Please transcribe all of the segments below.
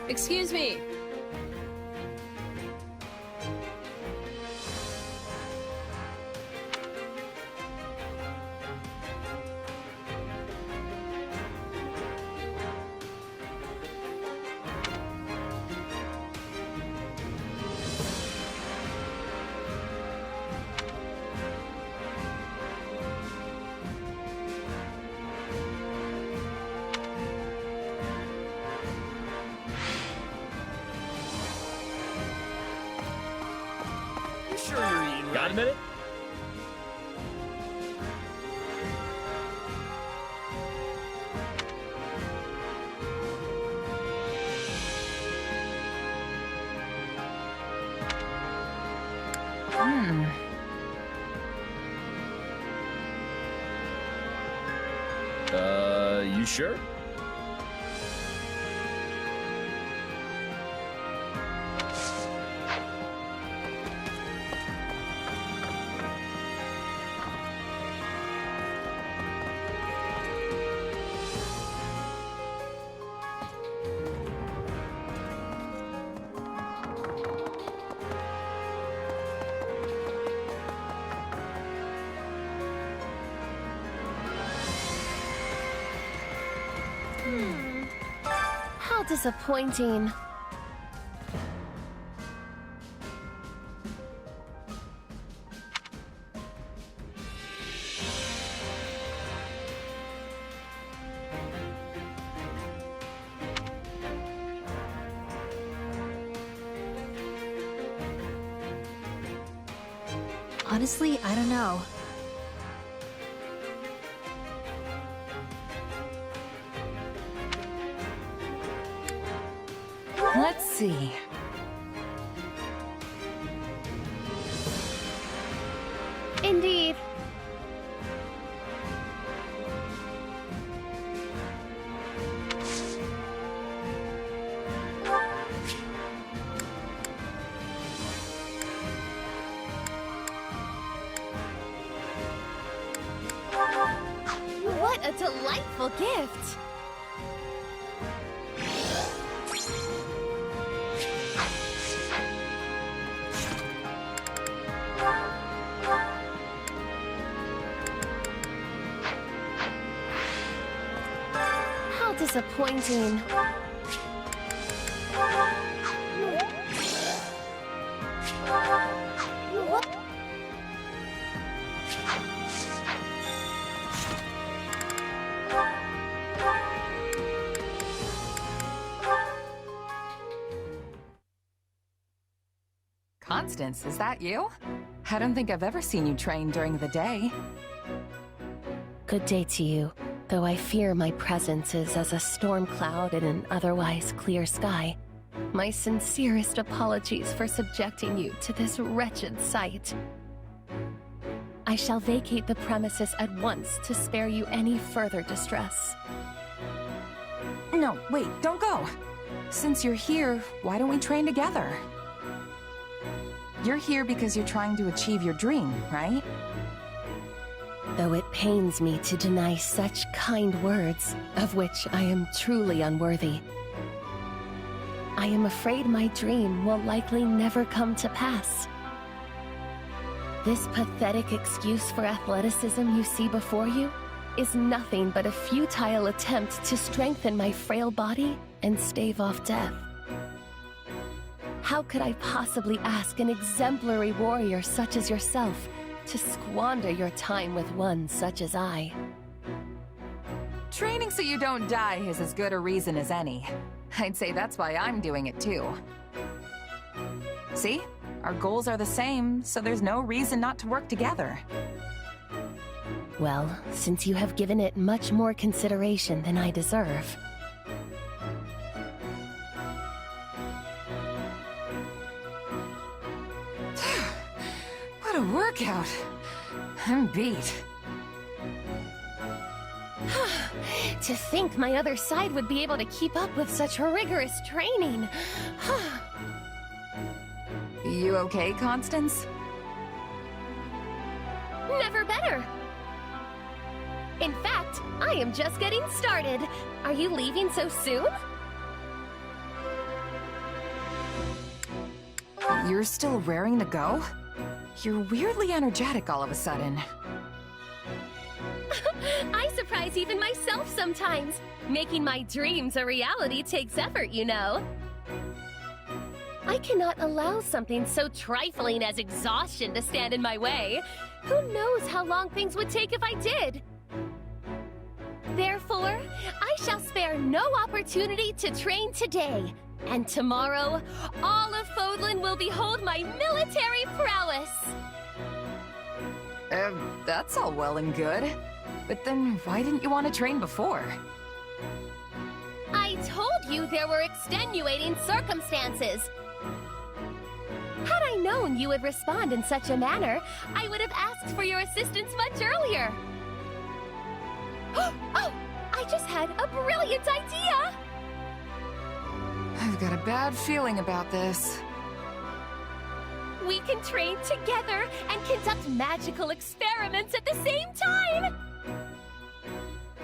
Excuse me. Sure you're eating Got a minute? You sure? How disappointing. Honestly, I don't know. Let's see. Indeed. What a delightful gift! How disappointing. What? Constance, is that you? I don't think I've ever seen you train during the day. Good day to you, though I fear my presence is as a storm cloud in an otherwise clear sky. My sincerest apologies for subjecting you to this wretched sight. I shall vacate the premises at once to spare you any further distress. No, wait, don't go. Since you're here, why don't we train together? You're here because you're trying to achieve your dream, right? Though it pains me to deny such kind words, of which I am truly unworthy. I am afraid my dream will likely never come to pass. This pathetic excuse for athleticism you see before you is nothing but a futile attempt to strengthen my frail body and stave off death. How could I possibly ask an exemplary warrior such as yourself to squander your time with one such as I? Training so you don't die is as good a reason as any. I'd say that's why I'm doing it too. See? Our goals are the same, so there's no reason not to work together. Well, since you have given it much more consideration than I deserve. What a workout! I'm beat. To think my other side would be able to keep up with such rigorous training. You okay, Constance? Never better! In fact, I am just getting started. Are you leaving so soon? You're still raring to go? You're weirdly energetic all of a sudden. I surprise even myself sometimes. Making my dreams a reality takes effort, you know. I cannot allow something so trifling as exhaustion to stand in my way. Who knows how long things would take if I did? Therefore, I shall spare no opportunity to train today. And tomorrow, all of Fodlan will behold my military prowess. That's all well and good. But then why didn't you want to train before? I told you there were extenuating circumstances. Had I known you would respond in such a manner, I would have asked for your assistance much earlier. Oh, I just had a brilliant idea! I've got a bad feeling about this. We can train together and conduct magical experiments at the same time!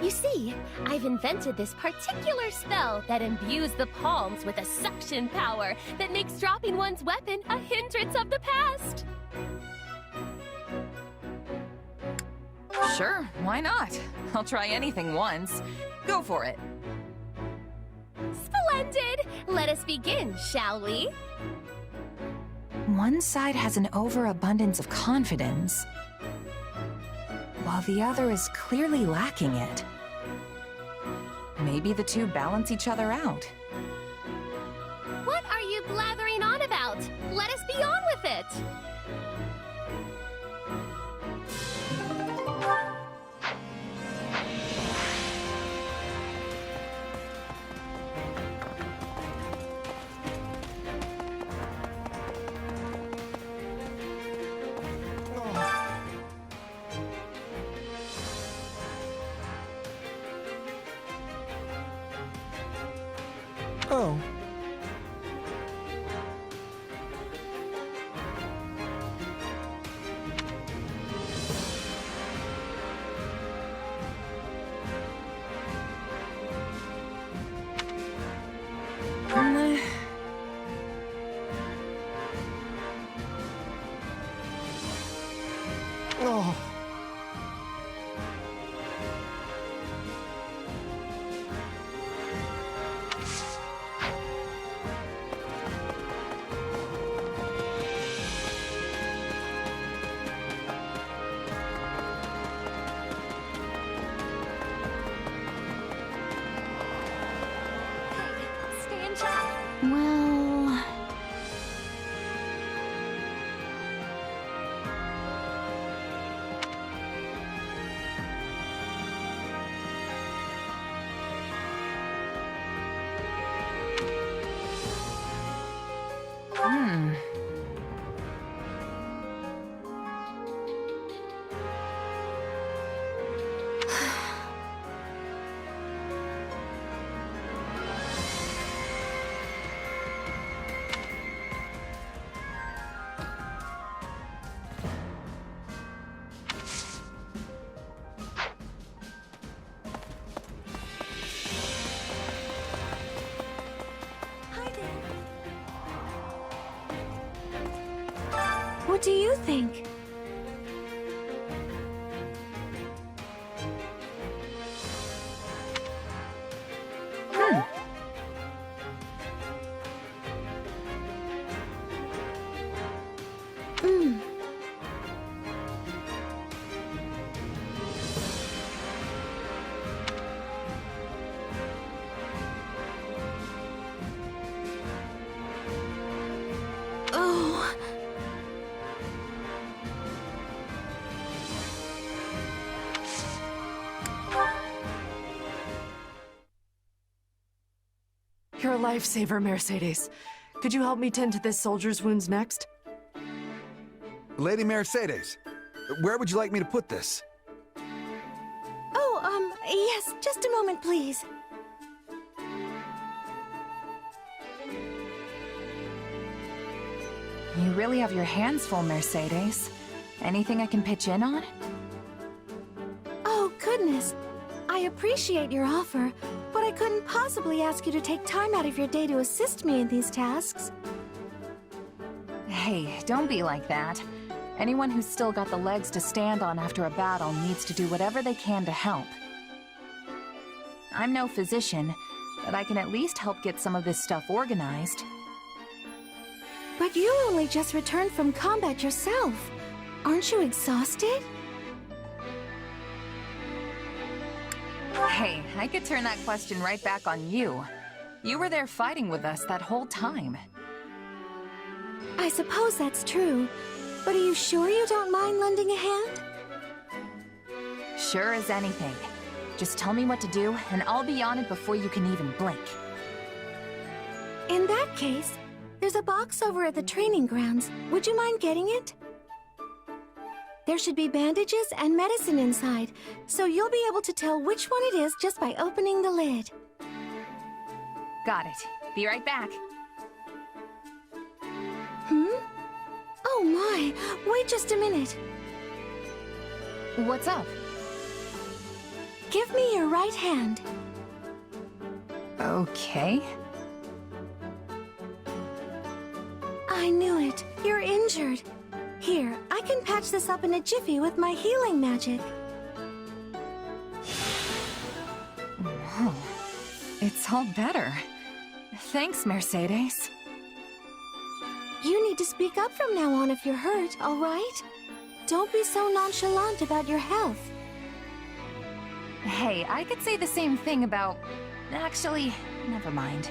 You see, I've invented this particular spell that imbues the palms with a suction power that makes dropping one's weapon a hindrance of the past. Sure, why not? I'll try anything once. Go for it. Splendid! Let us begin, shall we? One side has an overabundance of confidence, while the other is clearly lacking it. Maybe the two balance each other out. What are you blathering on about? Let us be on with it! Oh. Oh. Stay in check. Well... What do you think? Oh... You're a lifesaver, Mercedes. Could you help me tend to this soldier's wounds next? Lady Mercedes, where would you like me to put this? Oh, yes, just a moment, please. You really have your hands full, Mercedes. Anything I can pitch in on? Oh, goodness. I appreciate your offer, but I couldn't possibly ask you to take time out of your day to assist me in these tasks. Hey, don't be like that. Anyone who's still got the legs to stand on after a battle needs to do whatever they can to help. I'm no physician, but I can at least help get some of this stuff organized. But you only just returned from combat yourself. Aren't you exhausted? Hey, I could turn that question right back on you. You were there fighting with us that whole time. I suppose that's true. But are you sure you don't mind lending a hand? Sure as anything. Just tell me what to do, and I'll be on it before you can even blink. In that case, there's a box over at the training grounds. Would you mind getting it? There should be bandages and medicine inside, so you'll be able to tell which one it is just by opening the lid. Got it. Be right back. Oh my, wait just a minute. What's up? Give me your right hand. Okay. I knew it. You're injured. Here, I can patch this up in a jiffy with my healing magic. Whoa. It's all better. Thanks, Mercedes. You need to speak up from now on if you're hurt, all right? Don't be so nonchalant about your health. Hey, I could say the same thing about... Actually, never mind.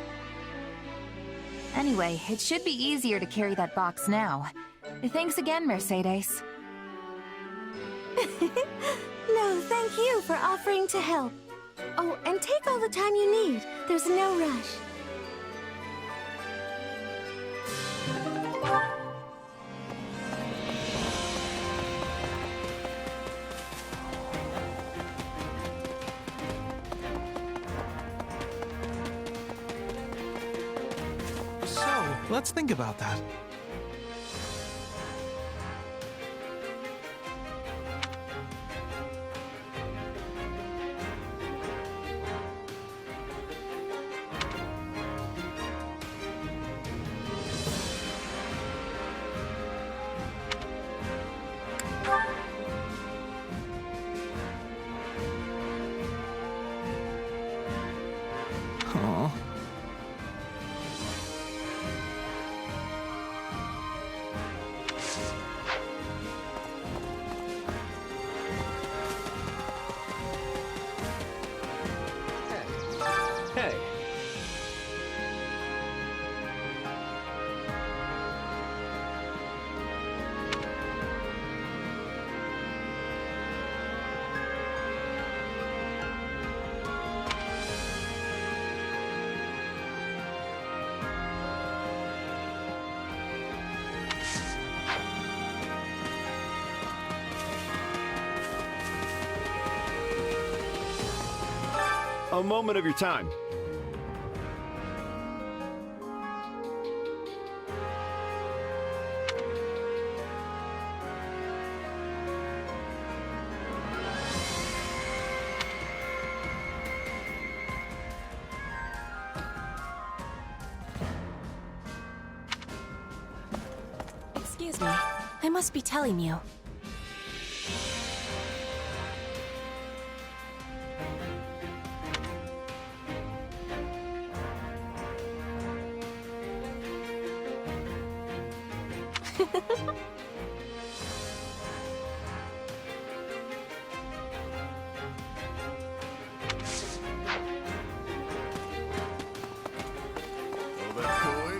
Anyway, it should be easier to carry that box now. Thanks again, Mercedes. No, thank you for offering to help. Oh, and take all the time you need. There's no rush. So, let's think about that. Aw. Hey. A moment of your time. Excuse me. I must be telling you.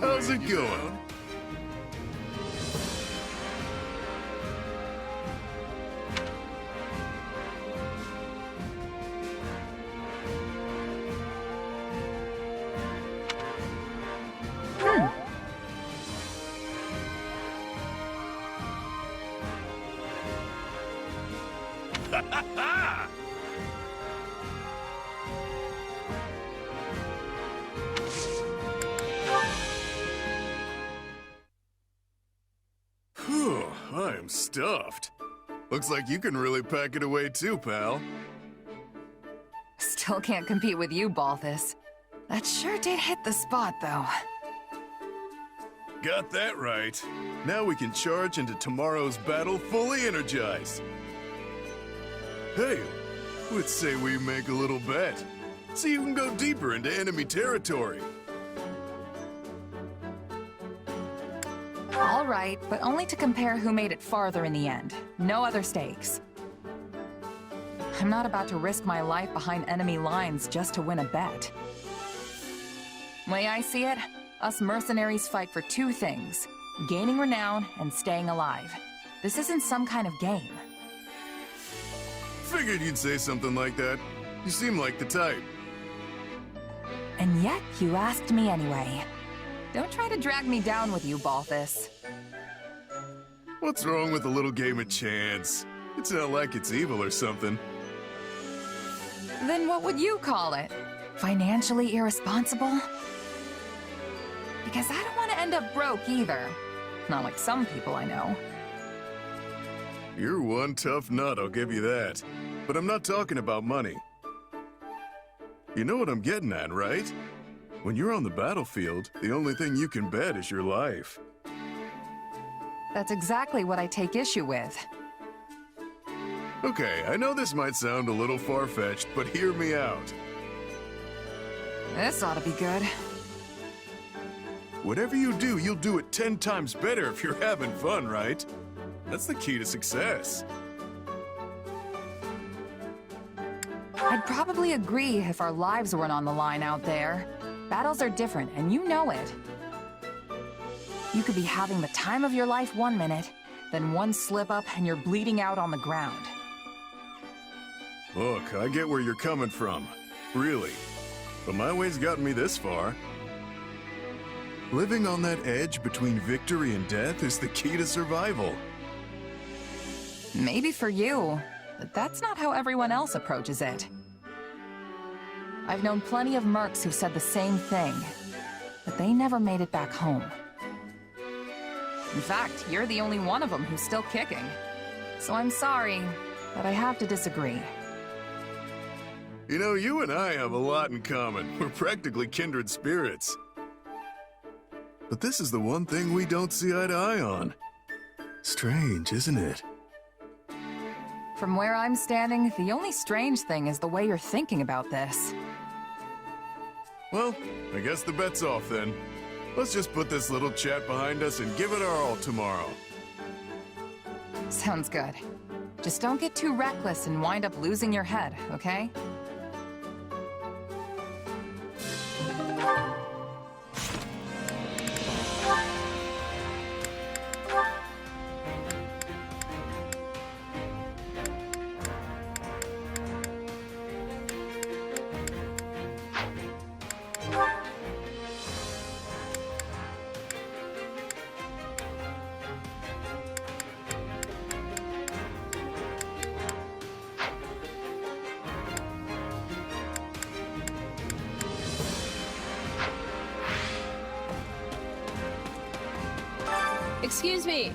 How's it going? Whew, I am stuffed. Looks like you can really pack it away too, pal. Still can't compete with you, Balthus. That sure did hit the spot, though. Got that right. Now we can charge into tomorrow's battle fully energized. Hey, let's say we make a little bet. See who can go deeper into enemy territory. All right, but only to compare who made it farther in the end. No other stakes. I'm not about to risk my life behind enemy lines just to win a bet. Way I see it, us mercenaries fight for two things: gaining renown and staying alive. This isn't some kind of game. Figured you'd say something like that. You seem like the type. And yet, you asked me anyway. Don't try to drag me down with you, Balthus. What's wrong with a little game of chance? It's not like it's evil or something. Then what would you call it? Financially irresponsible? Because I don't want to end up broke either. Not like some people I know. You're one tough nut, I'll give you that. But I'm not talking about money. You know what I'm getting at, right? When you're on the battlefield, the only thing you can bet is your life. That's exactly what I take issue with. Okay, I know this might sound a little far-fetched, but hear me out. This ought to be good. Whatever you do, you'll do it 10 times better if you're having fun, right? That's the key to success. I'd probably agree if our lives weren't on the line out there. Battles are different, and you know it. You could be having the time of your life one minute, then one slip up and you're bleeding out on the ground. Look, I get where you're coming from. Really. But my way's gotten me this far. Living on that edge between victory and death is the key to survival. Maybe for you, but that's not how everyone else approaches it. I've known plenty of mercs who said the same thing, but they never made it back home. In fact, you're the only one of them who's still kicking. So I'm sorry, but I have to disagree. You know, you and I have a lot in common. We're practically kindred spirits. But this is the one thing we don't see eye to eye on. Strange, isn't it? From where I'm standing, the only strange thing is the way you're thinking about this. Well, I guess the bet's off then. Let's just put this little chat behind us and give it our all tomorrow. Sounds good. Just don't get too reckless and wind up losing your head, okay? Excuse me.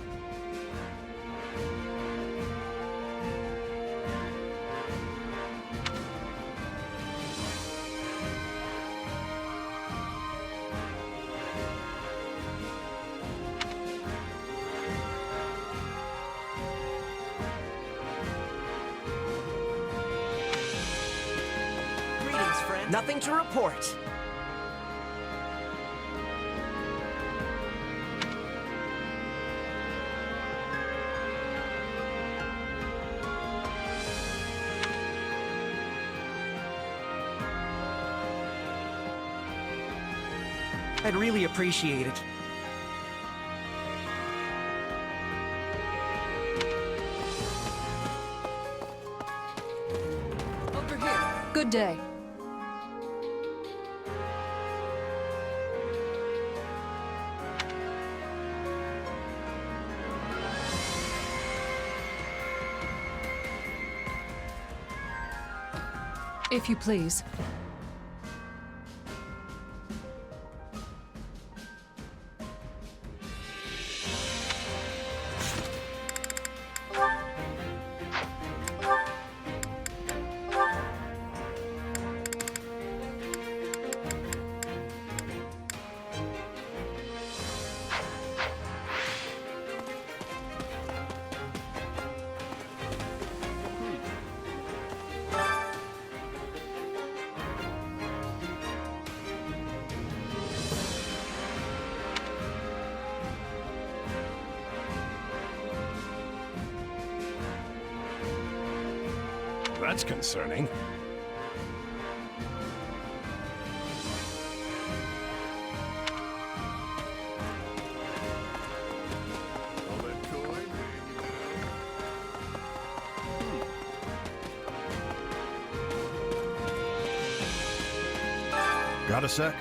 Greetings, friend. Nothing to report. I'd really appreciate it. Over here. Good day. If you please. That's concerning. All that coin weighing you down? Got a sec?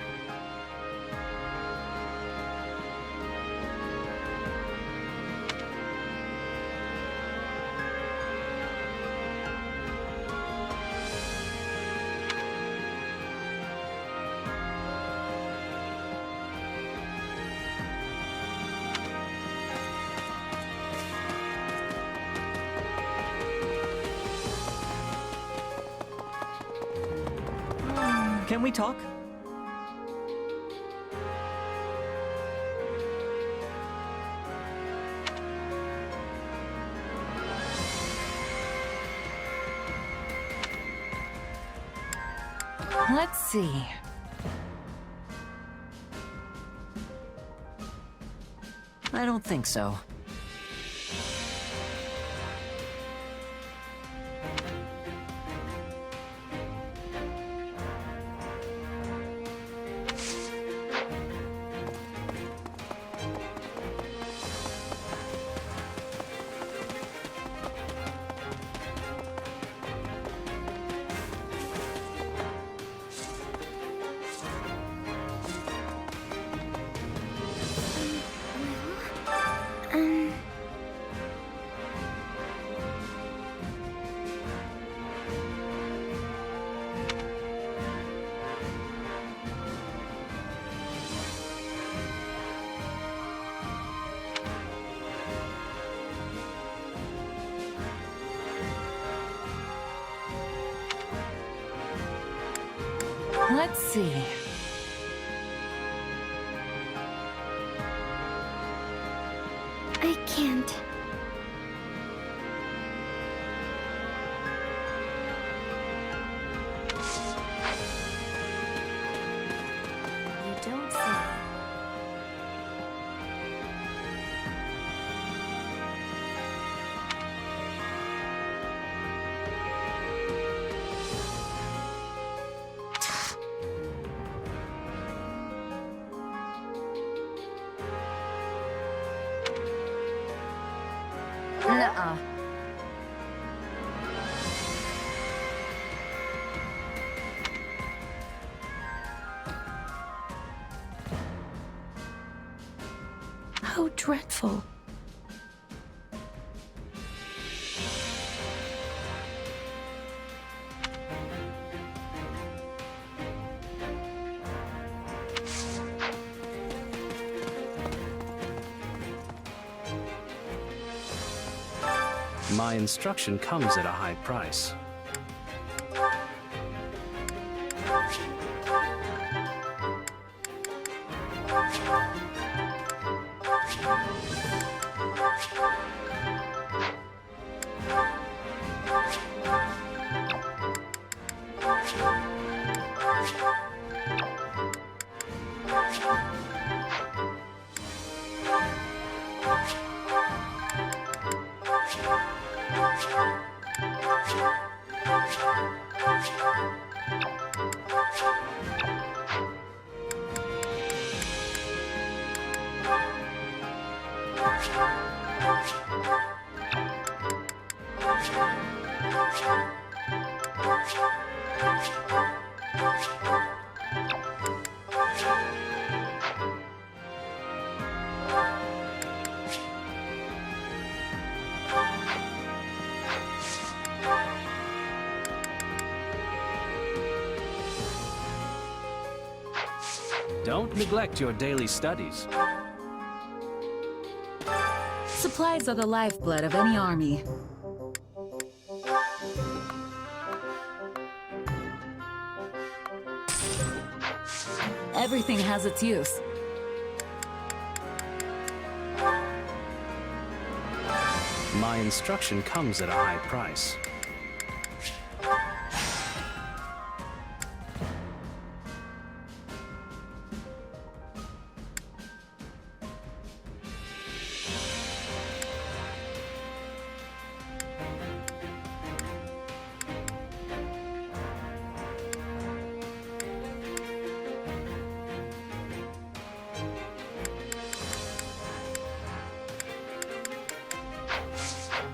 Can we talk? Let's see. I don't think so. Let's see. I can't. You don't say. Nuh-uh. How dreadful. My instruction comes at a high price. Don't neglect your daily studies. Supplies are the lifeblood of any army. Everything has its use. My instruction comes at a high price.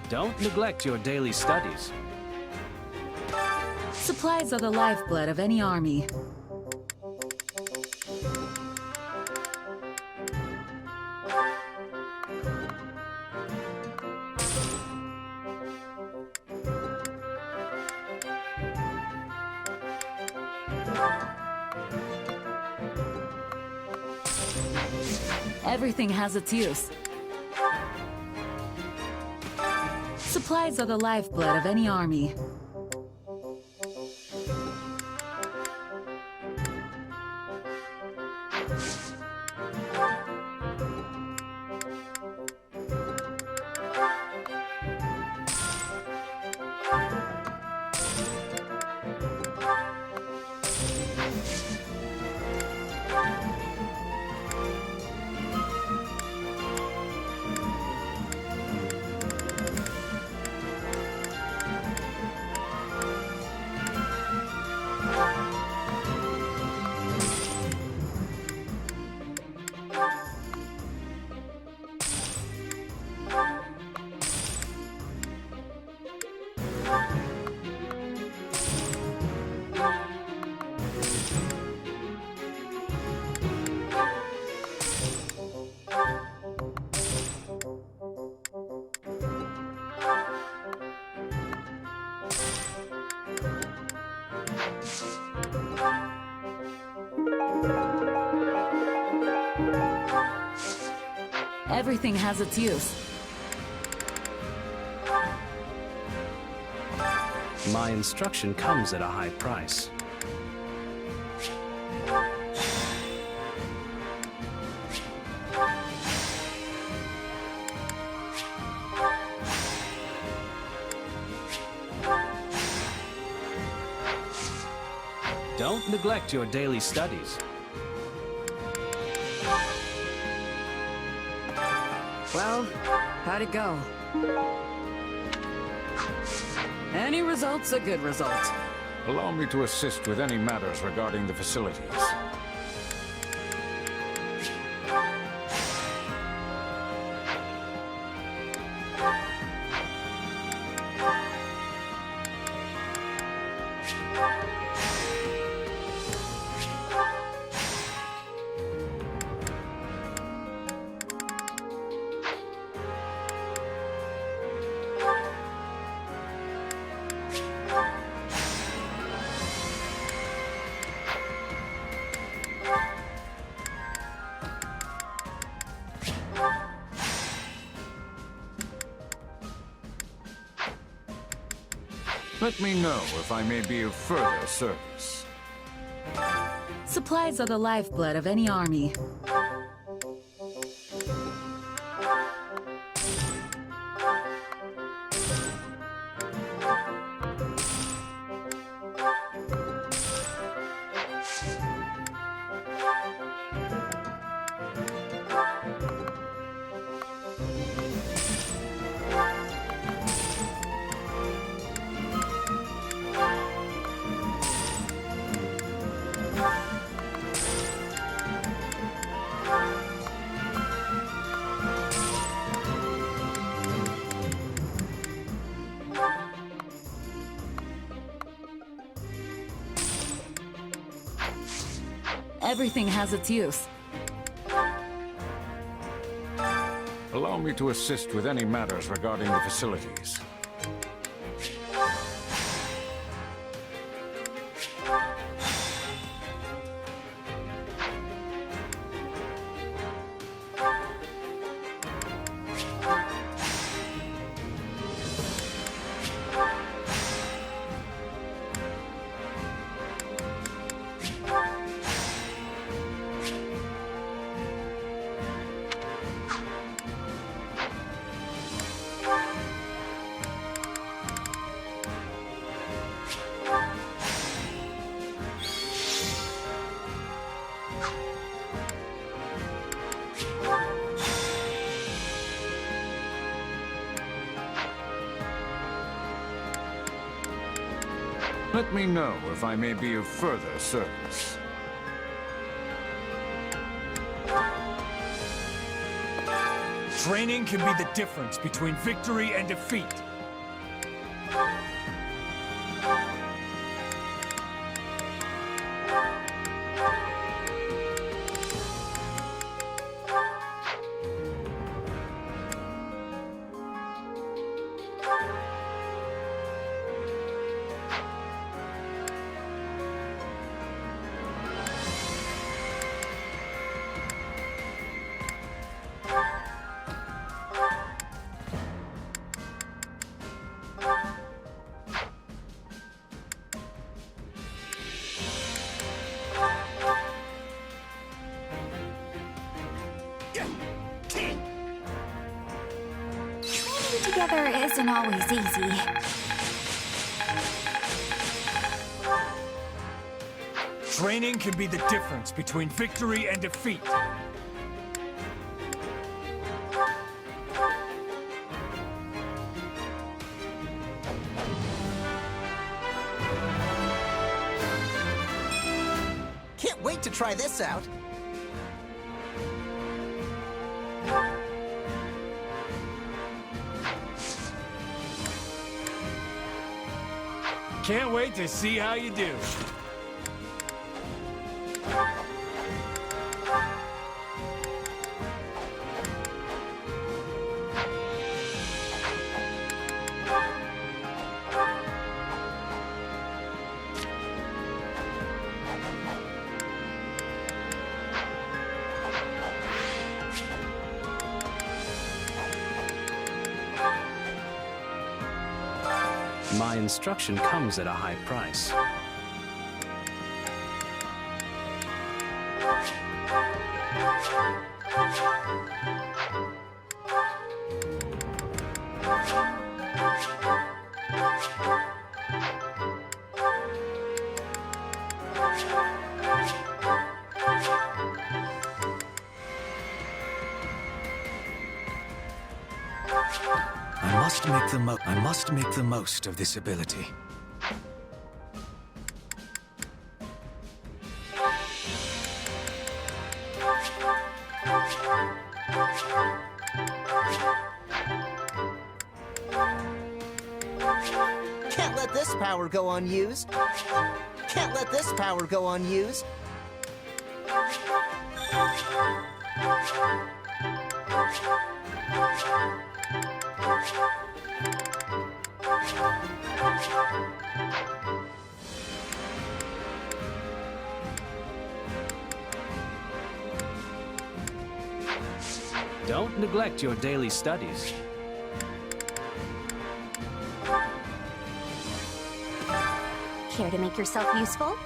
Don't neglect your daily studies. Supplies are the lifeblood of any army. Everything has its use. Supplies are the lifeblood of any army. Everything has its use. My instruction comes at a high price. Don't neglect your daily studies. Well, how'd it go? Any result's a good result. Allow me to assist with any matters regarding the facilities. Let me know if I may be of further service. Supplies are the lifeblood of any army. Everything has its use. Allow me to assist with any matters regarding the facilities. Let me know if I may be of further service. Training can be the difference between victory and defeat. Together isn't always easy. Training can be the difference between victory and defeat. Can't wait to try this out. Can't wait to see how you do. My instruction comes at a high price. I must make the most of this ability. Can't let this power go unused. Can't let this power go unused. Don't neglect your daily studies. Care to make yourself useful?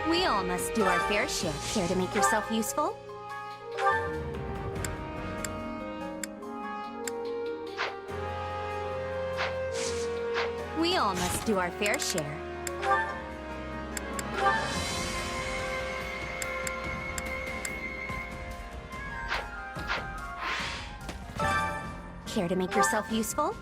We all must do our fair share. Care to make yourself useful? We all must do our fair share. Care to make yourself useful?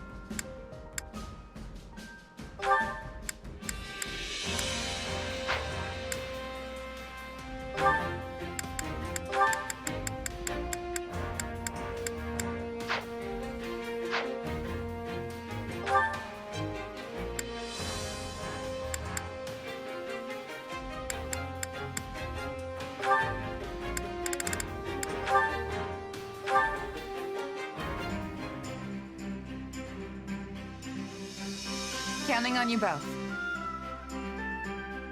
Counting on you both.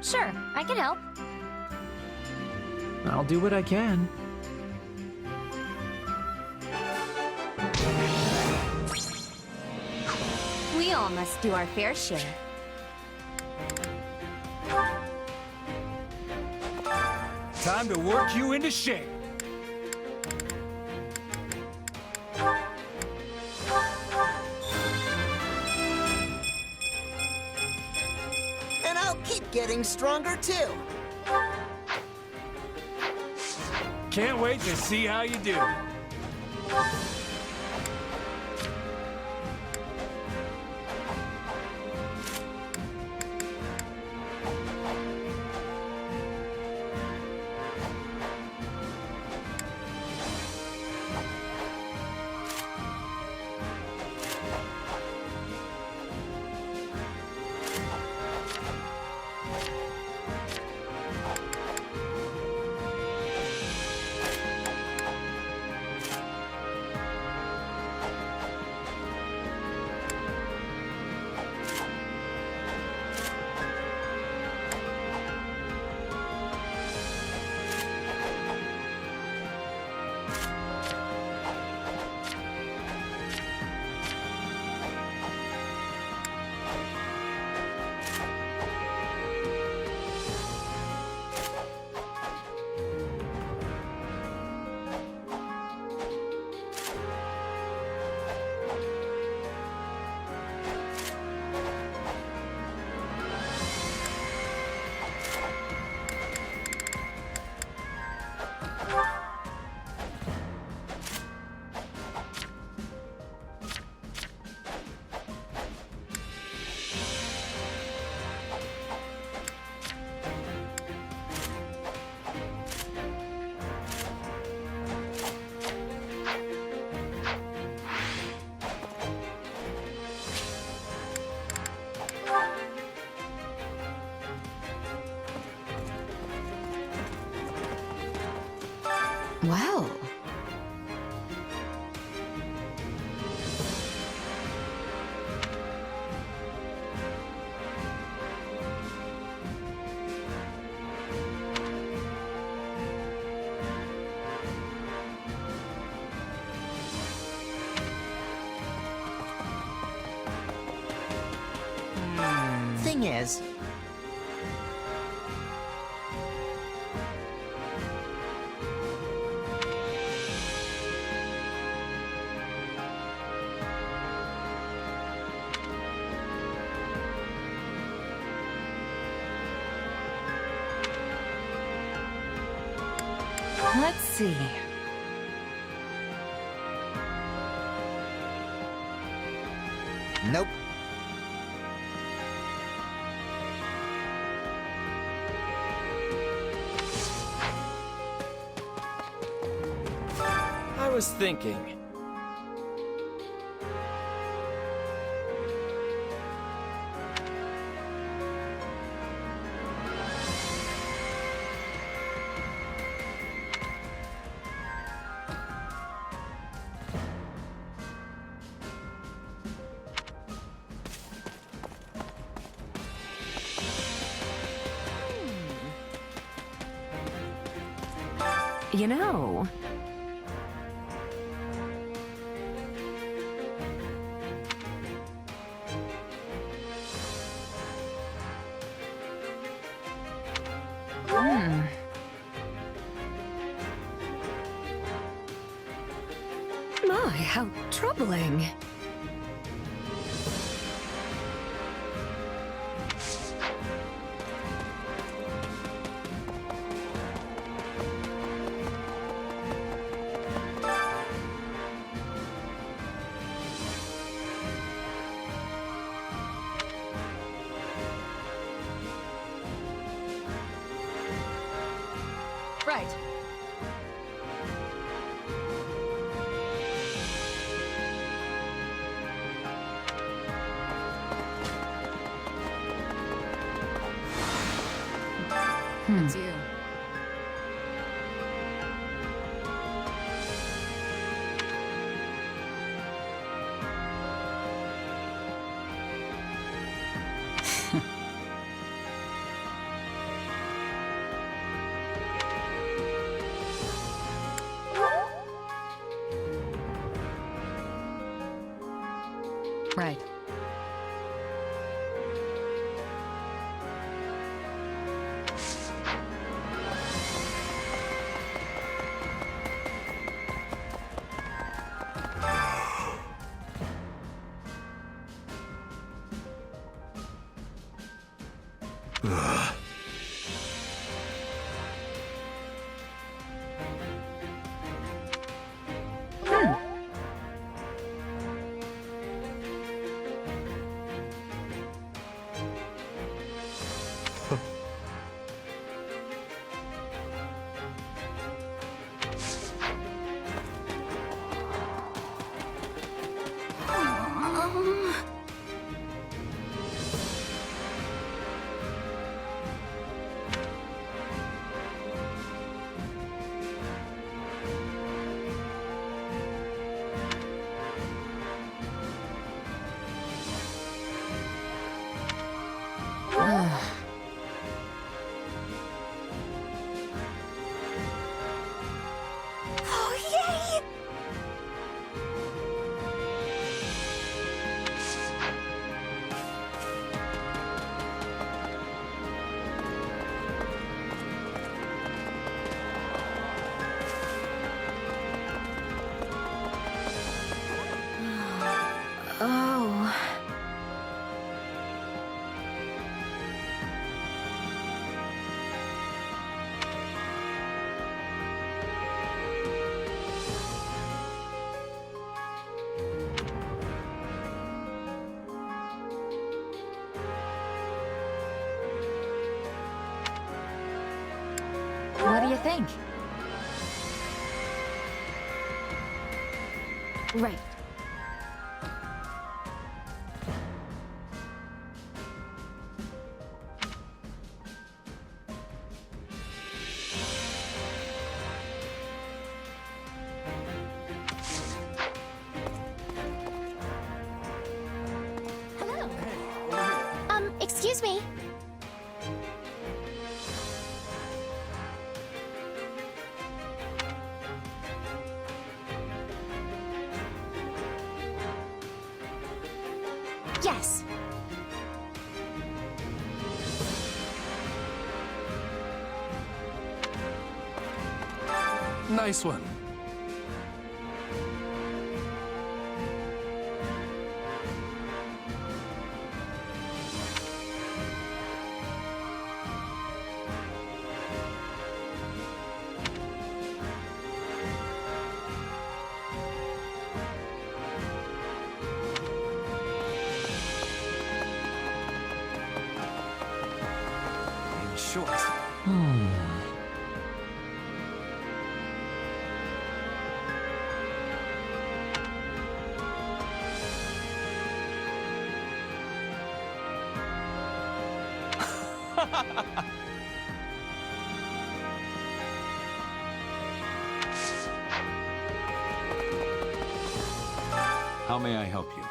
Sure, I can help. I'll do what I can. We all must do our fair share. Time to work you into shape. And I'll keep getting stronger too. Can't wait to see how you do. Well. Thing is, Let's see. nope. I was thinking. You know, my, how troubling. Right. It's you. Right. Oh, yay! Oh. What do you think? Right. Hello. Excuse me. Yes. Nice one. In short. How may I help you?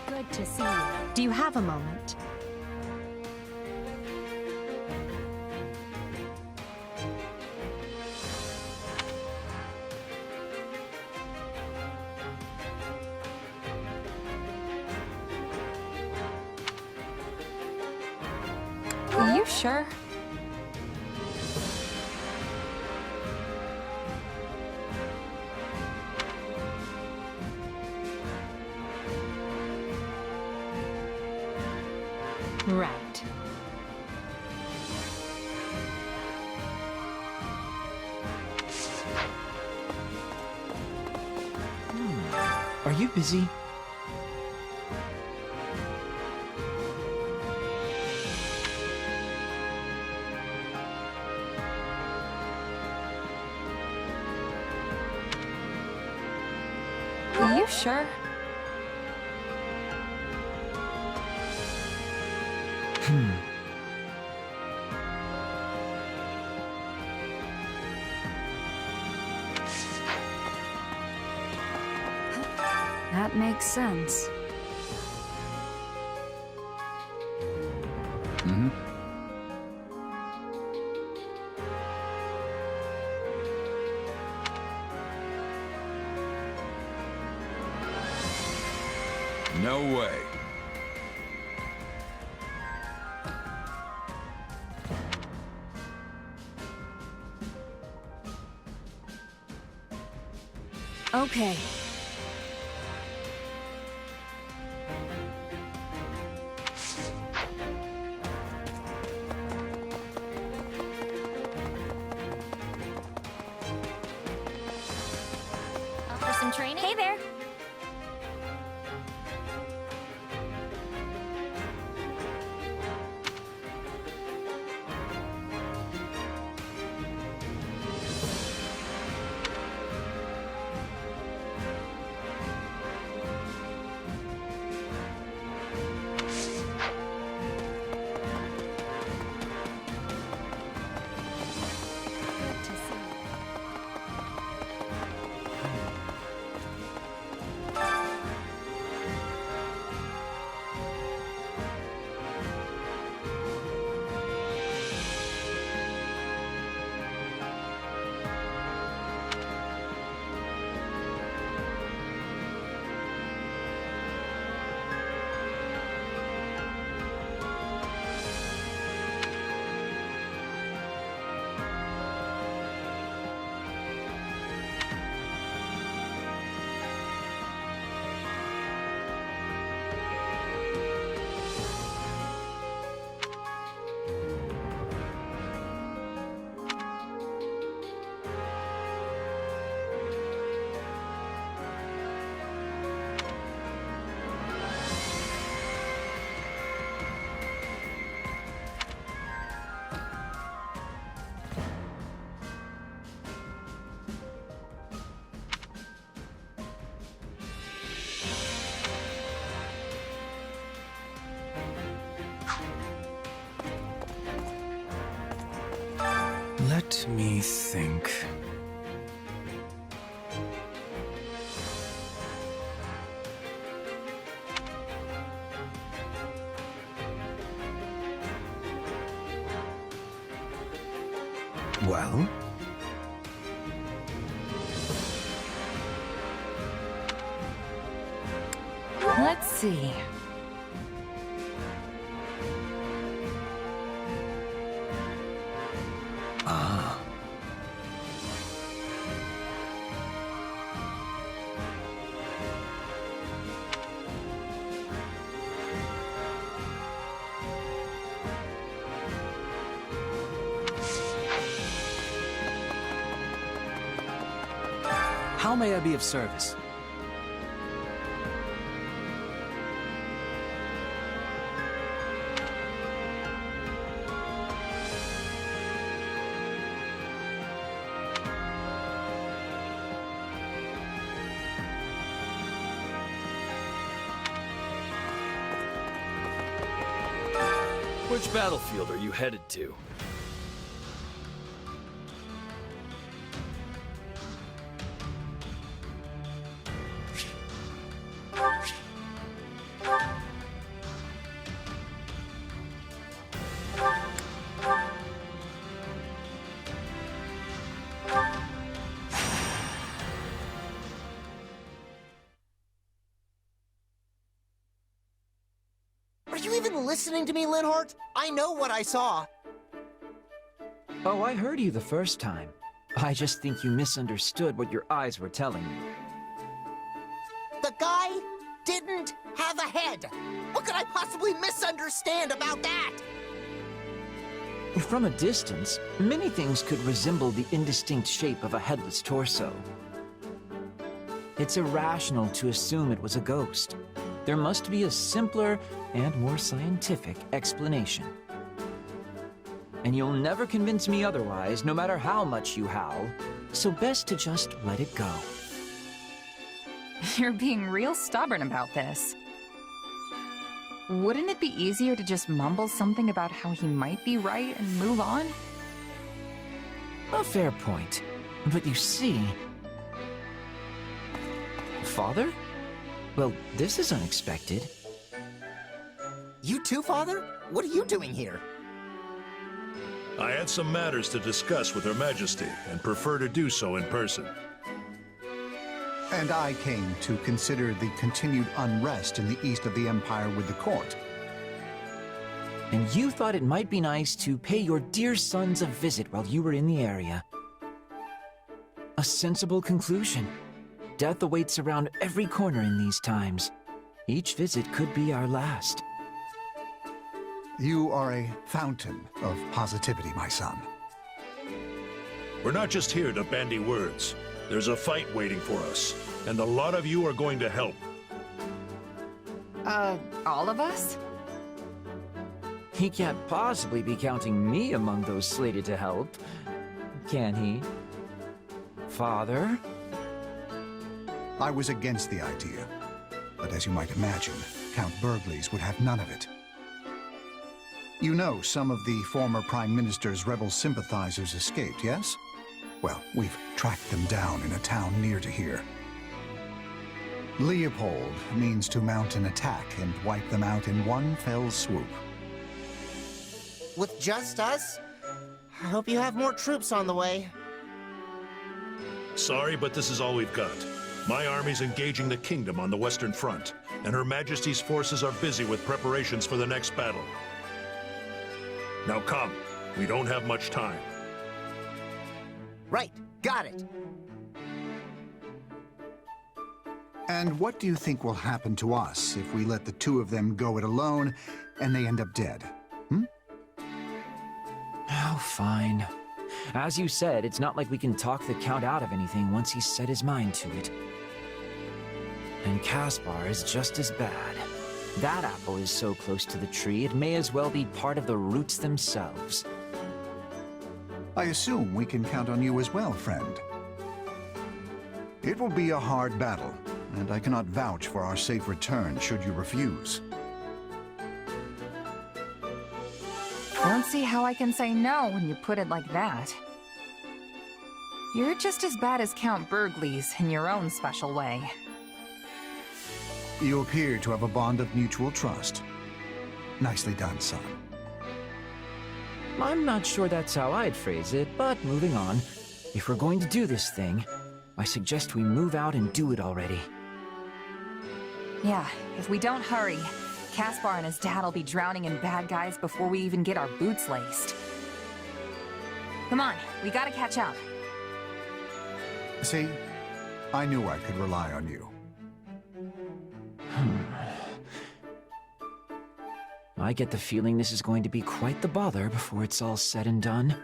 Good to see you. Do you have a moment? You sure? Right. Are you busy? You sure? That makes sense. No way. Okay. For some training? Hey there. Let me think. Well? Let's see. Ah. How may I be of service? Which battlefield are you headed to? Are you even listening to me, Linhart? I know what I saw. Oh, I heard you the first time. I just think you misunderstood what your eyes were telling you. The guy didn't have a head. What could I possibly misunderstand about that? From a distance, many things could resemble the indistinct shape of a headless torso. It's irrational to assume it was a ghost. There must be a simpler and more scientific explanation. And you'll never convince me otherwise, no matter how much you howl, so best to just let it go. You're being real stubborn about this. Wouldn't it be easier to just mumble something about how he might be right and move on? A fair point. But you see... Father? Well, this is unexpected. You too, Father? What are you doing here? I had some matters to discuss with Her Majesty and prefer to do so in person. And I came to consider the continued unrest in the east of the Empire with the court. And you thought it might be nice to pay your dear sons a visit while you were in the area. A sensible conclusion. Death awaits around every corner in these times. Each visit could be our last. You are a fountain of positivity, my son. We're not just here to bandy words. There's a fight waiting for us, and a lot of you are going to help. All of us? He can't possibly be counting me among those slated to help, can he? Father? I was against the idea, but as you might imagine, Count Blaze would have none of it. You know some of the former Prime Minister's rebel sympathizers escaped, yes? Well, we've tracked them down in a town near to here. Leopold means to mount an attack and wipe them out in one fell swoop. With just us? I hope you have more troops on the way. Sorry, but this is all we've got. My army's engaging the kingdom on the Western Front, and Her Majesty's forces are busy with preparations for the next battle. Now come, we don't have much time. Right, got it. And what do you think will happen to us if we let the two of them go it alone and they end up dead? Oh, fine. As you said, it's not like we can talk the Count out of anything once he's set his mind to it. And Caspar is just as bad. That apple is so close to the tree, it may as well be part of the roots themselves. I assume we can count on you as well, friend. It will be a hard battle, and I cannot vouch for our safe return should you refuse. I don't see how I can say no when you put it like that. You're just as bad as Count Blaze in your own special way. You appear to have a bond of mutual trust. Nicely done, son. I'm not sure that's how I'd phrase it, but moving on. If we're going to do this thing, I suggest we move out and do it already. Yeah, if we don't hurry, Caspar and his dad'll be drowning in bad guys before we even get our boots laced. Come on, we gotta catch up. See, I knew I could rely on you. I get the feeling this is going to be quite the bother before it's all said and done.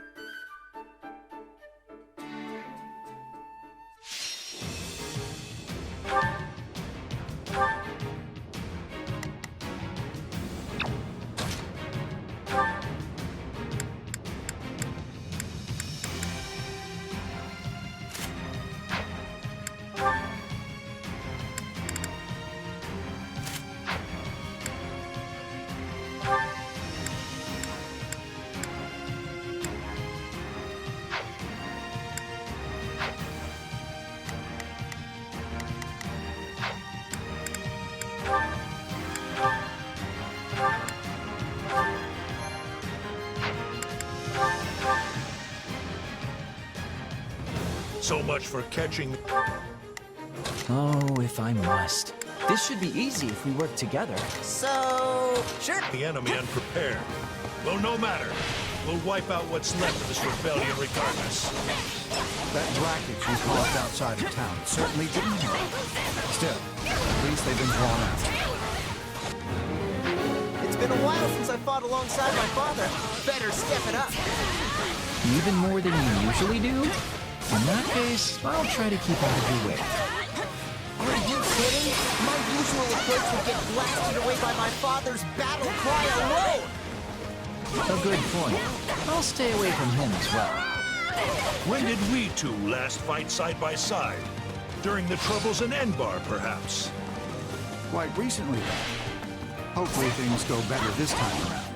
So much for catching... Oh, if I must. This should be easy if we work together. So... Sure. The enemy unprepared. Well, no matter. We'll wipe out what's left of this rebellion regardless. That racket you caused outside of town certainly didn't help. Still, at least they've been drawn out. It's been a while since I fought alongside my father. Better step it up. Even more than you usually do? In that case, I'll try to keep out of your way. Are you kidding? My usual approach would get blasted away by my father's battle cry alone! A good point. I'll stay away from him as well. When did we two last fight side by side? During the troubles in Enbar, perhaps? Quite recently, then. Hopefully things go better this time around.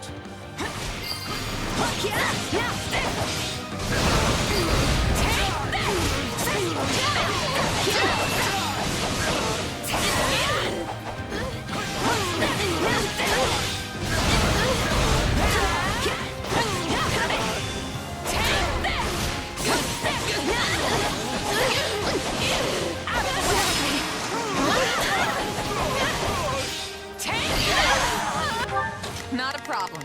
Not a problem.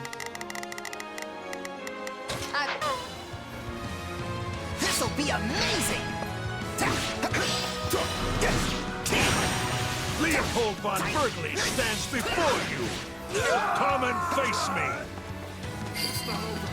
This'll be amazing! Leopold von Bergley stands before you! Come and face me! It's not over.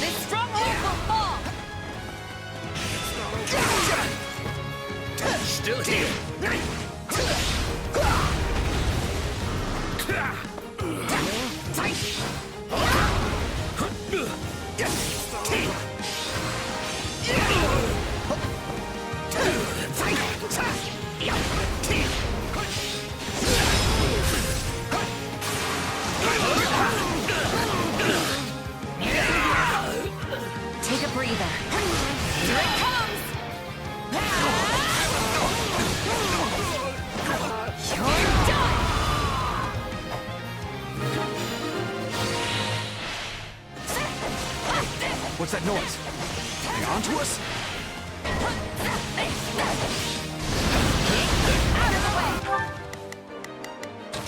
This stronghold will fall! Still here. Take a breather. Here it comes! You're done! What's that noise? Are they onto us? Out of the way!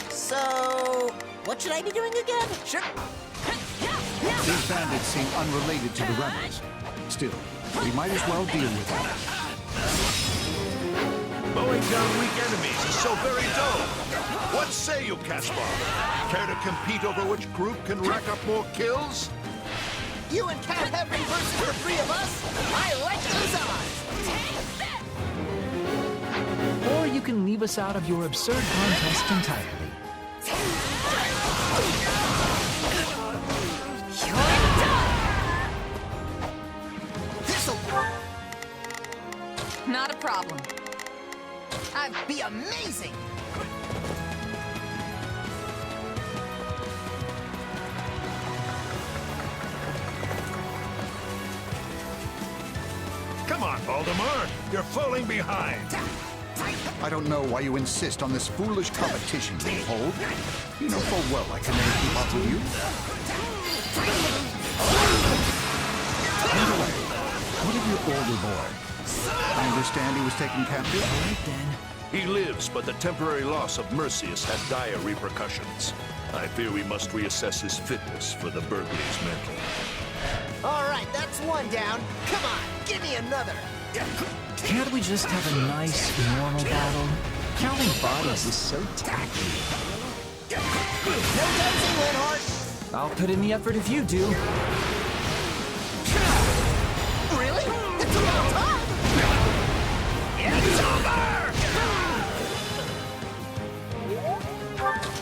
So, what should I be doing again? Sure. These bandits seem unrelated to the rebels. Still, we might as well deal with them. Mowing down weak enemies is so very dull. What say you, Caspar? Care to compete over which group can rack up more kills? You and Cat have reversed the three of us. I like those odds. Or you can leave us out of your absurd contest entirely. Not a problem. I'd be amazing! Come on, Valdemar. You're falling behind. I don't know why you insist on this foolish competition, Leopold. You know full well I can never keep up with you. Anyway, what of your older boy? I understand he was taken captive? All right, then. He lives, but the temporary loss of Mercius had dire repercussions. I fear we must reassess his fitness for the Bergley's mental. All right, that's one down. Come on, give me another. Can't we just have a nice, normal battle? Counting bodies is so tacky. No dancing, Linhart. I'll put in the effort if you do. Really? It's about time. It's over!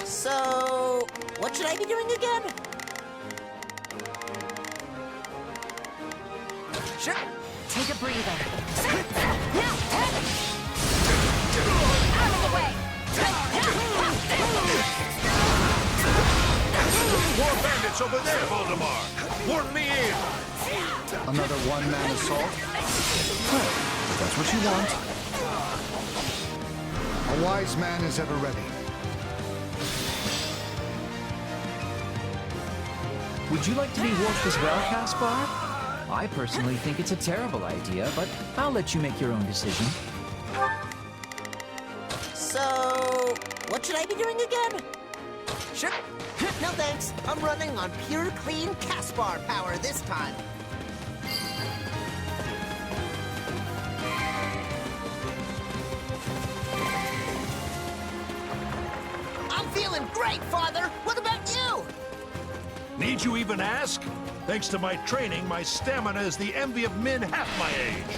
So, what should I be doing again? Sure. Take a breather. Out of the way! More bandits over there, Valdemar! Warp me in! Another one-man assault? Well, if that's what you want. A wise man is ever ready. Would you like to be warped as well, Caspar? I personally think it's a terrible idea, but I'll let you make your own decision. So, what should I be doing again? Sure. No thanks. I'm running on pure, clean Caspar power this time. I'm feeling great, Father. What about you? Need you even ask? Thanks to my training, my stamina is the envy of men half my age.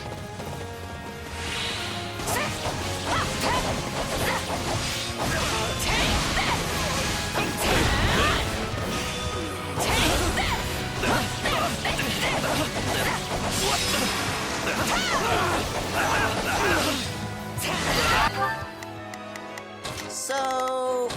So...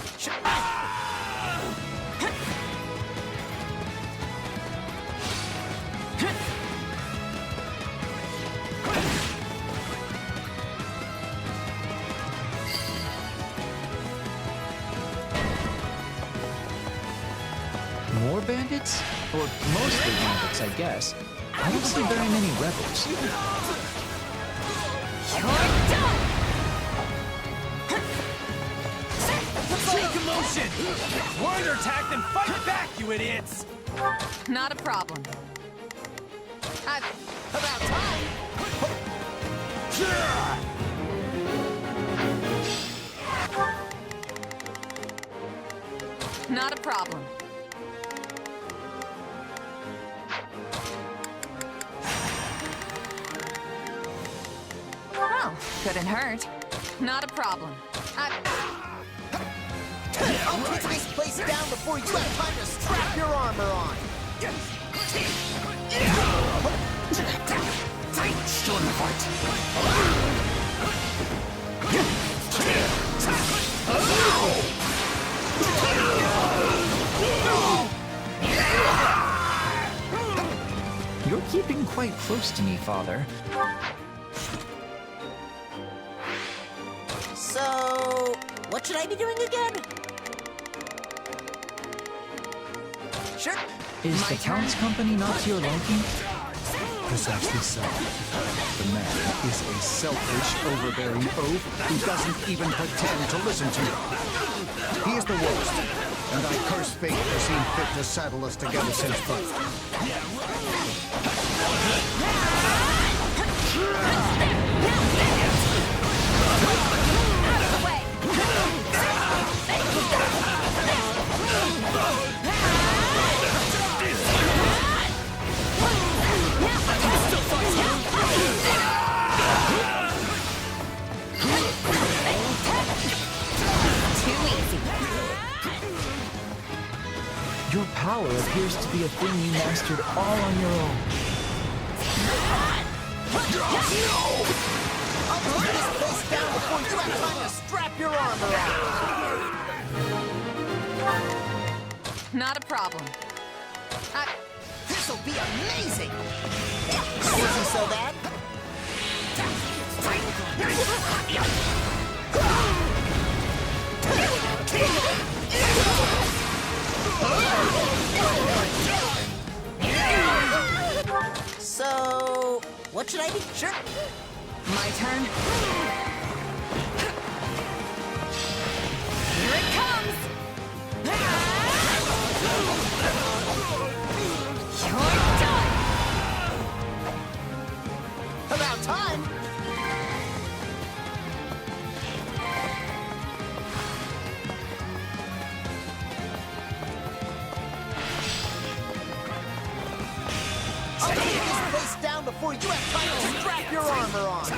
bandits? Or mostly bandits, I guess. I don't see very many rebels. Take emotion! We're under attack, then fight back, you idiots! Not a problem. About time! Not a problem. Well, couldn't hurt. Not a problem. I'll take this place down before you have time to strap your armor on! Still in the fight. You're keeping quite close to me, Father. So, what should I be doing again? Sure. Is the Count's company not to your liking? Precisely so. The man is a selfish, overbearing oaf who doesn't even pretend to listen to you. He is the worst, and I curse fate for seeing fit to saddle us together since birth. Your power appears to be a thing you mastered all on your own. I'll take this place down before you have time to strap your armor on! Not a problem. This'll be amazing! Wasn't so bad? So, what should I be? Sure. My turn. Here it comes! You're done! About time! I'll take this place down before you have time to strap your armor on!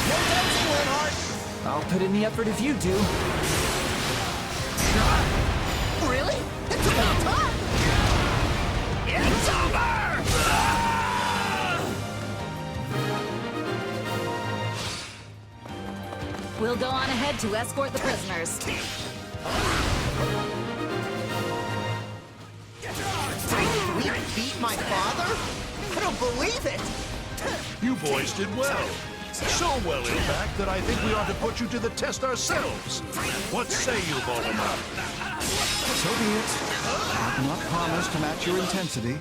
No dozing, Linhardt! I'll put in the effort if you do. Really? It's about time! It's over! We'll go on ahead to escort the prisoners. We beat my father? I don't believe it! You boys did well. So well, in fact, that I think we ought to put you to the test ourselves. What say you, Voldemort? So be it. I've not promised to match your intensity.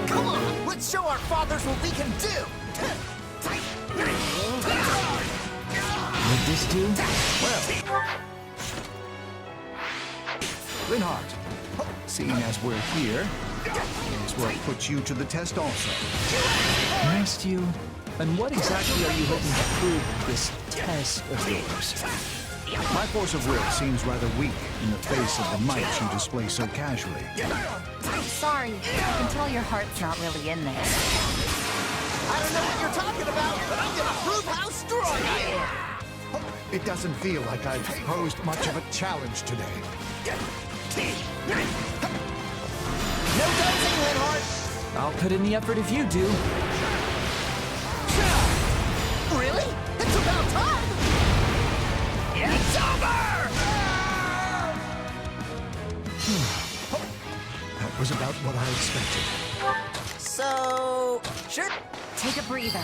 Come on, let's show our fathers what we can do! Would this do? Well, Linhardt, seeing as we're here, may as well put you to the test also. Must you? And what exactly are you hoping to prove with this test of yours? My force of will seems rather weak in the face of the might you display so casually. Sorry, I can tell your heart's not really in there. I don't know what you're talking about, but I'm gonna prove how strong I am! It doesn't feel like I've posed much of a challenge today. No dozing, Linhardt! I'll put in the effort if you do. Really? It's about time! It's over! That was about what I expected. So, sure. Take a breather.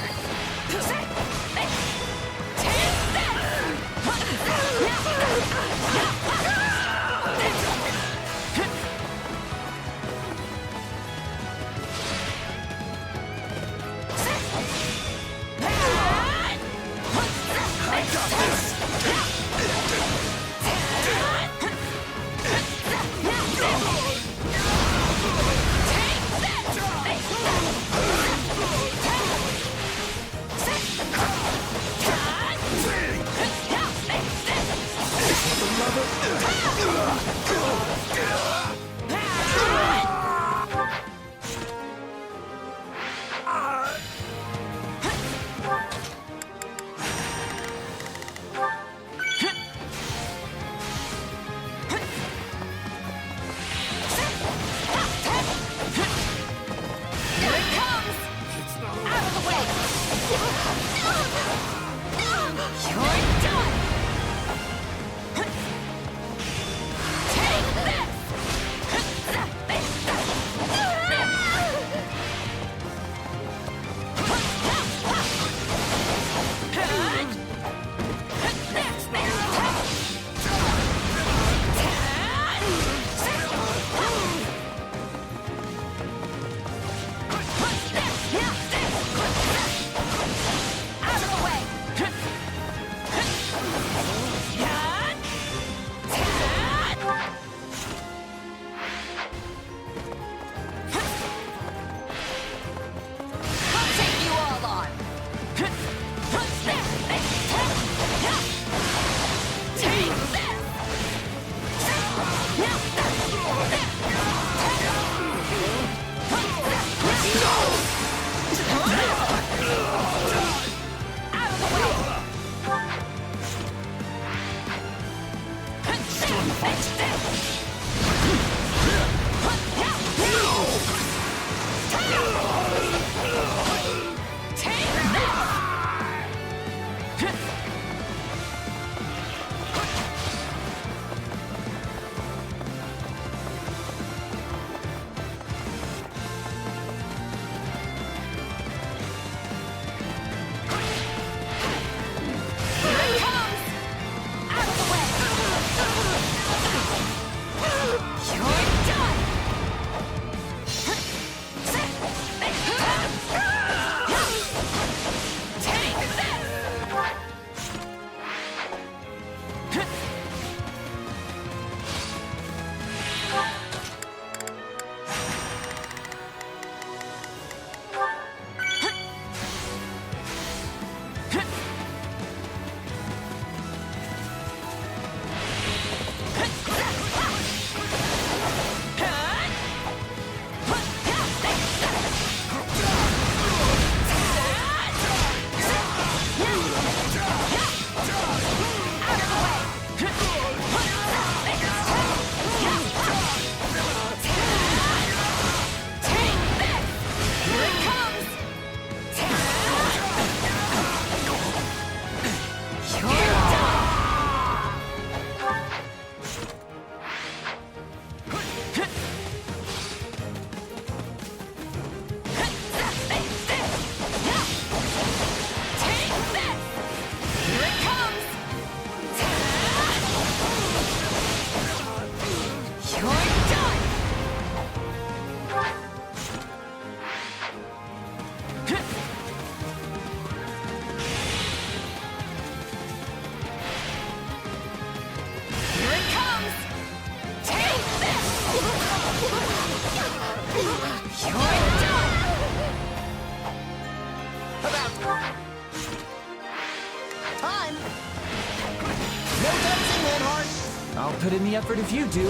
I'll put in the effort if you do.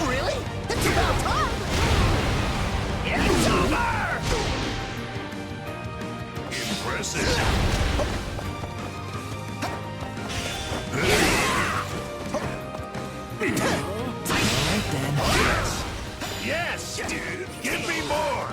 Really? It's about time! It's over! Impressive. Alright then. Yes, dude! Give me more!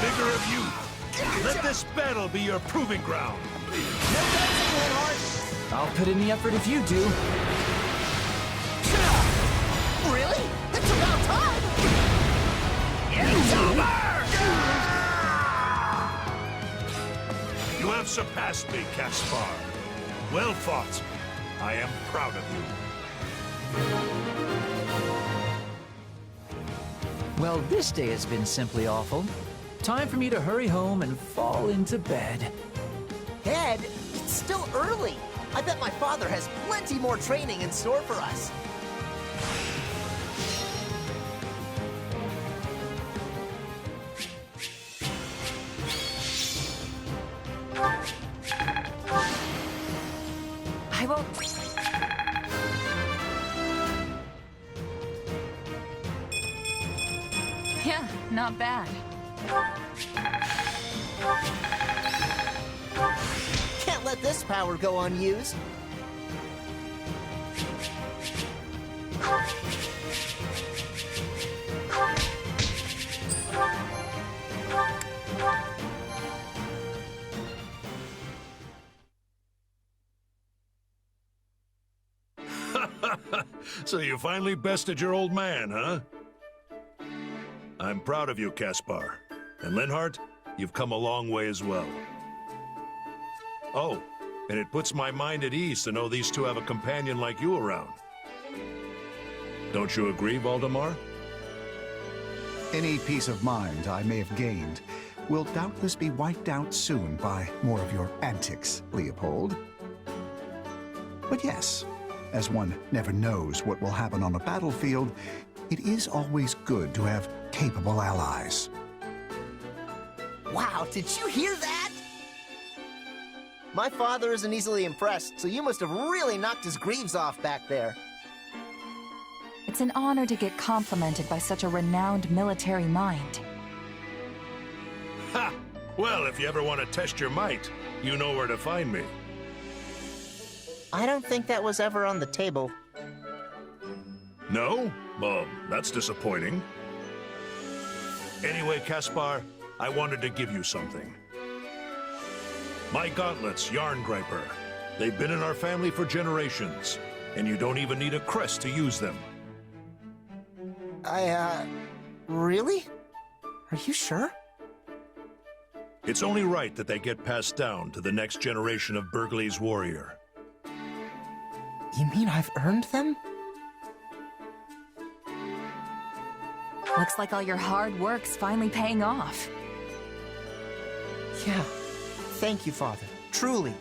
Vigor of youth. Let this battle be your proving ground. No dancing, Linhart. I'll put in the effort if you do. Really? It's about time! It's over! You have surpassed me, Caspar. Well fought. I am proud of you. Well, this day has been simply awful. Time for me to hurry home and fall into bed. Ed, it's still early. I bet my father has plenty more training in store for us. I will... Yeah, not bad. Can't let this power go unused. So you finally bested your old man, huh? I'm proud of you, Caspar. And Linhart, you've come a long way as well. Oh, and it puts my mind at ease to know these two have a companion like you around. Don't you agree, Valdemar? Any peace of mind I may have gained will doubtless be wiped out soon by more of your antics, Leopold. But yes, as one never knows what will happen on a battlefield, it is always good to have capable allies. Wow, did you hear that? My father isn't easily impressed, so you must have really knocked his greaves off back there. It's an honor to get complimented by such a renowned military mind. Ha! Well, if you ever want to test your might, you know where to find me. I don't think that was ever on the table. No? Well, that's disappointing. Anyway, Caspar, I wanted to give you something. My gauntlets, Yarn Griper. They've been in our family for generations, and you don't even need a crest to use them. Really? Are you sure? It's only right that they get passed down to the next generation of Burgley's warrior. You mean I've earned them? Looks like all your hard work's finally paying off. Yeah. Thank you, Father. Truly.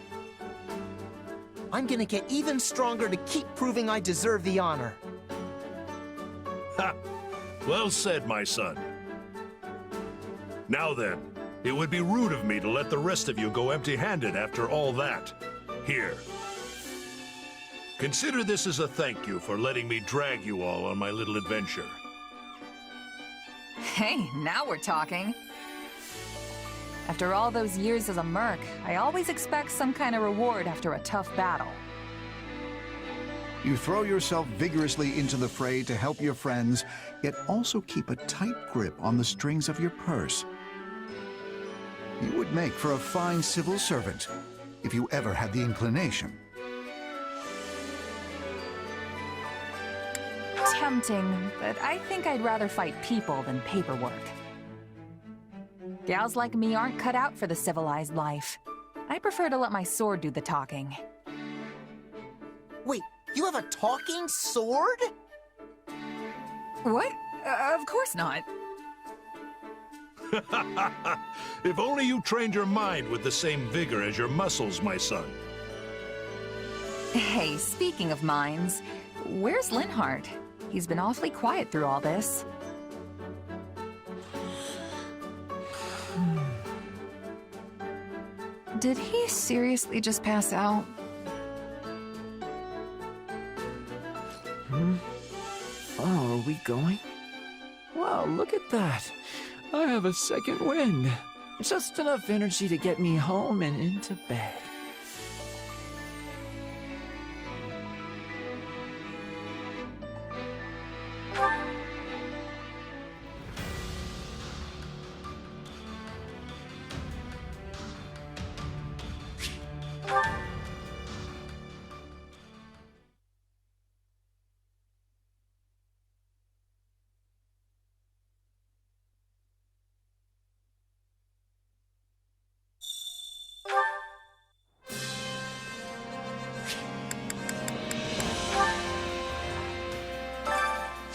I'm gonna get even stronger to keep proving I deserve the honor. Ha! Well said, my son. Now then, it would be rude of me to let the rest of you go empty-handed after all that. Here. Consider this as a thank you for letting me drag you all on my little adventure. Hey, now we're talking. After all those years as a merc, I always expect some kind of reward after a tough battle. You throw yourself vigorously into the fray to help your friends, yet also keep a tight grip on the strings of your purse. You would make for a fine civil servant, if you ever had the inclination. Tempting, but I think I'd rather fight people than paperwork. Gals like me aren't cut out for the civilized life. I prefer to let my sword do the talking. Wait, you have a talking sword? What? Of course not. If only you trained your mind with the same vigor as your muscles, my son. Hey, speaking of minds, where's Linhart? He's been awfully quiet through all this. Did he seriously just pass out? Oh, are we going? Wow, look at that. I have a second wind. Just enough energy to get me home and into bed.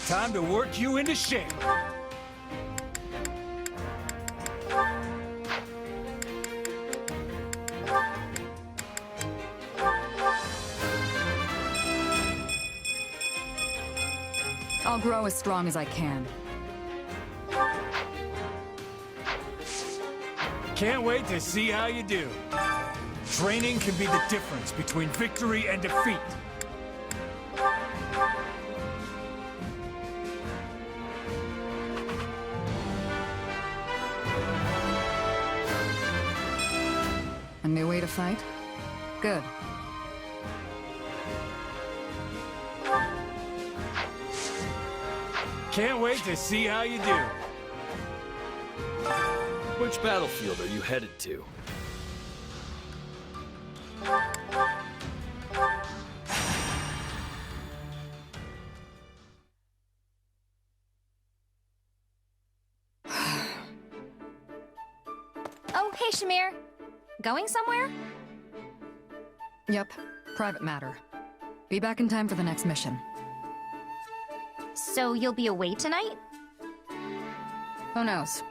Time to work you into shape. I'll grow as strong as I can. Can't wait to see how you do. Training can be the difference between victory and defeat. A new way to fight? Good. Can't wait to see how you do. Which battlefield are you headed to? Oh, hey, Shamir. Going somewhere? Yep, private matter. Be back in time for the next mission. So you'll be away tonight? Who knows?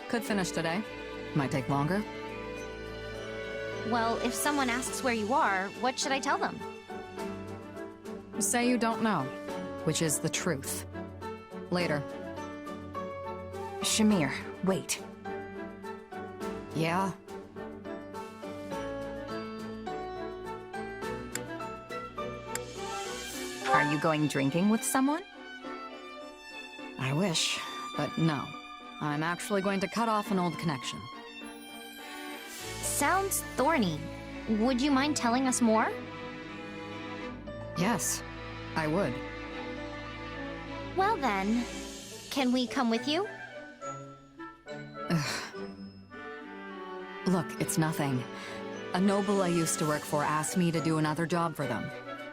Could finish today. Might take longer. Well, if someone asks where you are, what should I tell them? Say you don't know, which is the truth. Later. Shamir, wait. Yeah? Are you going drinking with someone? I wish, but no. I'm actually going to cut off an old connection. Sounds thorny. Would you mind telling us more? Yes, I would. Well then, can we come with you? Look, it's nothing. A noble I used to work for asked me to do another job for them.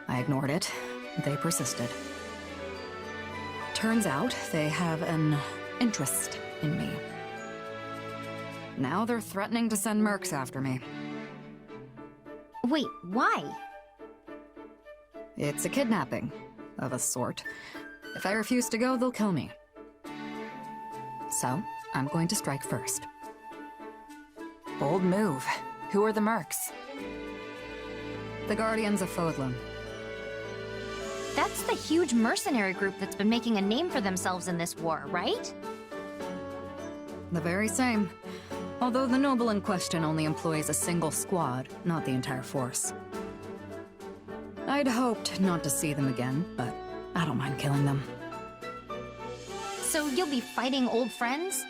I ignored it. They persisted. Turns out they have an interest in me. Now they're threatening to send mercs after me. Wait, why? It's a kidnapping, of a sort. If I refuse to go, they'll kill me. So, I'm going to strike first. Bold move. Who are the mercs? The Guardians of Fodlan. That's the huge mercenary group that's been making a name for themselves in this war, right? The very same. Although the noble in question only employs a single squad, not the entire force. I'd hoped not to see them again, but I don't mind killing them. So you'll be fighting old friends?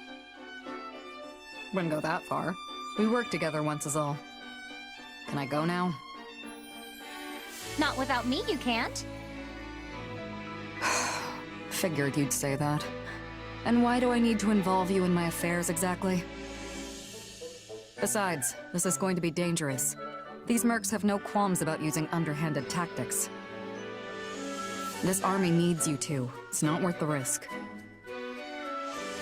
Wouldn't go that far. We worked together once is all. Can I go now? Not without me, you can't. Figured you'd say that. And why do I need to involve you in my affairs exactly? Besides, this is going to be dangerous. These mercs have no qualms about using underhanded tactics. This army needs you two. It's not worth the risk.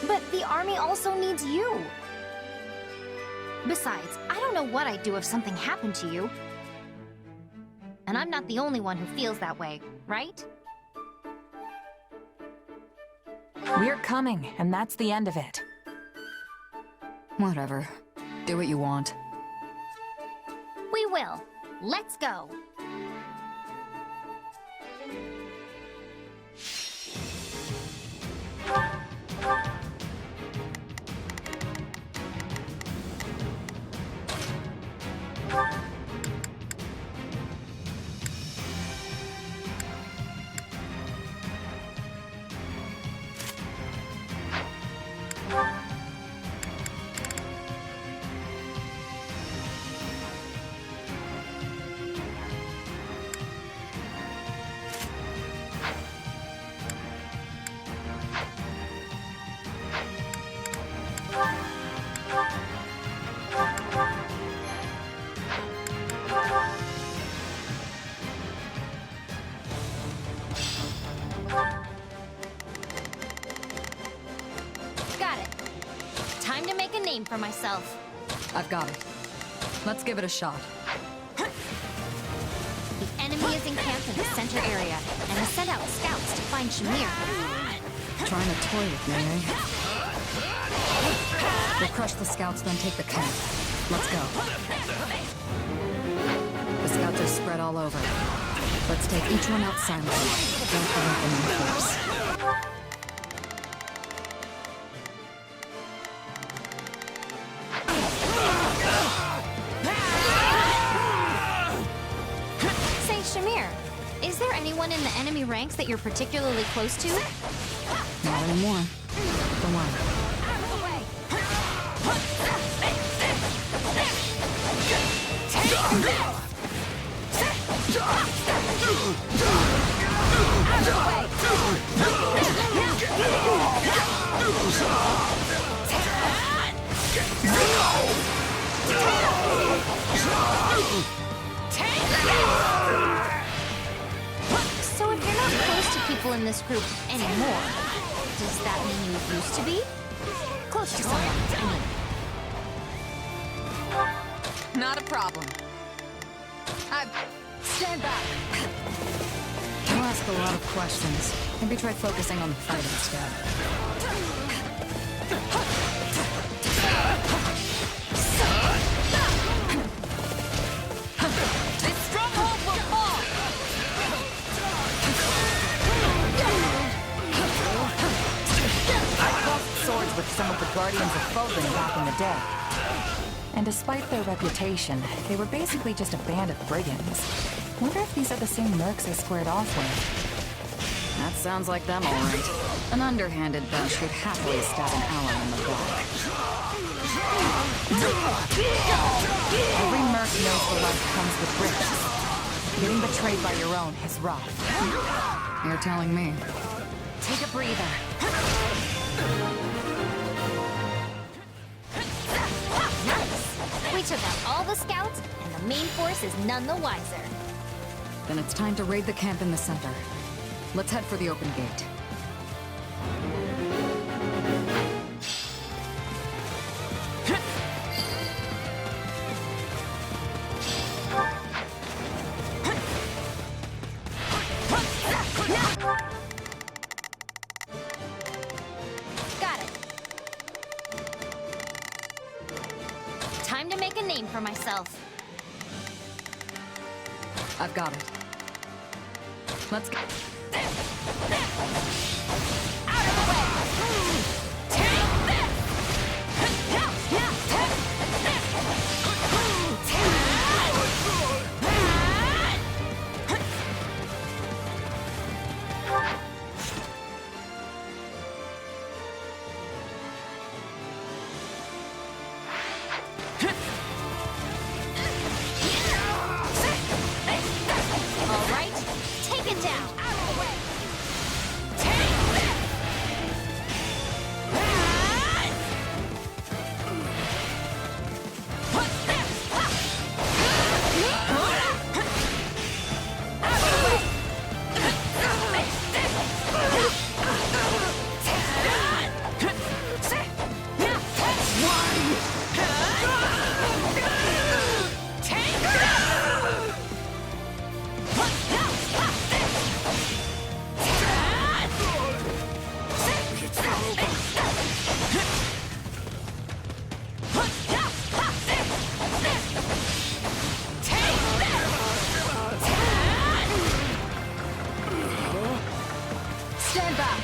But the army also needs you. Besides, I don't know what I'd do if something happened to you. And I'm not the only one who feels that way, right? We're coming, and that's the end of it. Whatever. Do what you want. We will. Let's go. Got it. Time to make a name for myself. I've got it. Let's give it a shot. The enemy is encamped to the center area and has sent out scouts to find Shamir. Trying to toy with me, eh? We'll crush the scouts, then take the camp. Let's go. The scouts are spread all over. Let's take each one out silently. Don't find them in force. Say, Shamir, is there anyone in the enemy ranks that you're particularly close to? Not anymore. For one. So if you're not close to people in this group anymore, does that mean you used to be? Close to someone, I mean. Not a problem. Stand back. You ask a lot of questions. Maybe try focusing on the fight instead. This stronghold will fall! I crossed swords with some of the Guardians of Fulton back in the day. And despite their reputation, they were basically just a band of brigands. Wonder if these are the same mercs I squared off with. That sounds like them, all right. An underhanded bunch who'd happily stab an ally in the back. Every merc knows the life comes with risks. Getting betrayed by your own is rough. You're telling me. Take a breather. Nice! We took out all the scouts, and the main force is none the wiser. Then it's time to raid the camp in the center. Let's head for the open gate. Got it. Time to make a name for myself. I've got it. Let's go. Out of the way! Take this! All right, take it down. Out of the way. Take this. Stand back!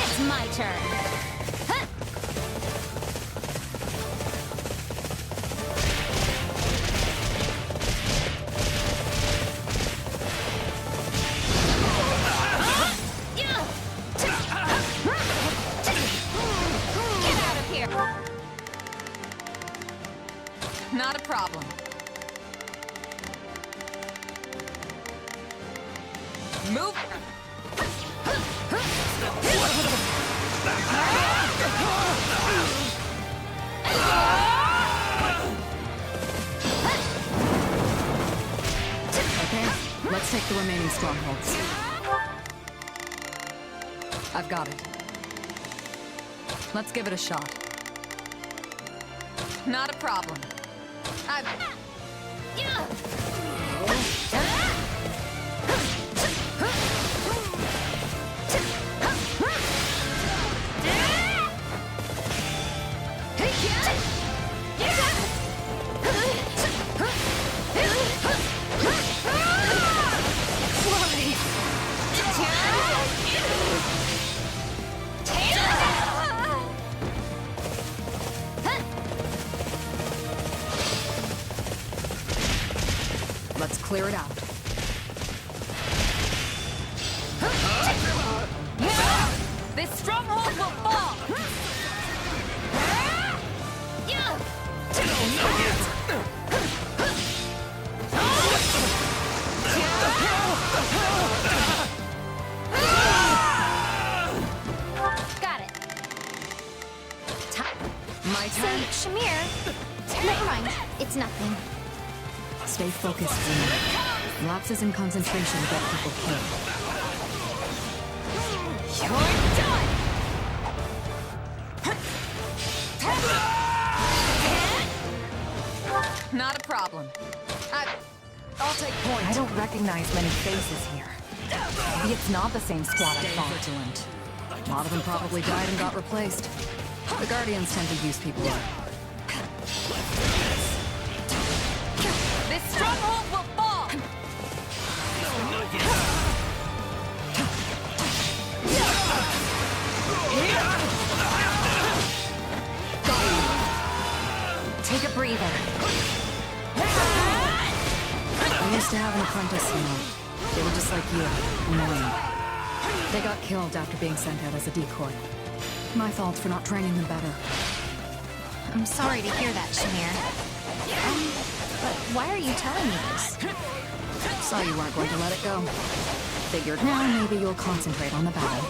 It's my turn. Huh. Get out of here. Not a problem. Move! Let's take the remaining strongholds. I've got it. Let's give it a shot. Not a problem. Let's clear it out. This stronghold will fall! Got it. My turn. Say, Shamir. Never mind. It's nothing. Stay focused, Zena. Lapses in concentration get people killed. You're done! Not a problem. I'll take point. I don't recognize many faces here. Maybe it's not the same squad I Stay fought. vigilant. A lot of them probably died and got replaced. The Guardians tend to use people up. This stronghold will fall! Take a breather. I used to have an apprentice, you know. They were just like you, annoying. They got killed after being sent out as a decoy. My fault for not training them better. I'm sorry to hear that, Shamir. But why are you telling me this? Saw you weren't going to let it go. Figured now maybe you'll concentrate on the battle.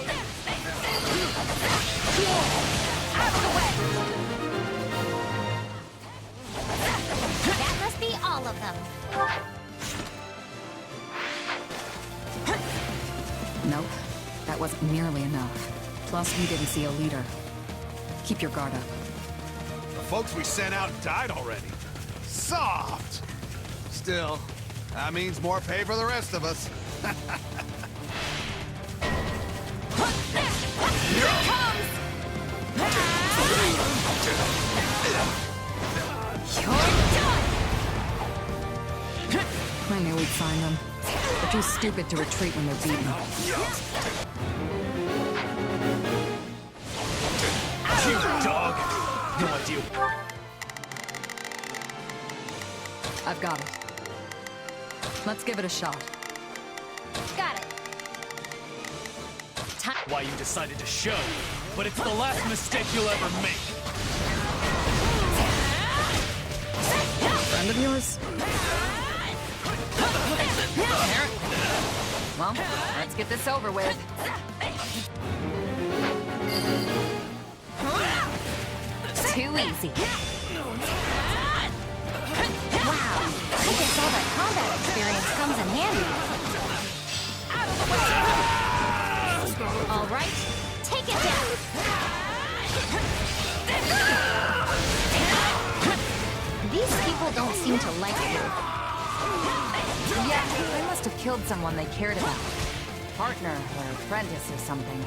Out of the way! That must be all of them. Nope, that wasn't nearly enough. Plus, we didn't see a leader. Keep your guard up. The folks we sent out died already. Soft! Still, that means more pay for the rest of us. Here it comes! You're done! I knew we'd find them. They're too stupid to retreat when they're beaten. You dog! No idea. I've got it. Let's give it a shot. Got it. Why you decided to show, but it's the last mistake you'll ever make. Friend of yours? Well, let's get this over with. Too easy. Wow. I guess all that combat experience comes in handy. Out of the way! All right. Take it down. These people don't seem to like you. Yeah, I must have killed someone they cared about. Partner or apprentice or something.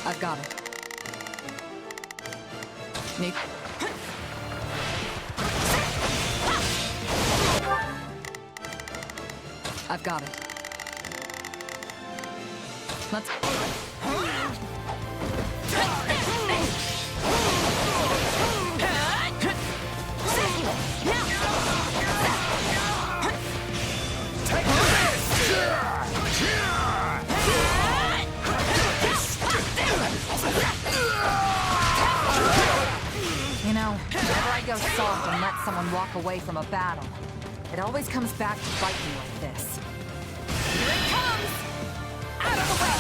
I've got it. Nick. I've got it. Let's... You know, whenever I go soft and let someone walk away from a battle, it always comes back to bite me like this. Here it comes! Out of the way!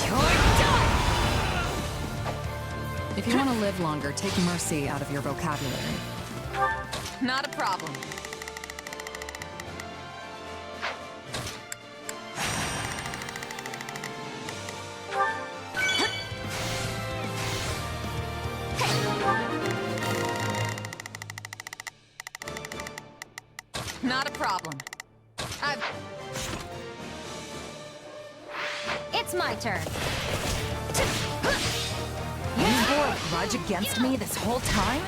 You're done! If you want to live longer, take mercy out of your vocabulary. Not a problem. Not a problem. It's my turn. You bore a grudge against me this whole time?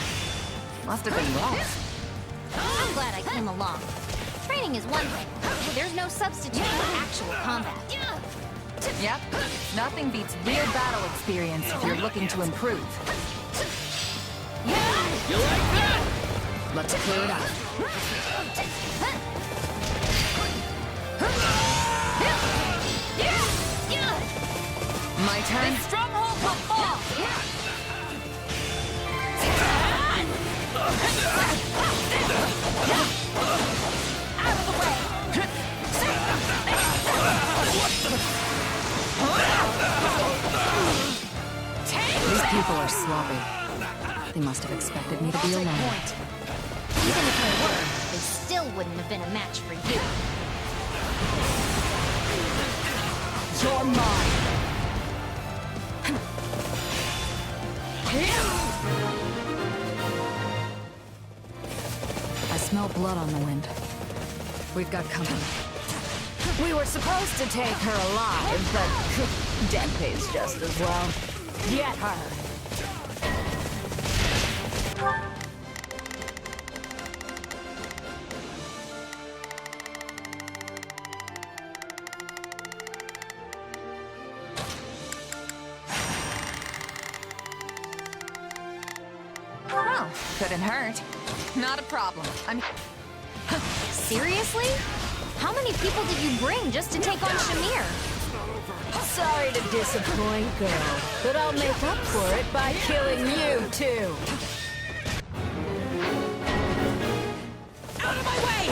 Must have been rough. I'm glad I came along. Training is one thing. There's no substitute for actual combat. Yep. Nothing beats real battle experience if you're looking to improve. You like that? Let's clear it out. My turn. The stronghold will fall. Out of the way. These people are sloppy. They must have expected me to be alone. Even if they were, they still wouldn't have been a match for you. You're mine. I smell blood on the wind. We've got company. We were supposed to take her alive, but death pays just as well. Get her. Well, couldn't hurt. Not a problem. Seriously? How many people did you bring just to take on Shamir? Sorry to disappoint, girl, but I'll make up for it by killing you, too. Out of my way!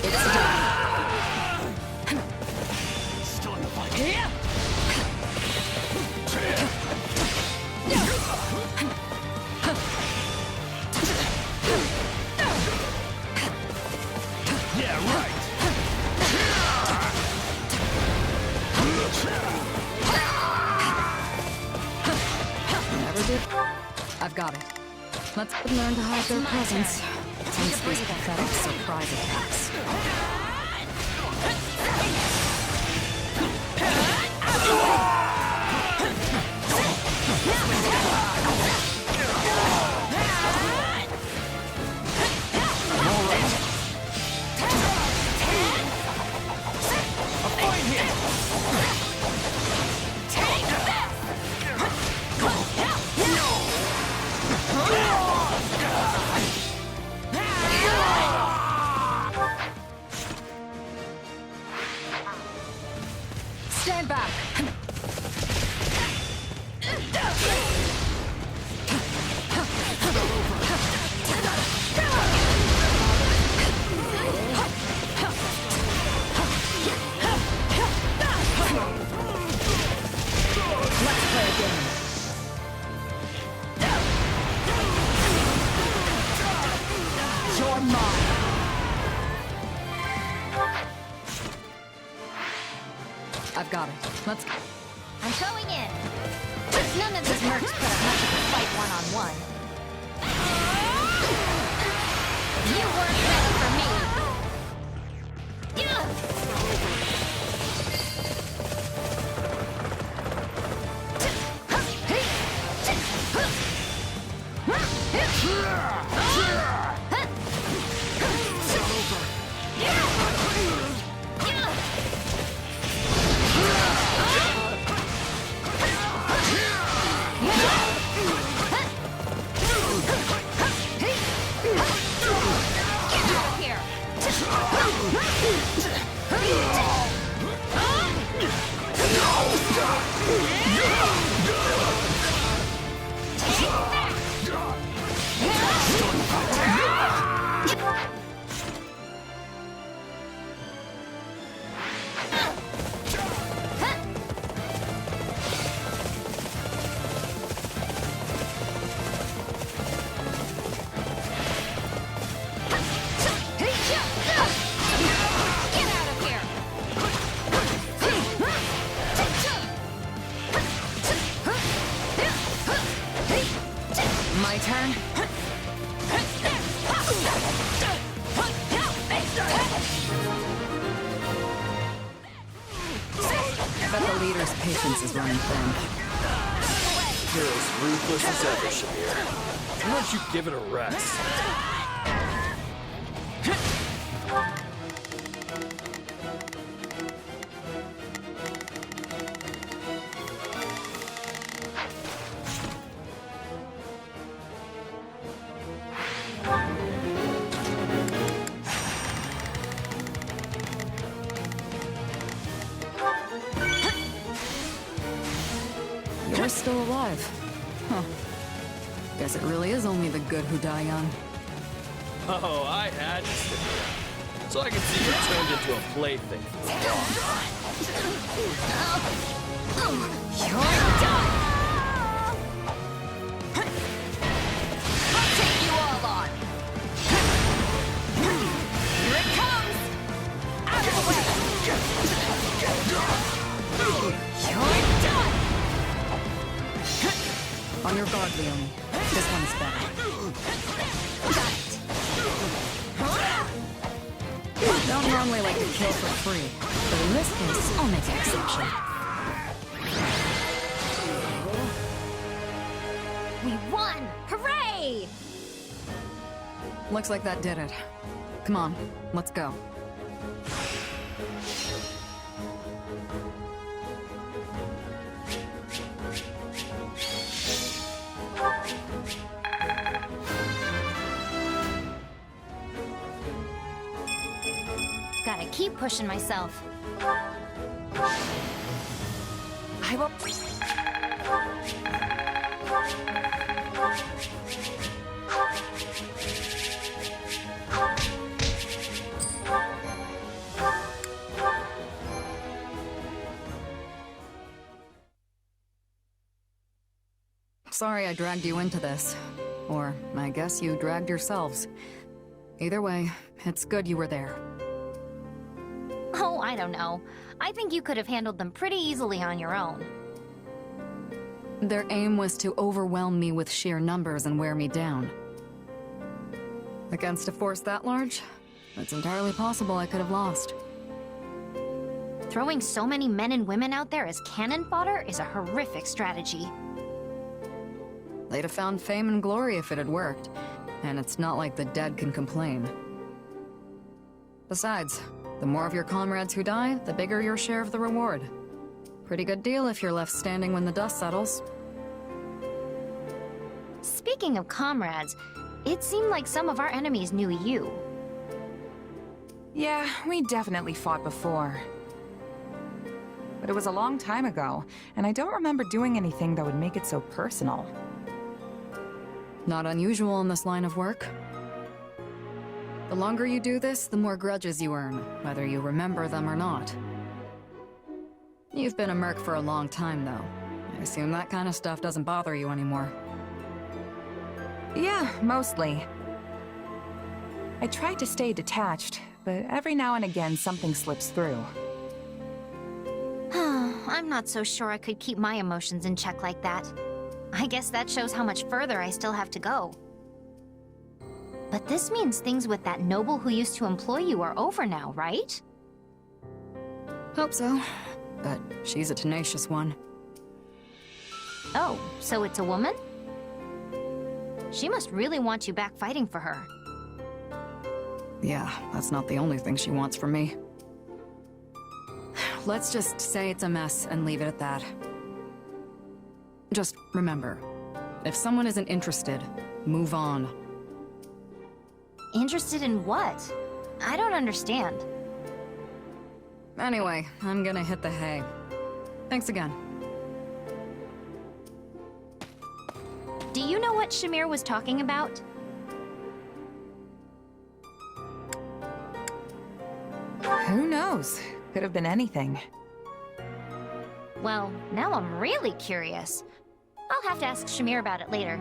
It's done. Still in the fight. Yeah, right. Never did. I've got it. Let's learn to hide their presence. Since these pathetic surprise attacks. Stand back! Let's play a game. You're mine. I've got it. Let's go. I'm going in. None of these mercs put up much of a fight one-on-one. You weren't ready for me. My turn. I bet the leader's patience is running thin. You're as ruthless as ever, Shamir. Why don't you give it a rest? You're still alive. Huh. Guess it really is only the good who die young. Oh, I had to stick around, so I could see you turned into a plaything for a while. You're done! I'll take you all on! Here it comes! Out of the way! You're done! On your guard, Leonie. This one's better. Got it! Don't normally like to kill for free, but in this case, I'll make an exception. We won! Hooray! Looks like that did it. Come on, let's go. Gotta keep pushing myself. I will... Sorry I dragged you into this. Or, I guess you dragged yourselves. Either way, it's good you were there. Oh, I don't know. I think you could have handled them pretty easily on your own. Their aim was to overwhelm me with sheer numbers and wear me down. Against a force that large, it's entirely possible I could have lost. Throwing so many men and women out there as cannon fodder is a horrific strategy. They'd have found fame and glory if it had worked, and it's not like the dead can complain. Besides, the more of your comrades who die, the bigger your share of the reward. Pretty good deal if you're left standing when the dust settles. Speaking of comrades, it seemed like some of our enemies knew you. Yeah, we definitely fought before. But it was a long time ago, and I don't remember doing anything that would make it so personal. Not unusual in this line of work. The longer you do this, the more grudges you earn, whether you remember them or not. You've been a merc for a long time, though. I assume that kind of stuff doesn't bother you anymore. Yeah, mostly. I try to stay detached, but every now and again something slips through. I'm not so sure I could keep my emotions in check like that. I guess that shows how much further I still have to go. But this means things with that noble who used to employ you are over now, right? Hope so. But she's a tenacious one. Oh, so it's a woman? She must really want you back fighting for her. Yeah, that's not the only thing she wants from me. Let's just say it's a mess and leave it at that. Just remember, if someone isn't interested, move on. Interested in what? I don't understand. Anyway, I'm gonna hit the hay. Thanks again. Do you know what Shamir was talking about? Who knows? Could have been anything. Well, now I'm really curious. I'll have to ask Shamir about it later.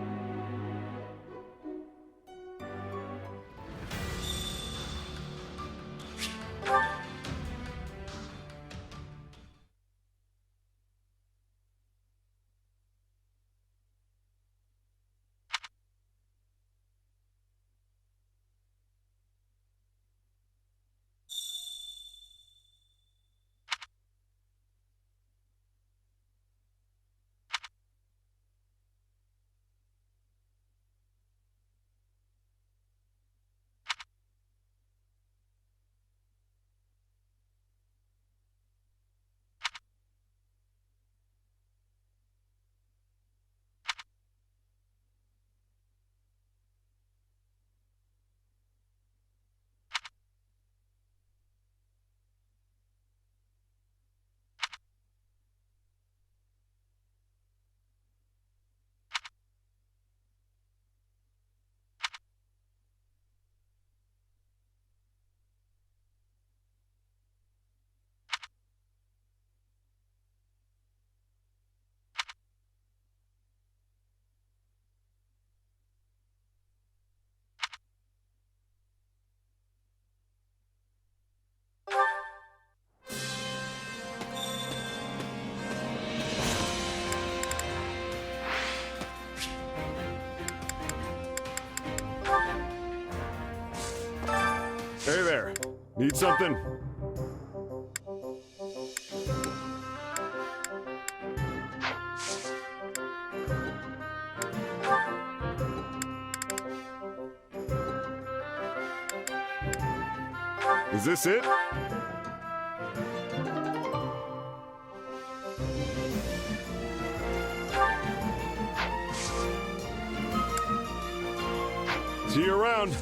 Need something? Is this it? See you around.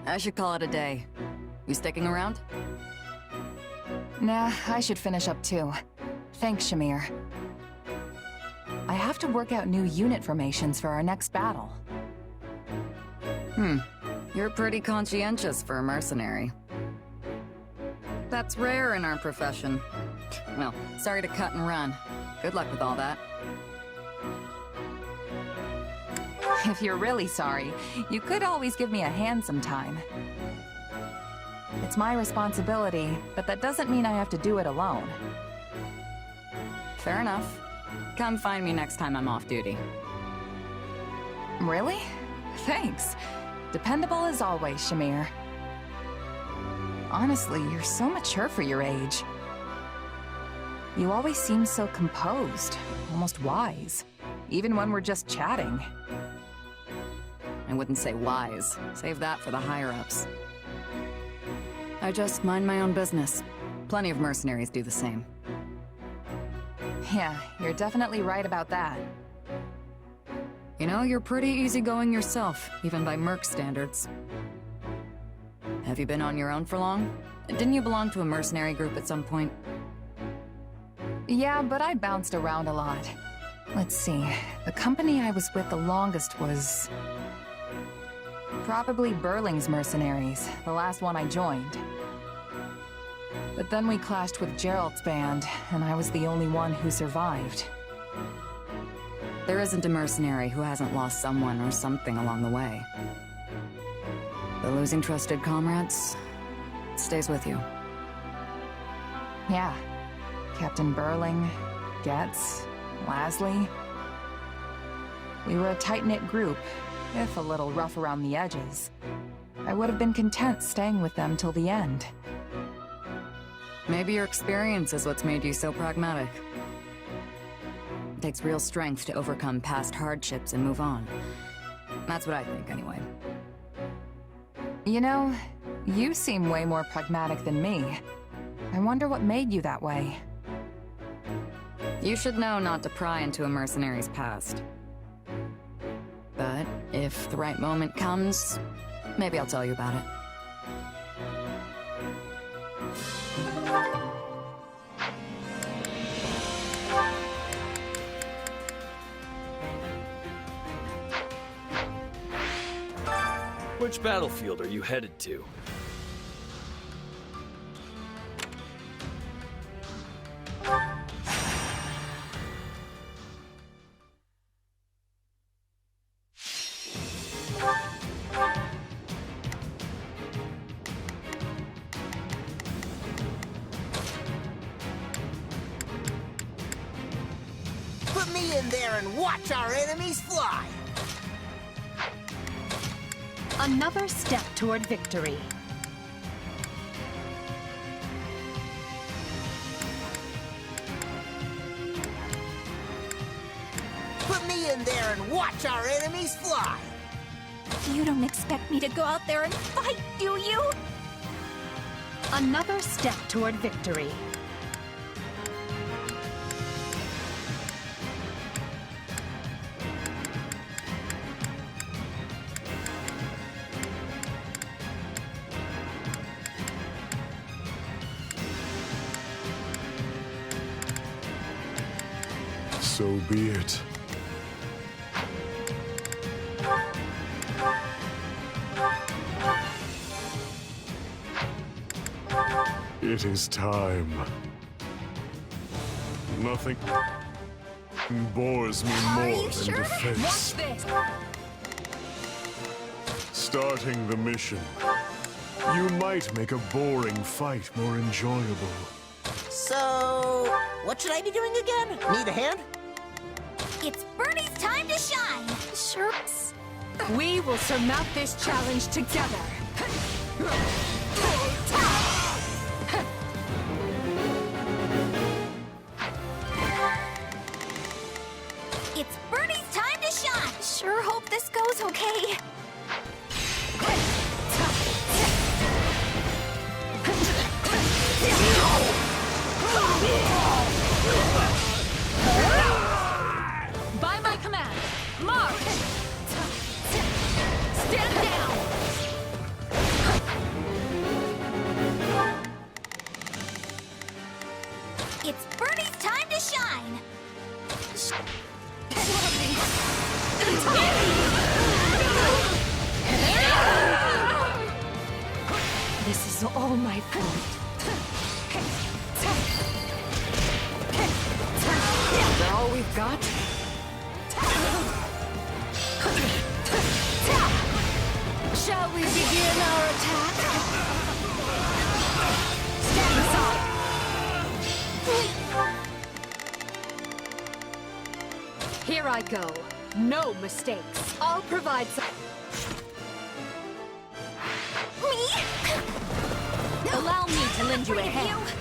I should call it a day. You sticking around? Nah, I should finish up too. Thanks, Shamir. I have to work out new unit formations for our next battle. You're pretty conscientious for a mercenary. That's rare in our profession. Well, sorry to cut and run. Good luck with all that. If you're really sorry, you could always give me a hand sometime. It's my responsibility, but that doesn't mean I have to do it alone. Fair enough. Come find me next time I'm off duty. Really? Thanks. Dependable as always, Shamir. Honestly, you're so mature for your age. You always seem so composed, almost wise, even when we're just chatting. I wouldn't say wise. Save that for the higher-ups. I just mind my own business. Plenty of mercenaries do the same. Yeah, you're definitely right about that. You know, you're pretty easygoing yourself, even by Merc standards. Have you been on your own for long? Didn't you belong to a mercenary group at some point? Yeah, but I bounced around a lot. Let's see, the company I was with the longest was... probably Burling's mercenaries, the last one I joined. But then we clashed with Gerald's band, and I was the only one who survived. There isn't a mercenary who hasn't lost someone or something along the way. The losing trusted comrades stays with you. Yeah. Captain Burling, Getz, Lasley. We were a tight-knit group, if a little rough around the edges. I would have been content staying with them till the end. Maybe your experience is what's made you so pragmatic. It takes real strength to overcome past hardships and move on. That's what I think, anyway. You know, you seem way more pragmatic than me. I wonder what made you that way. You should know not to pry into a mercenary's past. But if the right moment comes, maybe I'll tell you about it. Which battlefield are you headed to? Put me in there and watch our enemies fly! Another step toward victory. Put me in there and watch our enemies fly! You don't expect me to go out there and fight, do you? Another step toward victory. So be it. It is time. Nothing bores me more than defense. Watch this! Starting the mission. You might make a boring fight more enjoyable. So, what should I be doing again? Need a hand? It's Birdie's time to shine! Sherps. We will surmount this challenge together. It's Birdie's time to shine! Sure hope this goes okay. By my command, march! Stand down! It's Birdie's time to shine! This is all my fault. Is that all we've got? Shall we begin our attack? Stand aside! Here I go. No mistakes. I'll provide some... Me? Allow me to lend you a hand.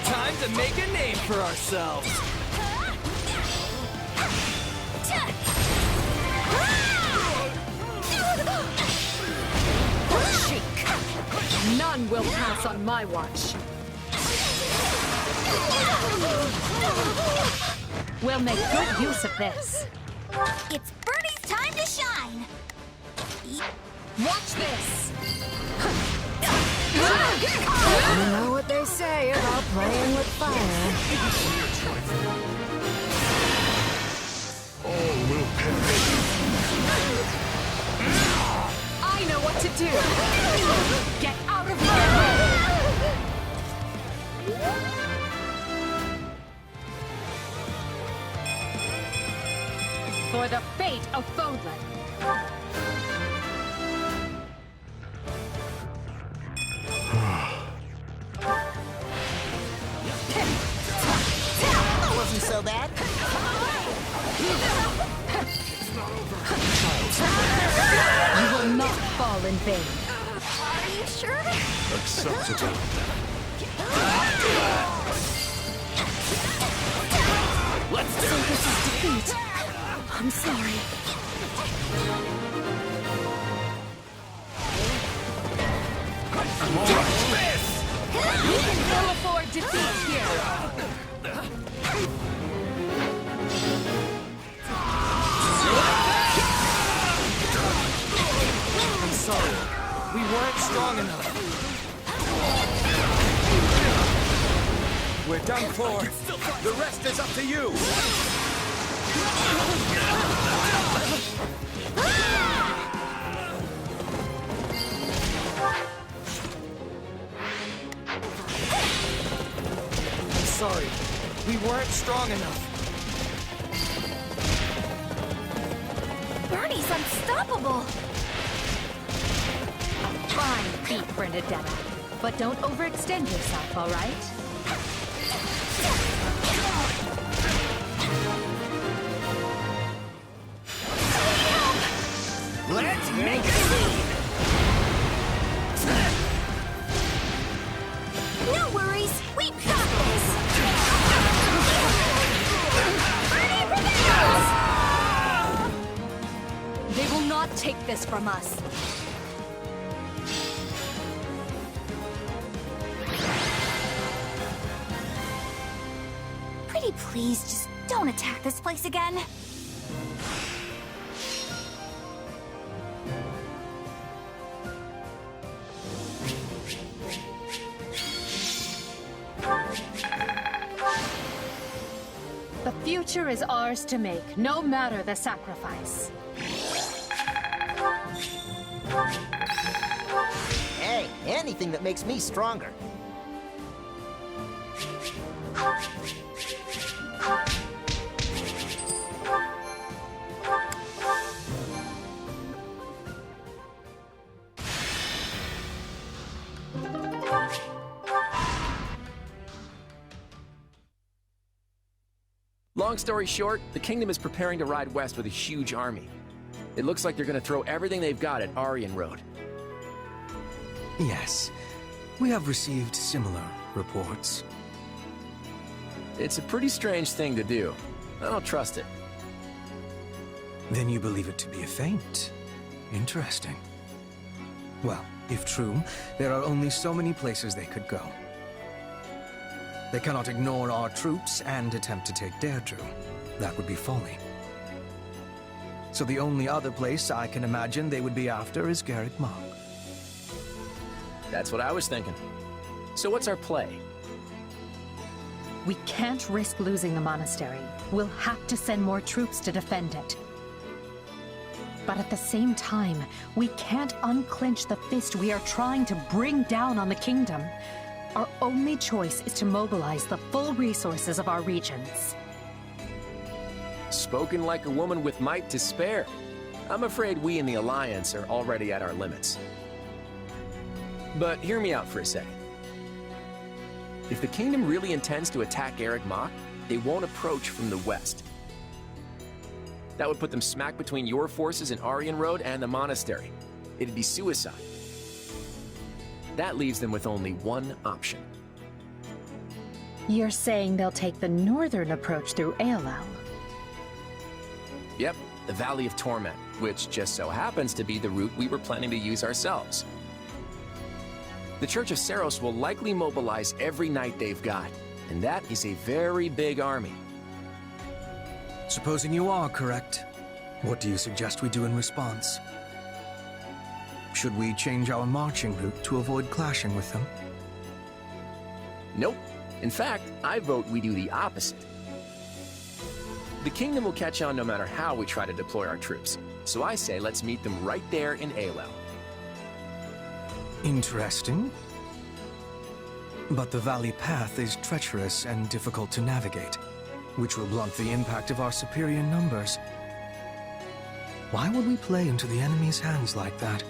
Time to make a name for ourselves. Chic. None will pass on my watch. We'll make good use of this. It's Birdie's time to shine! Watch this! You know what they say about playing with fire. All will perish. I know what to do! Get out of my way! For the fate of Fodlan. Wasn't so bad. You will not fall in vain. Are you sure? Acceptable. Let's do So this is defeat. I'm sorry. You can ill afford defeat here. I'm sorry. We weren't strong enough. We're done for. The rest is up to you. I'm sorry. We weren't strong enough. Birdie's unstoppable! Fine feat, Bernadetta. But don't overextend yourself, all right? Let's make a scene! No worries, we've got this! Birdie prevails! They will not take this from us. Pretty please, just don't attack this place again. The future is ours to make, no matter the sacrifice. Hey, anything that makes me stronger. Long story short, the Kingdom is preparing to ride west with a huge army. It looks like they're gonna throw everything they've got at Aryan Road. Yes, we have received similar reports. It's a pretty strange thing to do. I don't trust it. Then you believe it to be a feint. Interesting. Well, if true, there are only so many places they could go. They cannot ignore our troops and attempt to take Deirdre. That would be folly. So the only other place I can imagine they would be after is Garreg Mach. That's what I was thinking. So what's our play? We can't risk losing the monastery. We'll have to send more troops to defend it. But at the same time, we can't unclench the fist we are trying to bring down on the Kingdom. Our only choice is to mobilize the full resources of our regions. Spoken like a woman with might to spare. I'm afraid we in the Alliance are already at our limits. But hear me out for a second. If the Kingdom really intends to attack Garreg Mach, they won't approach from the west. That would put them smack between your forces in Aryan Road and the monastery. It'd be suicide. That leaves them with only one option. You're saying they'll take the northern approach through Aelal? Yep, the Valley of Torment, which just so happens to be the route we were planning to use ourselves. The Church of Seiros will likely mobilize every knight they've got, and that is a very big army. Supposing you are correct, what do you suggest we do in response? Should we change our marching route to avoid clashing with them? Nope. In fact, I vote we do the opposite. The Kingdom will catch on no matter how we try to deploy our troops, so I say let's meet them right there in Aelal. Interesting. But the valley path is treacherous and difficult to navigate, which will blunt the impact of our superior numbers. Why would we play into the enemy's hands like that?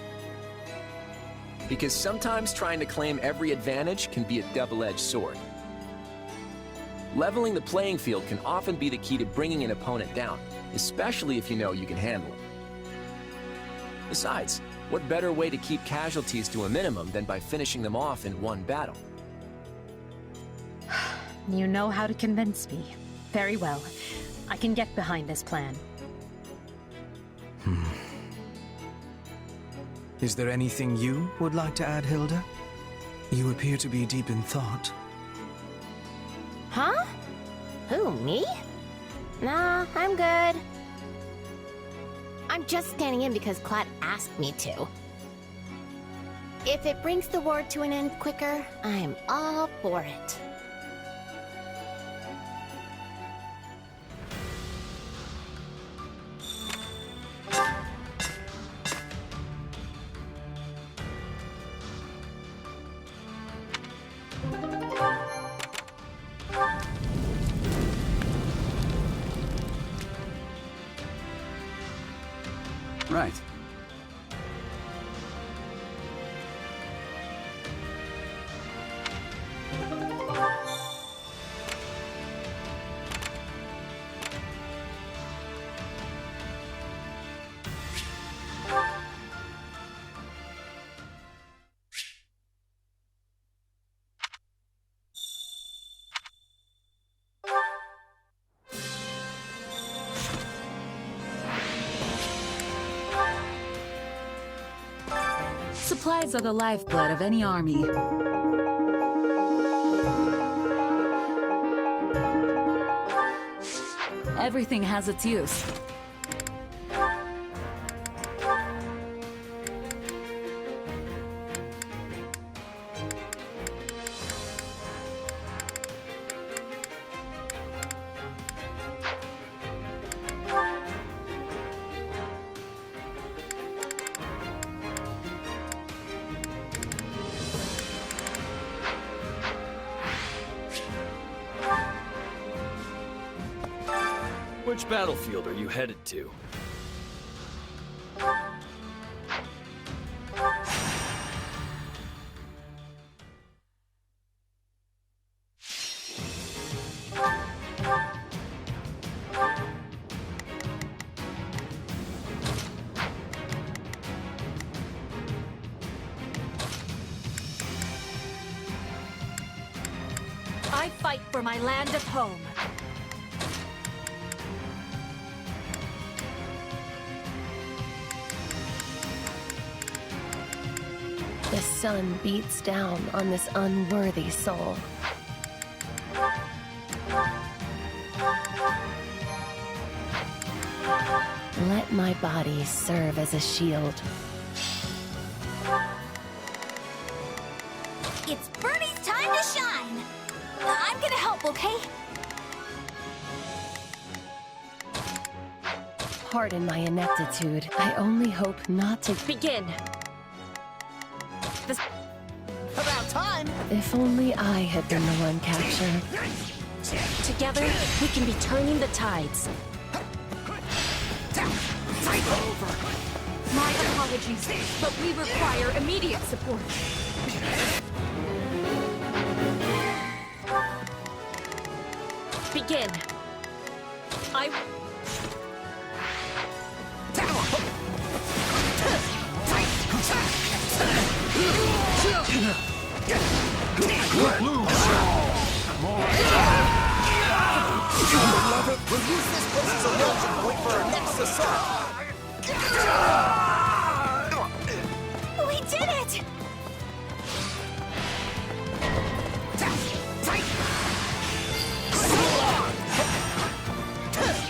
Because sometimes trying to claim every advantage can be a double-edged sword. Leveling the playing field can often be the key to bringing an opponent down, especially if you know you can handle it. Besides, what better way to keep casualties to a minimum than by finishing them off in one battle? You know how to convince me. Very well. I can get behind this plan. Is there anything you would like to add, Hilda? You appear to be deep in thought. Huh? Who, me? Nah, I'm good. I'm just standing in because Clad asked me to. If it brings the war to an end quicker, I'm all for it. Right. Supplies are the lifeblood of any army. Everything has its use. Which battlefield are you headed to? fight for my land of home. The sun beats down on this unworthy soul. Let my body serve as a shield. It's Birdie's time to shine! I'm gonna help, okay? Pardon my ineptitude. I only hope not to begin. About time! If only I had been the one captured. Together, we can be turning the tides. My apologies, but we require immediate support. Begin. Beloved, we'll use this place as a launching point for our next assault. We did it!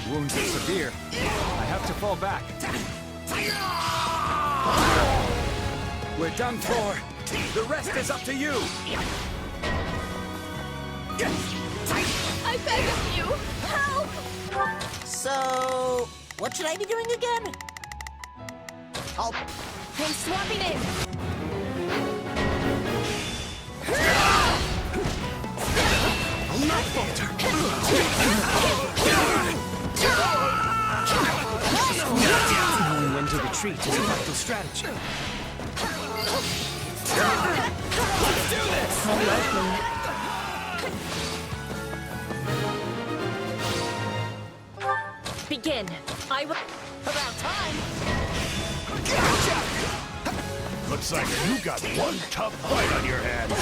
Wounds are severe. I have to fall back. We're done for. The rest is up to you. I beg of you, help! So, what should I be doing again? I'm swapping in. I'll not falter. Knowing when to retreat is a vital strategy. Let's do this! Unlikely. Begin. About time! Looks like you got one tough fight on your hands.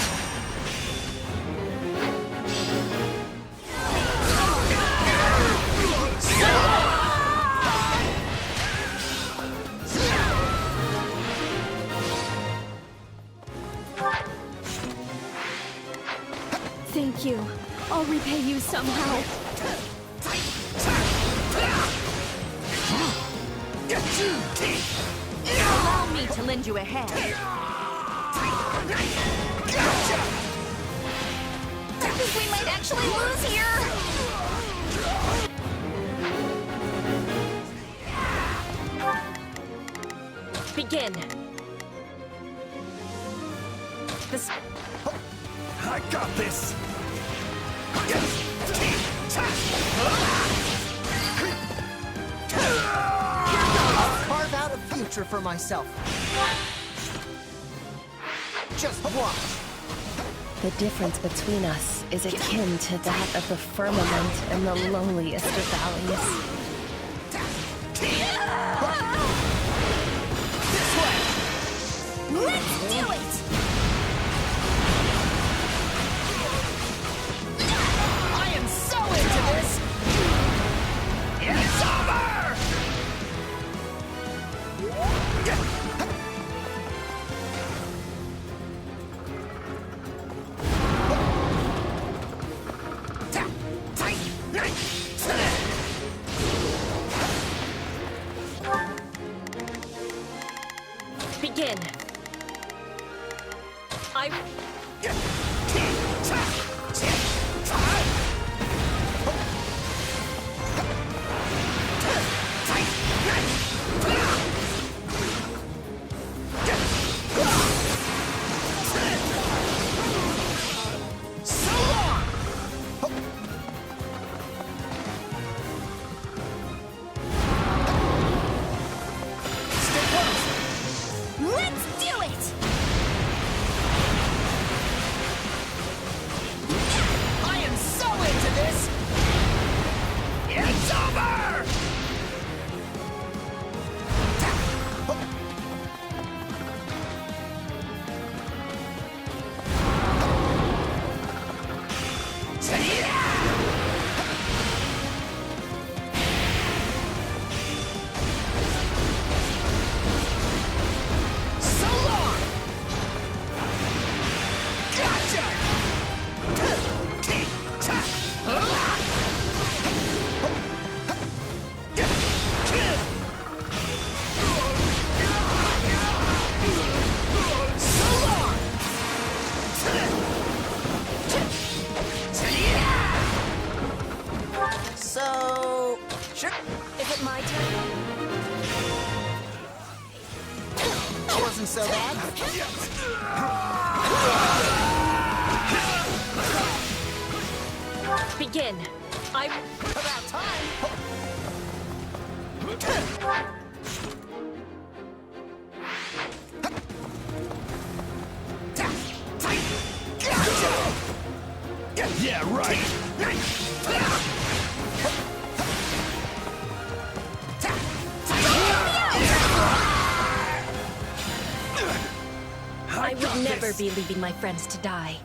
Thank you. I'll repay you somehow. Allow me to lend you a hand. I think we might actually lose here! Begin. I got this. Carve out a future for myself. Just watch. The difference between us is akin to that of the firmament and the lowliest of valleys. Let's do it! I am so into this! It's over! Begin. Let's do it! So... Sure. Is it my turn? That wasn't so bad. Begin. I'm... About time. Yeah, right. I would never be leaving my friends to die.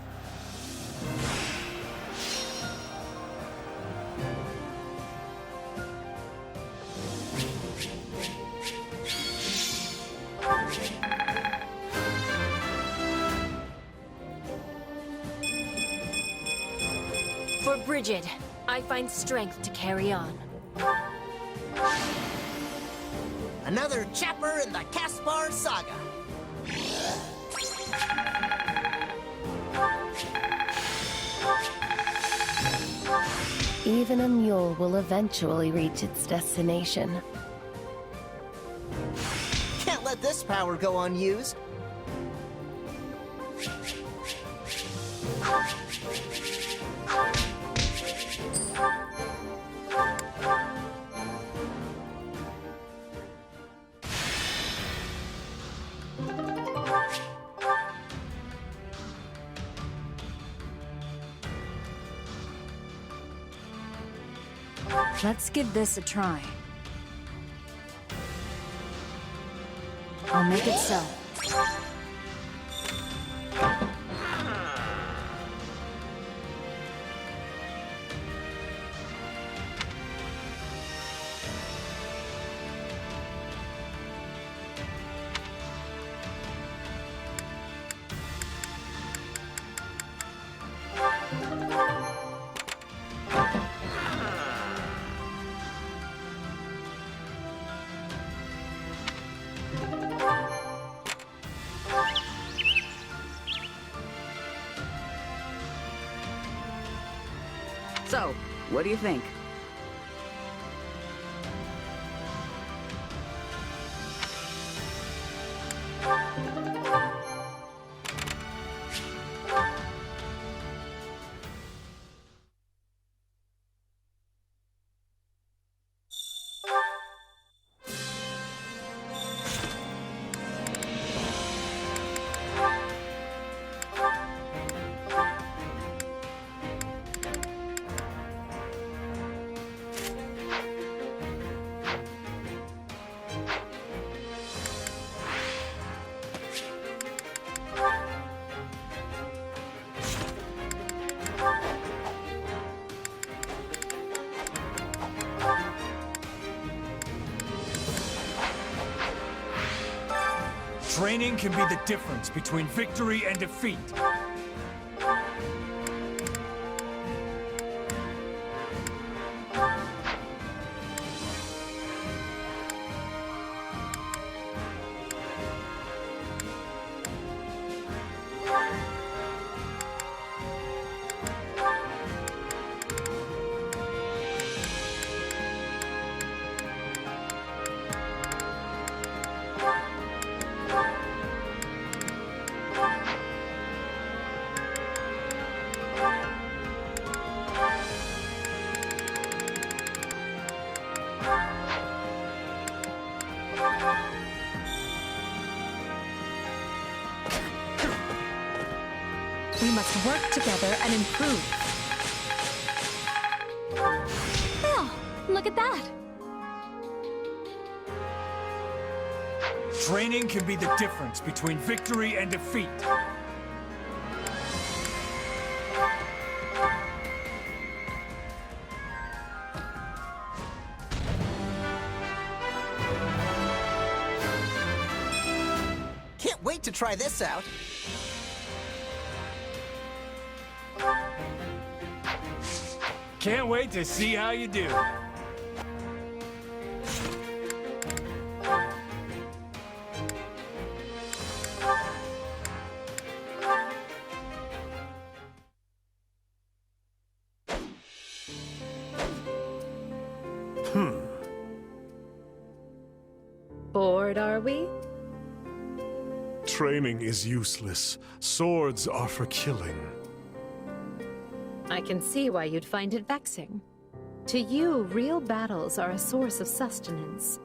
For Bridget, I find strength to carry on. Another chapter in the Caspar saga. Even a mule will eventually reach its destination. Can't let this power go unused. Let's give this a try. I'll make it so. So, what do you think? Training can be the difference between victory and defeat. We must work together and improve. Oh, look at that. Training can be the difference between victory and defeat. Can't wait to try this out. Can't wait to see how you do. Bored, are we? Training is useless. Swords are for killing. I can see why you'd find it vexing. To you, real battles are a source of sustenance.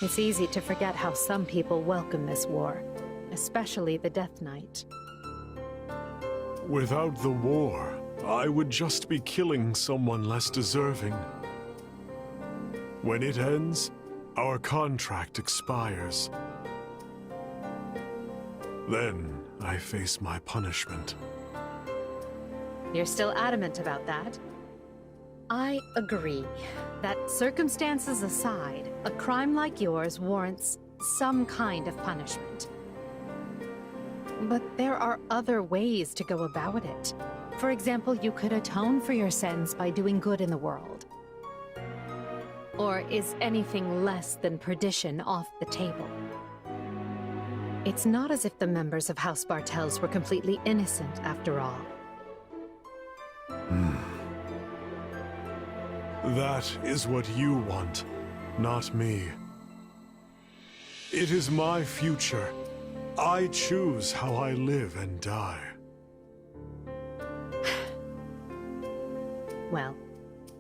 It's easy to forget how some people welcome this war, especially the Death Knight. Without the war, I would just be killing someone less deserving. When it ends, our contract expires. Then I face my punishment. You're still adamant about that? I agree that, circumstances aside, a crime like yours warrants some kind of punishment. But there are other ways to go about it. For example, you could atone for your sins by doing good in the world. Or is anything less than perdition off the table? It's not as if the members of House Bartels were completely innocent, after all. That is what you want, not me. It is my future. I choose how I live and die. Well,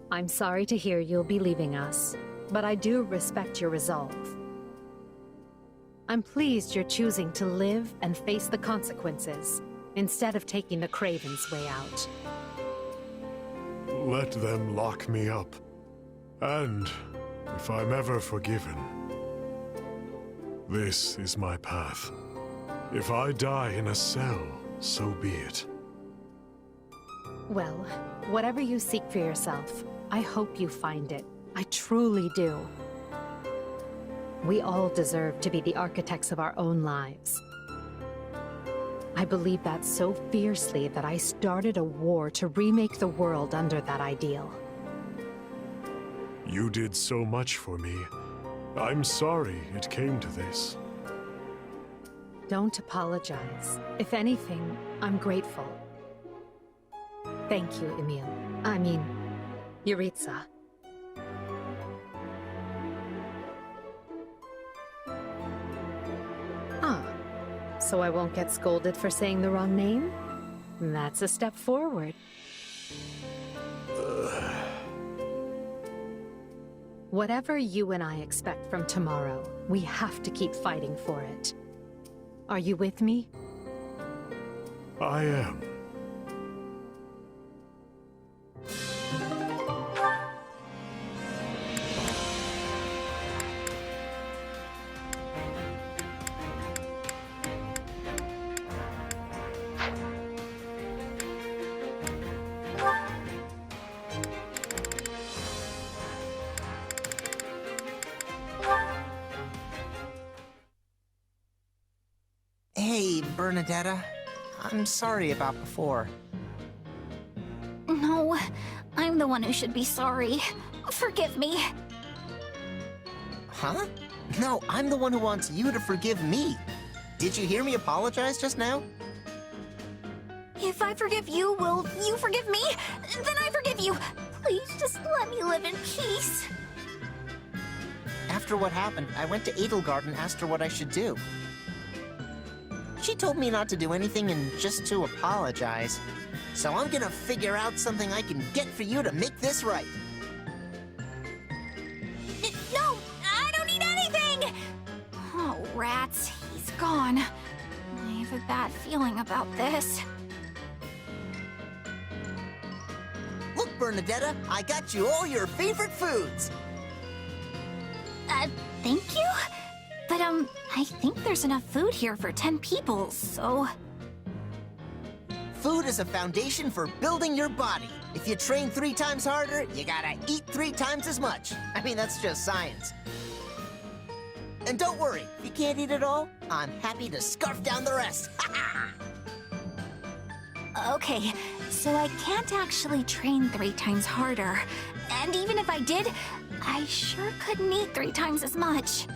I'm sorry to hear you'll be leaving us, but I do respect your resolve. I'm pleased you're choosing to live and face the consequences, instead of taking the Craven's way out. Let them lock me up. And if I'm ever forgiven, this is my path. If I die in a cell, so be it. Well, whatever you seek for yourself, I hope you find it. I truly do. We all deserve to be the architects of our own lives. I believe that so fiercely that I started a war to remake the world under that ideal. You did so much for me. I'm sorry it came to this. Don't apologize. If anything, I'm grateful. Thank you, Emil. I mean, Yuritsa. Ah, so I won't get scolded for saying the wrong name? That's a step forward. Whatever you and I expect from tomorrow, we have to keep fighting for it. Are you with me? I am. Hey, Bernadetta. I'm sorry about before. No, I'm the one who should be sorry. Forgive me. Huh? No, I'm the one who wants you to forgive me. Did you hear me apologize just now? If I forgive you, will you forgive me? Then I forgive you. Please just let me live in peace. After what happened, I went to Edelgard and asked her what I should do. She told me not to do anything and just to apologize. So I'm gonna figure out something I can get for you to make this right. No, I don't need anything! Oh, rats, he's gone. I have a bad feeling about this. Look, Bernadetta, I got you all your favorite foods. Thank you? But, I think there's enough food here for 10 people, so... Food is a foundation for building your body. If you train 3 times harder, you gotta eat 3 times as much. I mean, that's just science. And don't worry, if you can't eat it all, I'm happy to scarf down the rest. Okay, so I can't actually train 3 times harder. And even if I did, I sure couldn't eat 3 times as much.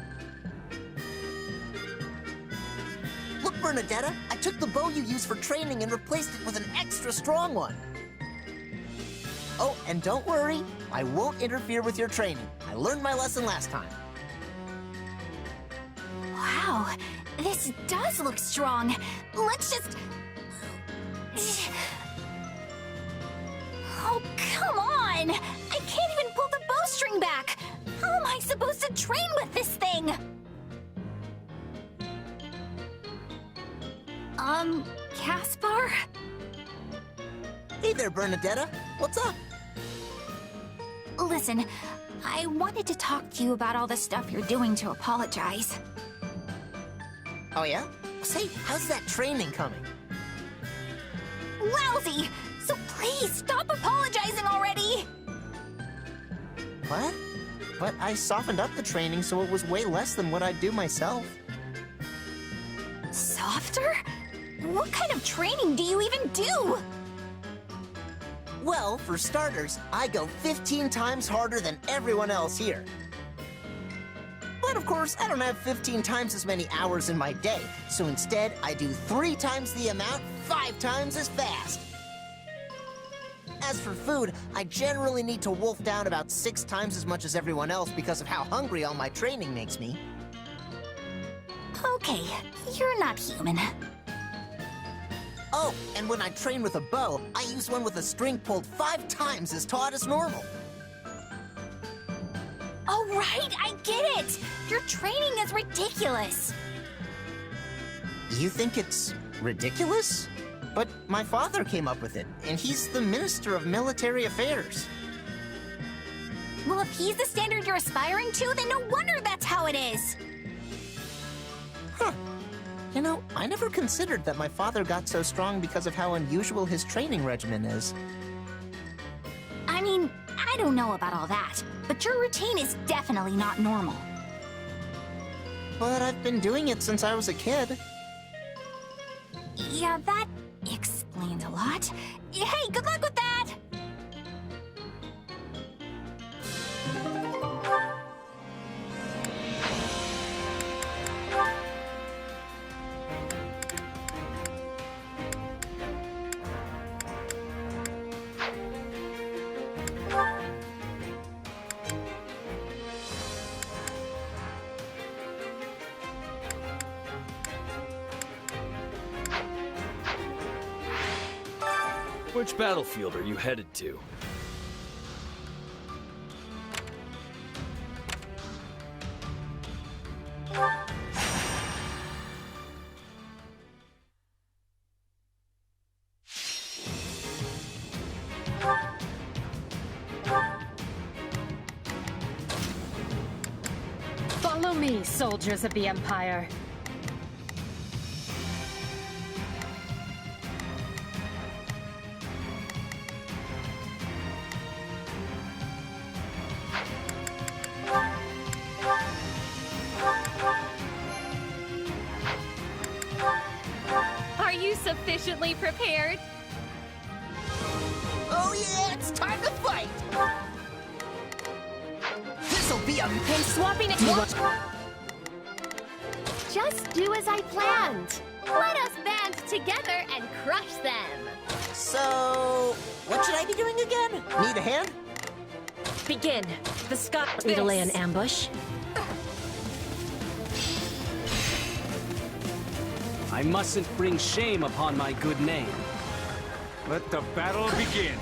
Look, Bernadetta, I took the bow you use for training and replaced it with an extra strong one. Oh, and don't worry, I won't interfere with your training. I learned my lesson last time. Wow, this does look strong. Let's just... Oh, come on! I can't even pull the bowstring back! How am I supposed to train with this thing? Caspar? Hey there, Bernadetta. What's up? Listen, I wanted to talk to you about all the stuff you're doing to apologize. Oh, yeah? Say, how's that training coming? Lousy! So please, stop apologizing already! What? But I softened up the training so it was way less than what I'd do myself. Softer? What kind of training do you even do? Well, for starters, I go 15 times harder than everyone else here. But of course, I don't have 15 times as many hours in my day, so instead, I do 3 times the amount, 5 times as fast. As for food, I generally need to wolf down about 6 times as much as everyone else because of how hungry all my training makes me. Okay, you're not human. Oh, and when I train with a bow, I use one with a string pulled 5 times as taut as normal. Oh, right, I get it! Your training is ridiculous! You think it's ridiculous? But my father came up with it, and he's the Minister of Military Affairs. Well, if he's the standard you're aspiring to, then no wonder that's how it is! Huh. You know, I never considered that my father got so strong because of how unusual his training regimen is. I mean, I don't know about all that, but your routine is definitely not normal. But I've been doing it since I was a kid. Yeah, that explains a lot. Hey, good luck with that! Which battlefield are you headed to? Follow me, soldiers of the Empire. Are you sufficiently prepared? Oh yeah, it's time to fight! This'll be a... I'm swapping it. Just do as I planned. Let us band together and crush them. So... what should I be doing again? Need a hand? Begin. The Scott me to lay an ambush. I mustn't bring shame upon my good name. Let the battle begin.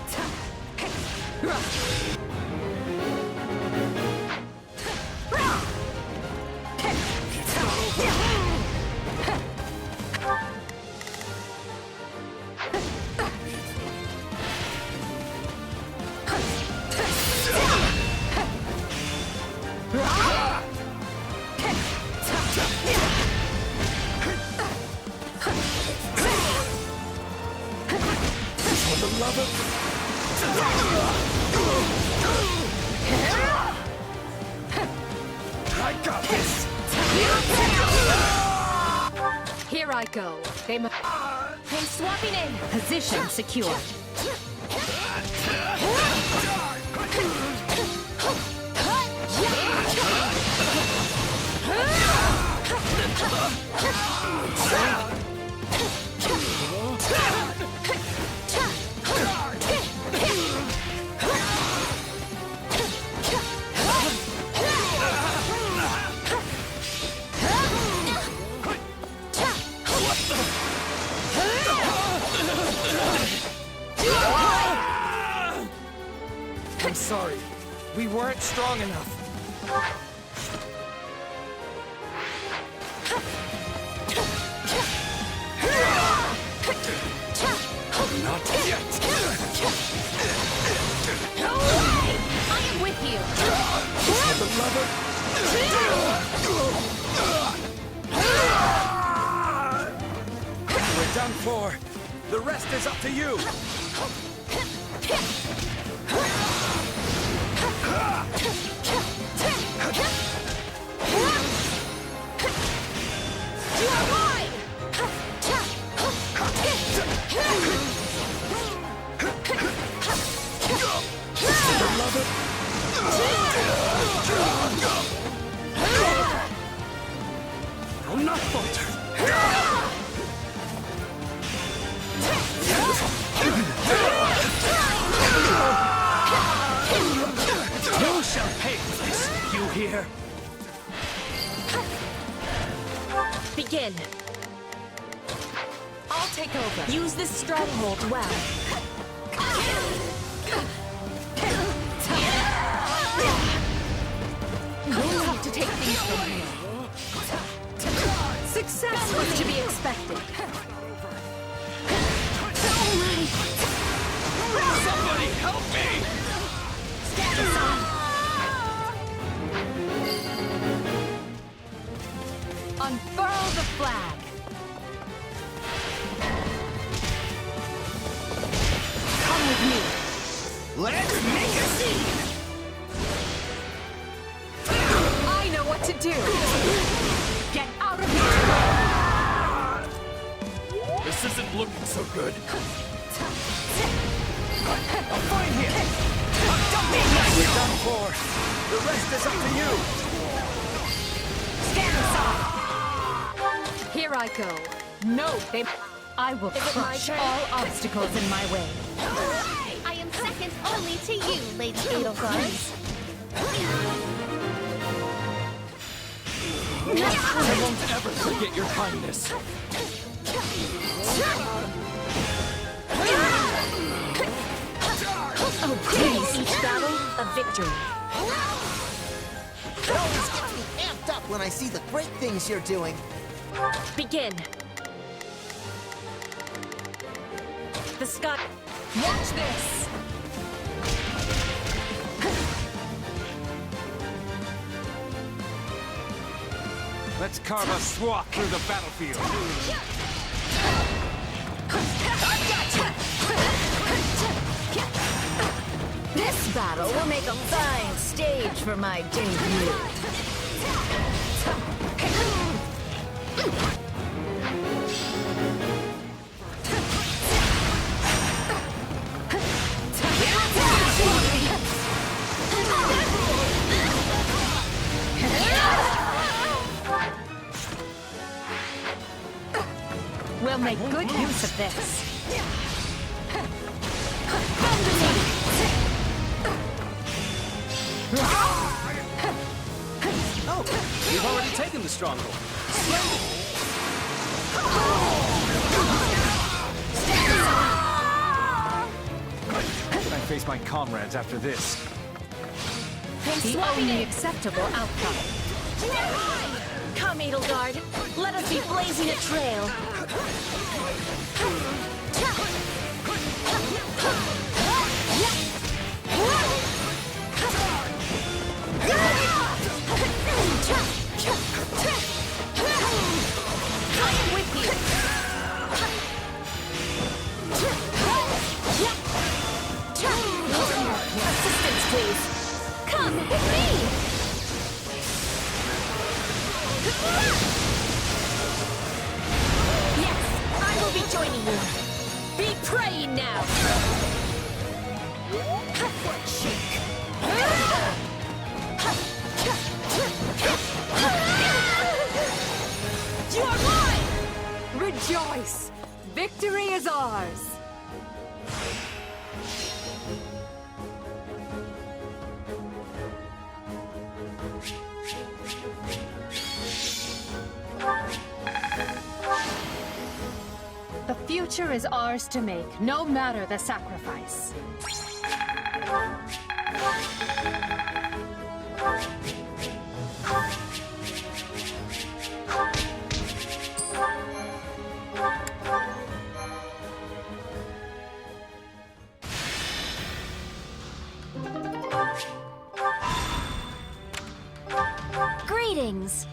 I got this! Here I go. I'm swapping in. Position secure. sorry. We weren't strong enough. Not yet. I am with you. We're done for. The rest is up to you. You are mine! I'll not falter. You shall pay for this, you hear? Begin. I'll take over. Use this stronghold well. You'll have to take things from here. Success was to be expected. Somebody help me! Stand aside. Unfurl the flag. Come with me. Let's make a scene! I know what to do. Get out of here. This isn't looking so good. I'm fine here. We're done for. The rest is up to you. Stand aside. Here I go. No, I will crush all obstacles in my way. I am second only to you, Lady Edelgard. I won't ever forget your kindness. Oh, please. Each battle, a victory. It always gets me amped up when I see the great things you're doing. Begin. The sky. Watch this. Let's carve a swath through the battlefield. This battle will make a fine stage for my debut. We'll make good use of this. Oh, you've already taken the stronghold. How can I face my comrades after this? The only acceptable outcome. Come, Edelgard. Let us be blazing a trail. I am with you. Assistance, please. Come with me. Yes, I will be joining you. Be praying now. You are mine! Rejoice! Victory is ours! The future is ours to make, no matter the sacrifice. Greetings.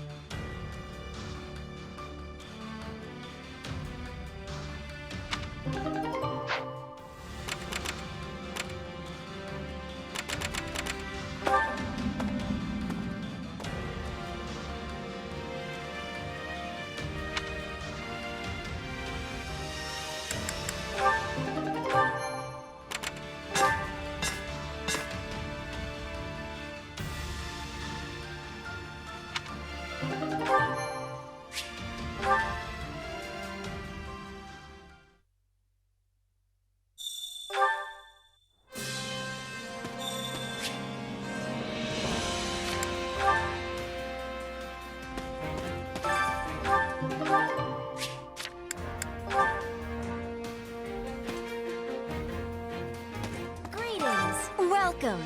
Greetings. Welcome.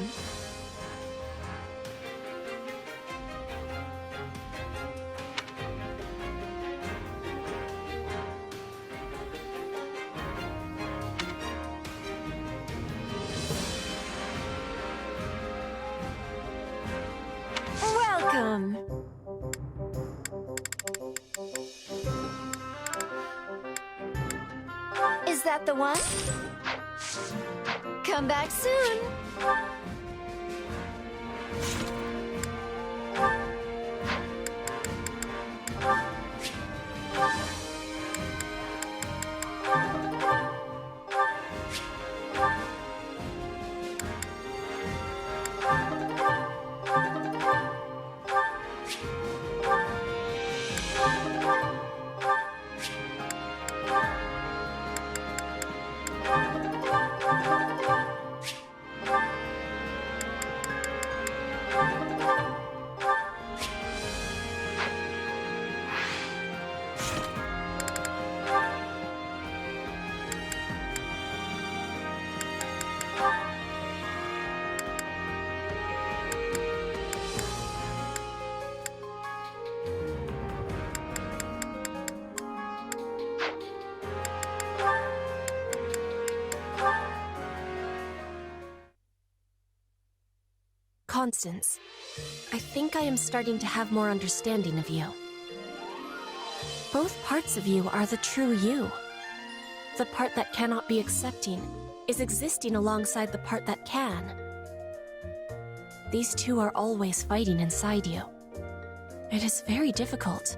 Welcome. Is that the one? Come back soon. Constance, I think I am starting to have more understanding of you. Both parts of you are the true you. The part that cannot be accepting is existing alongside the part that can. These two are always fighting inside you. It is very difficult.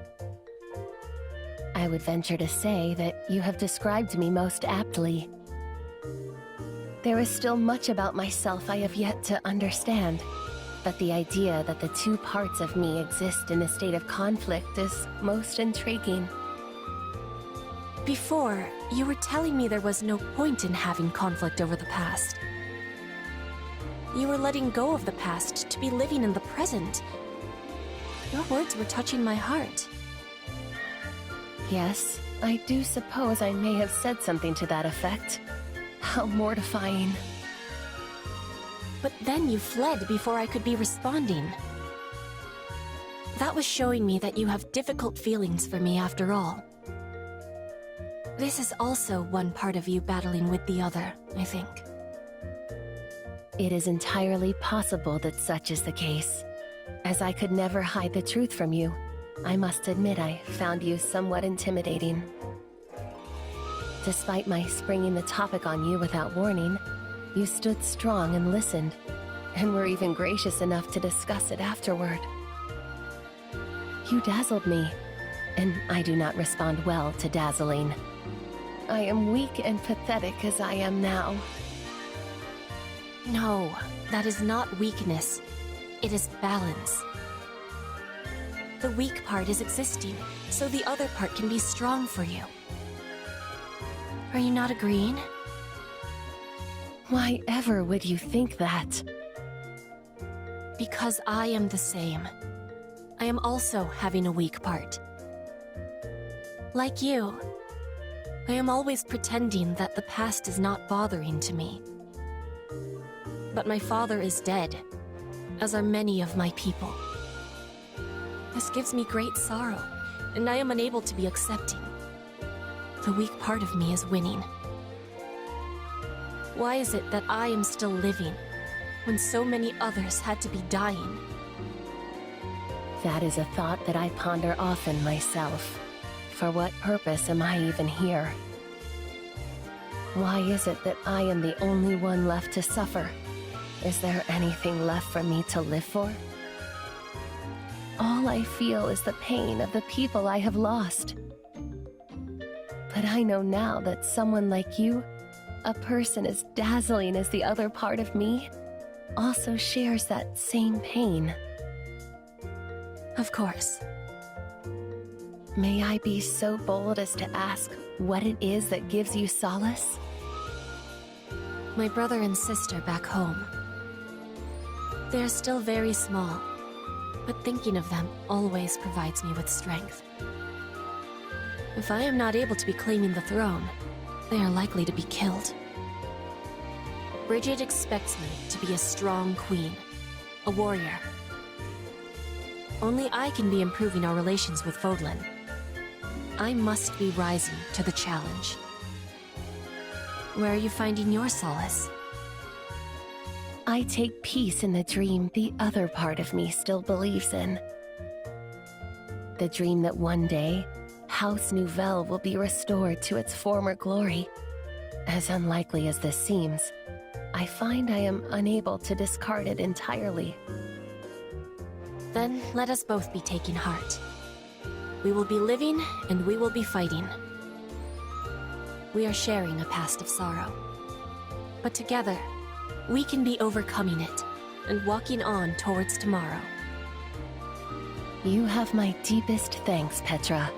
I would venture to say that you have described me most aptly. There is still much about myself I have yet to understand, but the idea that the two parts of me exist in a state of conflict is most intriguing. Before, you were telling me there was no point in having conflict over the past. You were letting go of the past to be living in the present. Your words were touching my heart. Yes, I do suppose I may have said something to that effect. How mortifying. But then you fled before I could be responding. That was showing me that you have difficult feelings for me after all. This is also one part of you battling with the other, I think. It is entirely possible that such is the case. As I could never hide the truth from you, I must admit I found you somewhat intimidating. Despite my springing the topic on you without warning, you stood strong and listened, and were even gracious enough to discuss it afterward. You dazzled me, and I do not respond well to dazzling. I am weak and pathetic as I am now. No, that is not weakness. It is balance. The weak part is existing, so the other part can be strong for you. Are you not agreeing? Why ever would you think that? Because I am the same. I am also having a weak part. Like you, I am always pretending that the past is not bothering to me. But my father is dead, as are many of my people. This gives me great sorrow, and I am unable to be accepting. The weak part of me is winning. Why is it that I am still living, when so many others had to be dying? That is a thought that I ponder often myself. For what purpose am I even here? Why is it that I am the only one left to suffer? Is there anything left for me to live for? All I feel is the pain of the people I have lost. But I know now that someone like you, a person as dazzling as the other part of me, also shares that same pain. Of course. May I be so bold as to ask what it is that gives you solace? My brother and sister back home. They are still very small, but thinking of them always provides me with strength. If I am not able to be claiming the throne, they are likely to be killed. Bridget expects me to be a strong queen, a warrior. Only I can be improving our relations with Vodlin. I must be rising to the challenge. Where are you finding your solace? I take peace in the dream the other part of me still believes in. The dream that one day, House Nouvelle will be restored to its former glory. As unlikely as this seems, I find I am unable to discard it entirely. Then let us both be taking heart. We will be living and we will be fighting. We are sharing a past of sorrow. But together, we can be overcoming it and walking on towards tomorrow. You have my deepest thanks, Petra.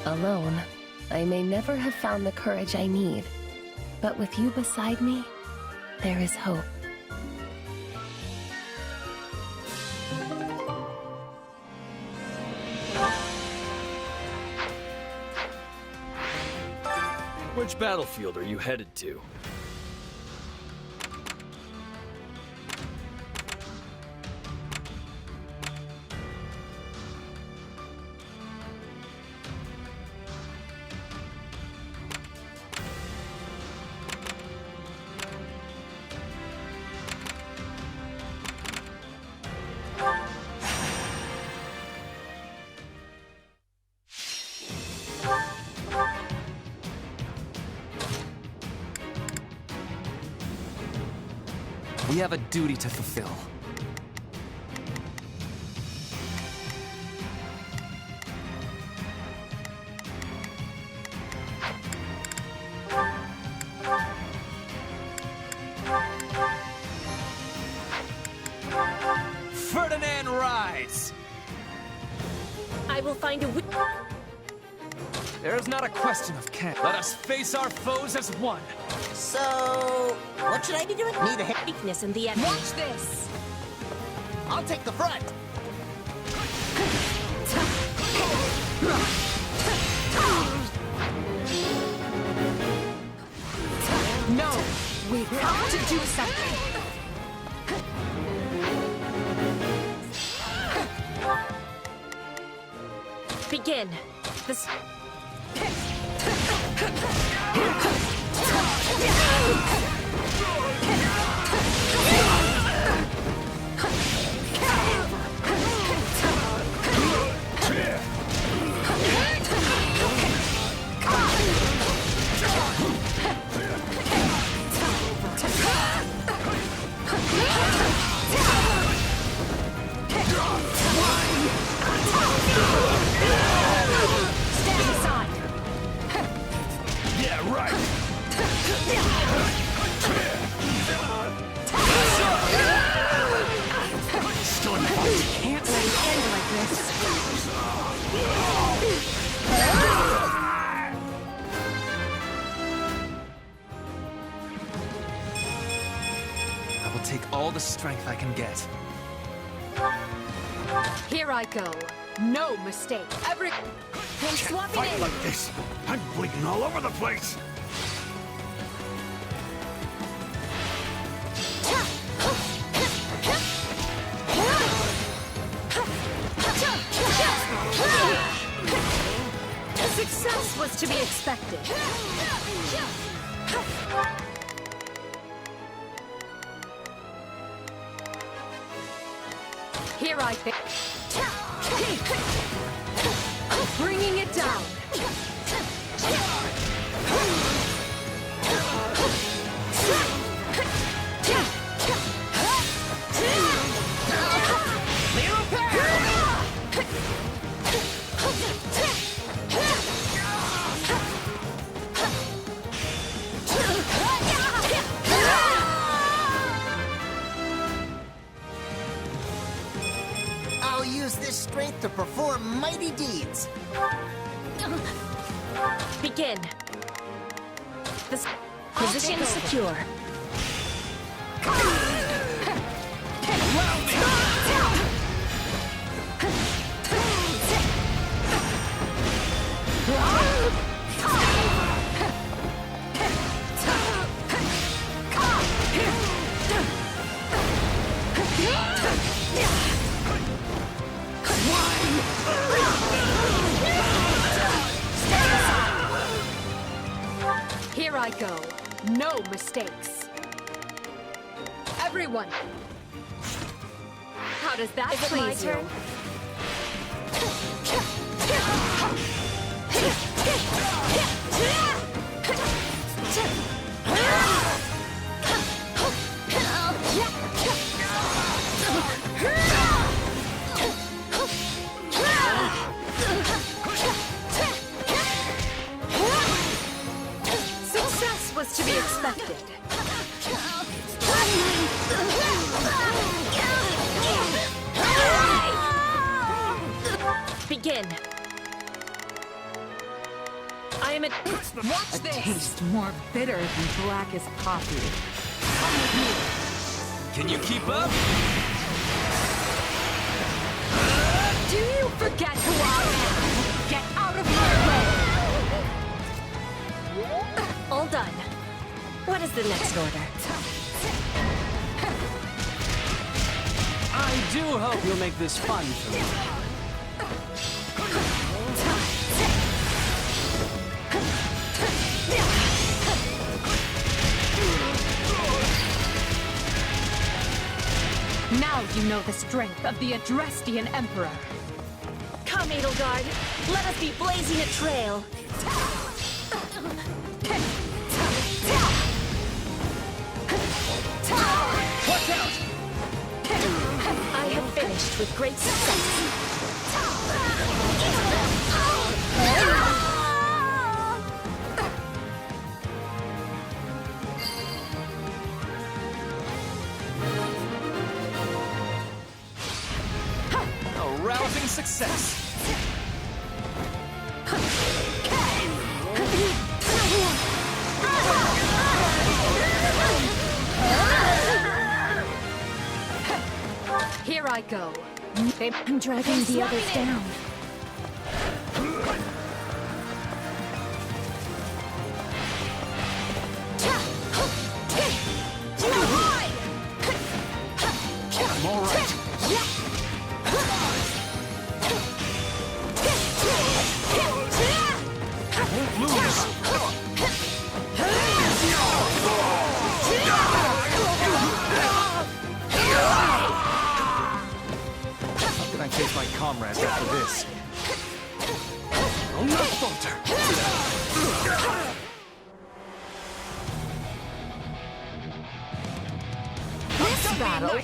Alone, I may never have found the courage I need, but with you beside me, there is hope. Which battlefield are you headed to? We have a duty to fulfill. Ferdinand rides! I will find a There is not a question of can. Let us face our foes as one. So, what should I be doing? Need a weakness in the enemy. Watch this! I'll take the front! No! We have to do something! Begin. This... Stand aside! Yeah, right! Still in the fight. Can't let it end like this. I will take all the strength I can get. Here I go. No mistake. Every... Can't fight like this! I'm bleeding all over the place! Success was to be expected. Here I think. Bringing it down. I'll use this strength to perform mighty deeds. Begin. Position secure. Here I go. No mistakes. Everyone. How does that please you? Success was to be expected. Begin. I am at. Watch A this. taste more bitter than blackest coffee. Come with me. Can you keep up? Do you forget who I am? Get out of my way! All done. What is the next order? I do hope you'll make this fun for me. Now you know the strength of the Adrestian Emperor. Come, Edelgard. Let us be blazing a trail. Watch out! I have finished with great success. A rousing success. Here I go. I'm dragging the others down. I'm all right. I won't lose. How can I face my comrades after this? I'll not falter. This battle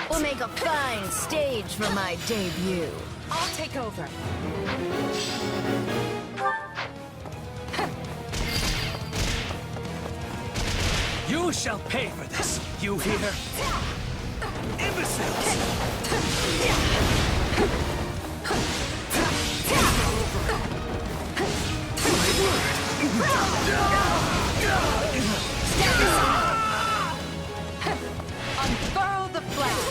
will make a fine stage for my debut. I'll take over. You shall pay for this, you hear? Imbeciles! Unfurl the flag.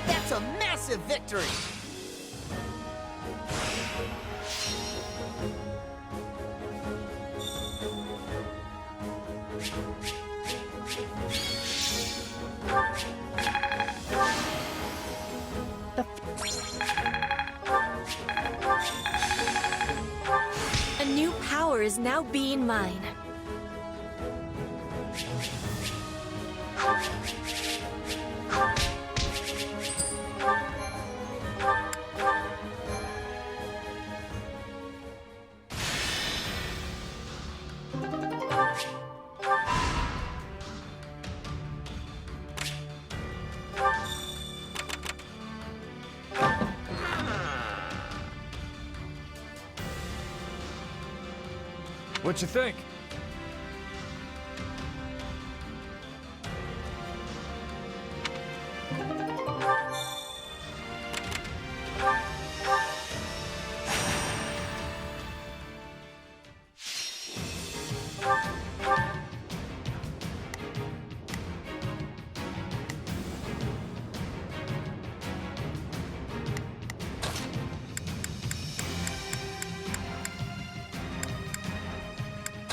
That's a massive victory! A new power is now being mine. What you think?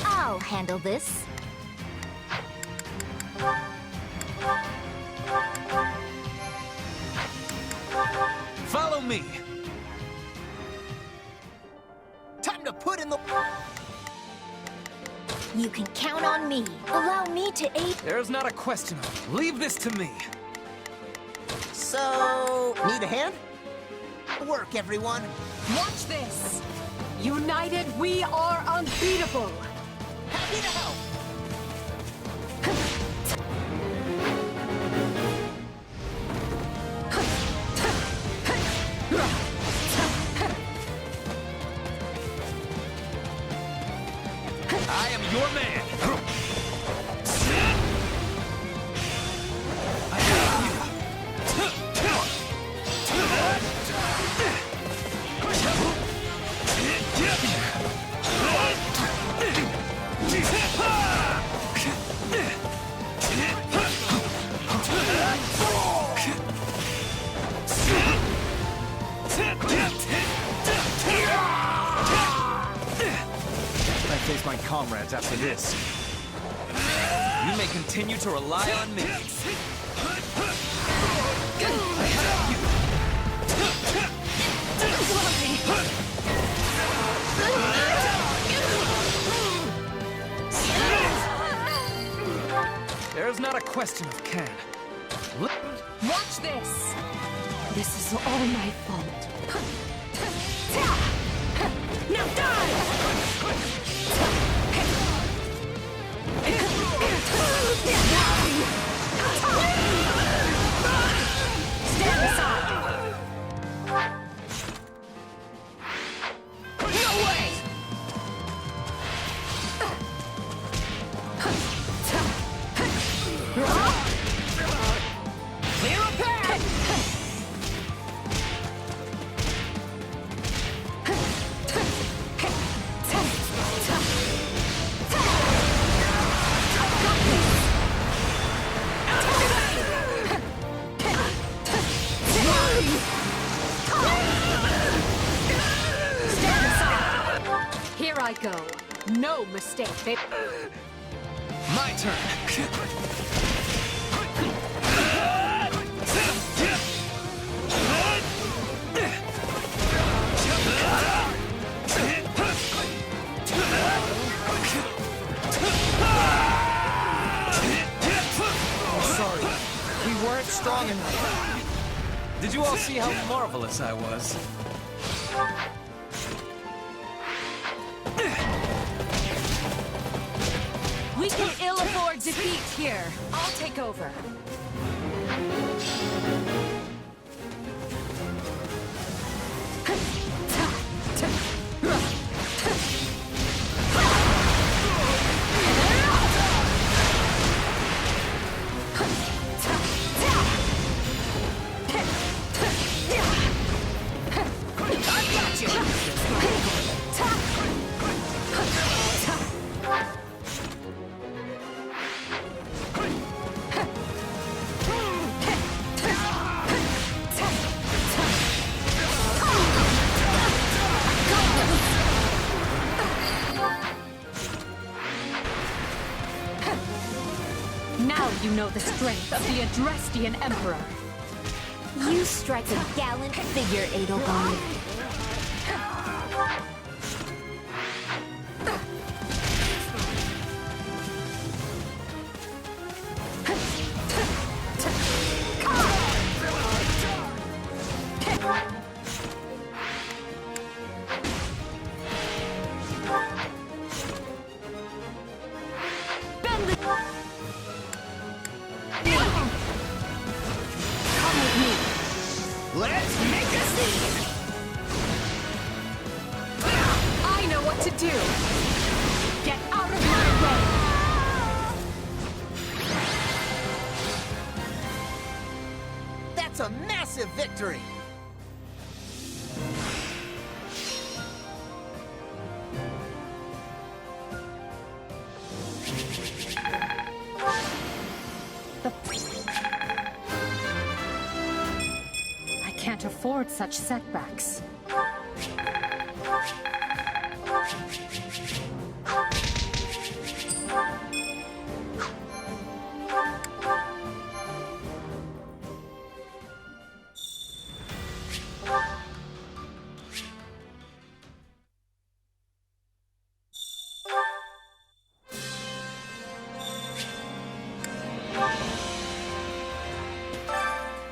I'll handle this. Follow me. Time to put in the... You can count on me. Allow me to aid. There's not a question of it. Leave this to me. So... need a hand? Work, everyone. Watch this! United, we are unbeatable! Happy to help. I am your man. I face my comrades after this. You may continue to rely on me. There's not a question of can. Watch this! This is all my fault. Now die! Stand aside! No way! Clear a path! Here I go. No mistake. My turn. Sorry, we weren't strong enough. Did you all see how marvelous I was? We can ill afford defeat here. I'll take over. Now you know the strength of the Adrestian Emperor. You strike a gallant figure, Edelgard. victory! I can't afford such setbacks.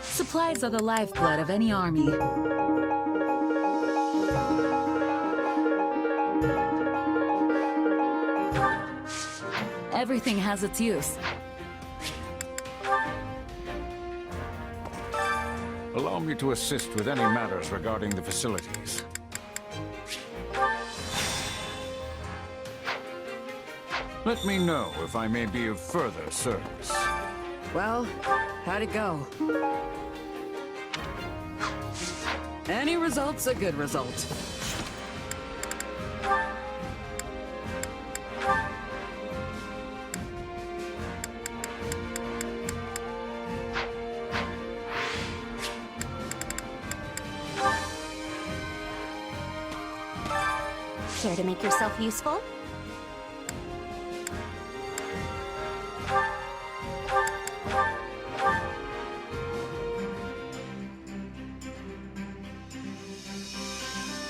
Supplies are the lifeblood of any army. Everything has its use. Allow me to assist with any matters regarding the facilities. Let me know if I may be of further service. Well, how'd it go? Any result's a good result. Care to make yourself useful?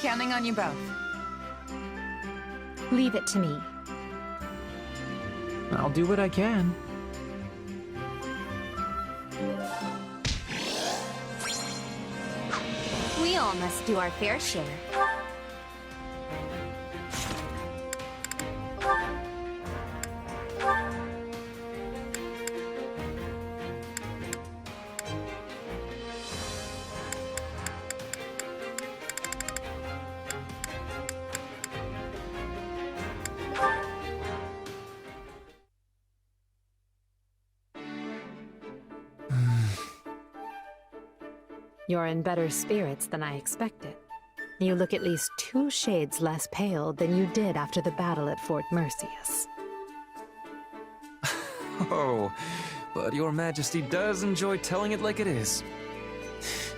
Counting on you both. Leave it to me. I'll do what I can. We all must do our fair share. You're in better spirits than I expected. You look at least 2 shades less pale than you did after the battle at Fort Merceus. Oh, but your majesty does enjoy telling it like it is.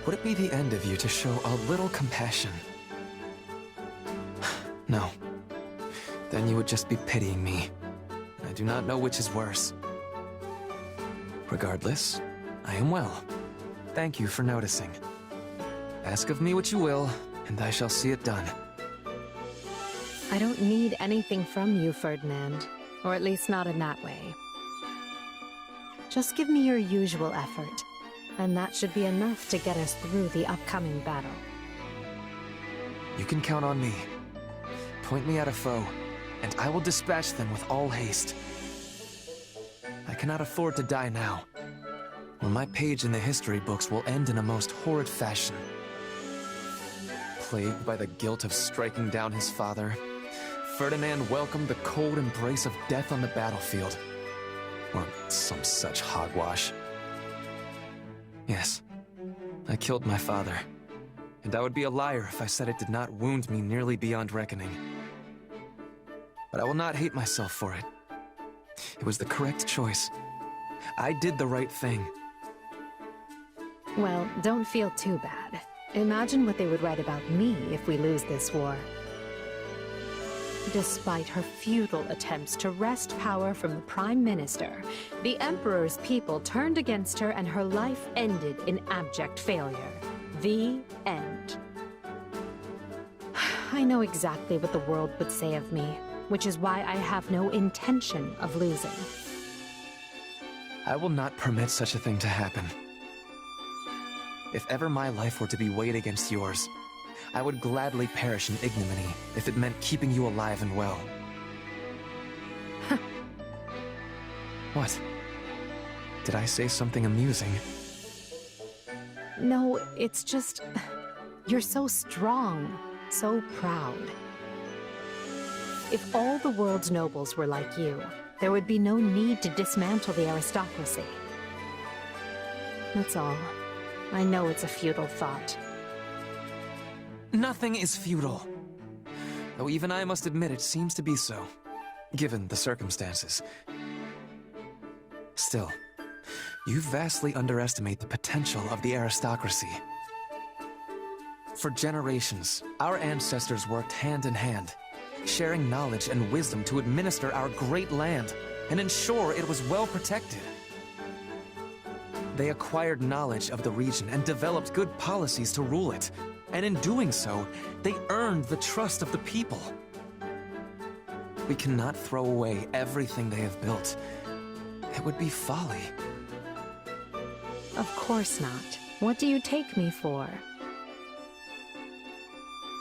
Would it be the end of you to show a little compassion? No. Then you would just be pitying me. I do not know which is worse. Regardless, I am well. Thank you for noticing. Ask of me what you will, and I shall see it done. I don't need anything from you, Ferdinand. Or at least not in that way. Just give me your usual effort, and that should be enough to get us through the upcoming battle. You can count on me. Point me at a foe, and I will dispatch them with all haste. I cannot afford to die now. Or my page in the history books will end in a most horrid fashion. Plagued by the guilt of striking down his father, Ferdinand welcomed the cold embrace of death on the battlefield. Or some such hogwash. Yes, I killed my father. And I would be a liar if I said it did not wound me nearly beyond reckoning. But I will not hate myself for it. It was the correct choice. I did the right thing. Well, don't feel too bad. Imagine what they would write about me if we lose this war. Despite her futile attempts to wrest power from the Prime Minister, the Emperor's people turned against her and her life ended in abject failure. The end. I know exactly what the world would say of me, which is why I have no intention of losing. I will not permit such a thing to happen. If ever my life were to be weighed against yours, I would gladly perish in ignominy if it meant keeping you alive and well. What? Did I say something amusing? No, it's just... You're so strong, so proud. If all the world's nobles were like you, there would be no need to dismantle the aristocracy. That's all. I know it's a futile thought. Nothing is futile. Though even I must admit it seems to be so, given the circumstances. Still, you vastly underestimate the potential of the aristocracy. For generations, our ancestors worked hand in hand, sharing knowledge and wisdom to administer our great land and ensure it was well protected. They acquired knowledge of the region and developed good policies to rule it. And in doing so, they earned the trust of the people. We cannot throw away everything they have built. It would be folly. Of course not. What do you take me for?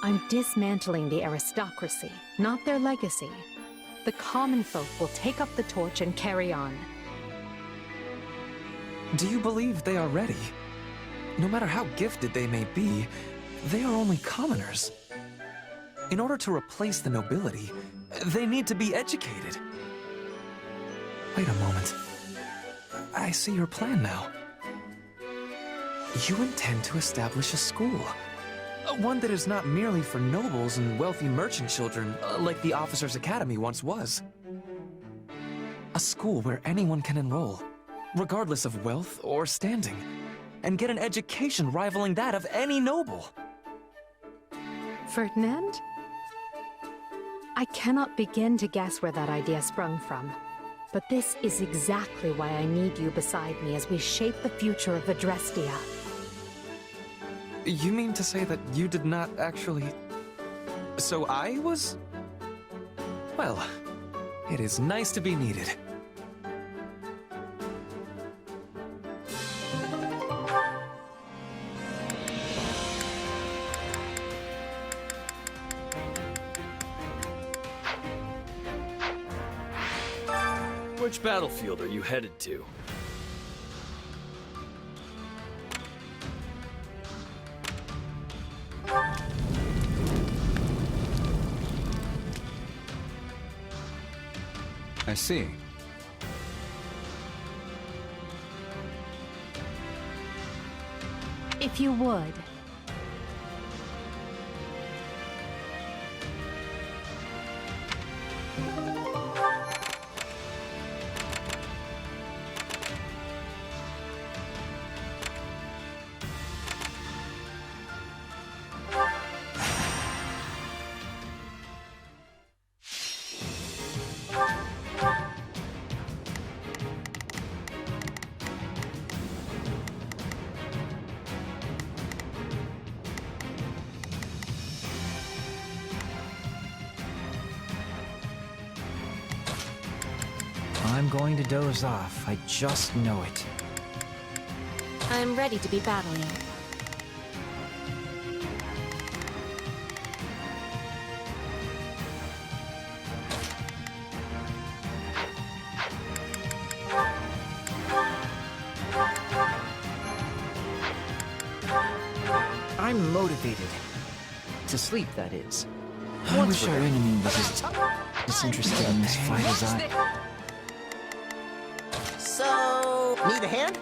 I'm dismantling the aristocracy, not their legacy. The common folk will take up the torch and carry on. Do you believe they are ready? No matter how gifted they may be, they are only commoners. In order to replace the nobility, they need to be educated. Wait a moment. I see your plan now. You intend to establish a school. One that is not merely for nobles and wealthy merchant children, like the Officers' Academy once was. A school where anyone can enroll, regardless of wealth or standing, and get an education rivaling that of any noble. Ferdinand? I cannot begin to guess where that idea sprung from. But this is exactly why I need you beside me as we shape the future of Adrestia. You mean to say that you did not actually... So I was... Well, it is nice to be needed. Which battlefield are you headed to? I see. If you would. I'm going to doze off. I just know it. I'm ready to be battling. I'm motivated. To sleep, that is. I wish our enemy was as disinterested in this fight as I... So, need a hand?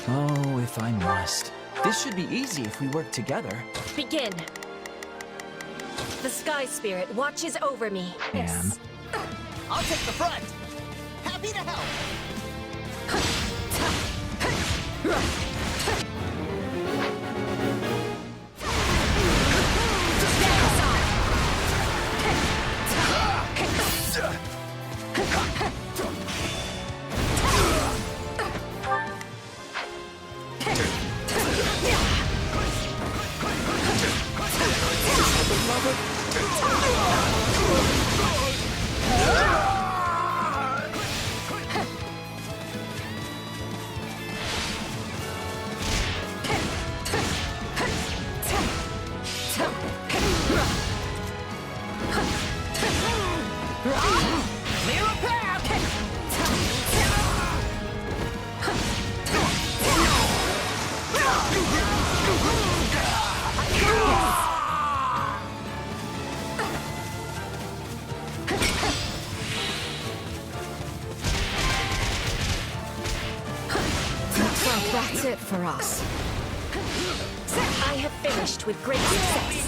Oh, if I must. This should be easy if we work together. Begin. The Sky Spirit watches over me. Am. I'll take the front. Happy to help. That's it for us. I have finished with great success.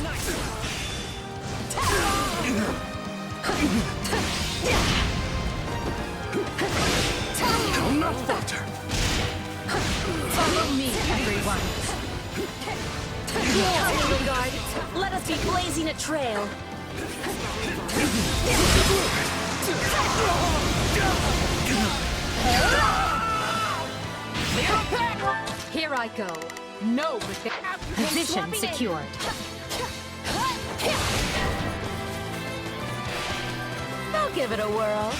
Do not falter. Follow me, everyone. Come, Wingard. Let us be blazing a trail. Here I go. No, with the position secured. I'll give it a whirl.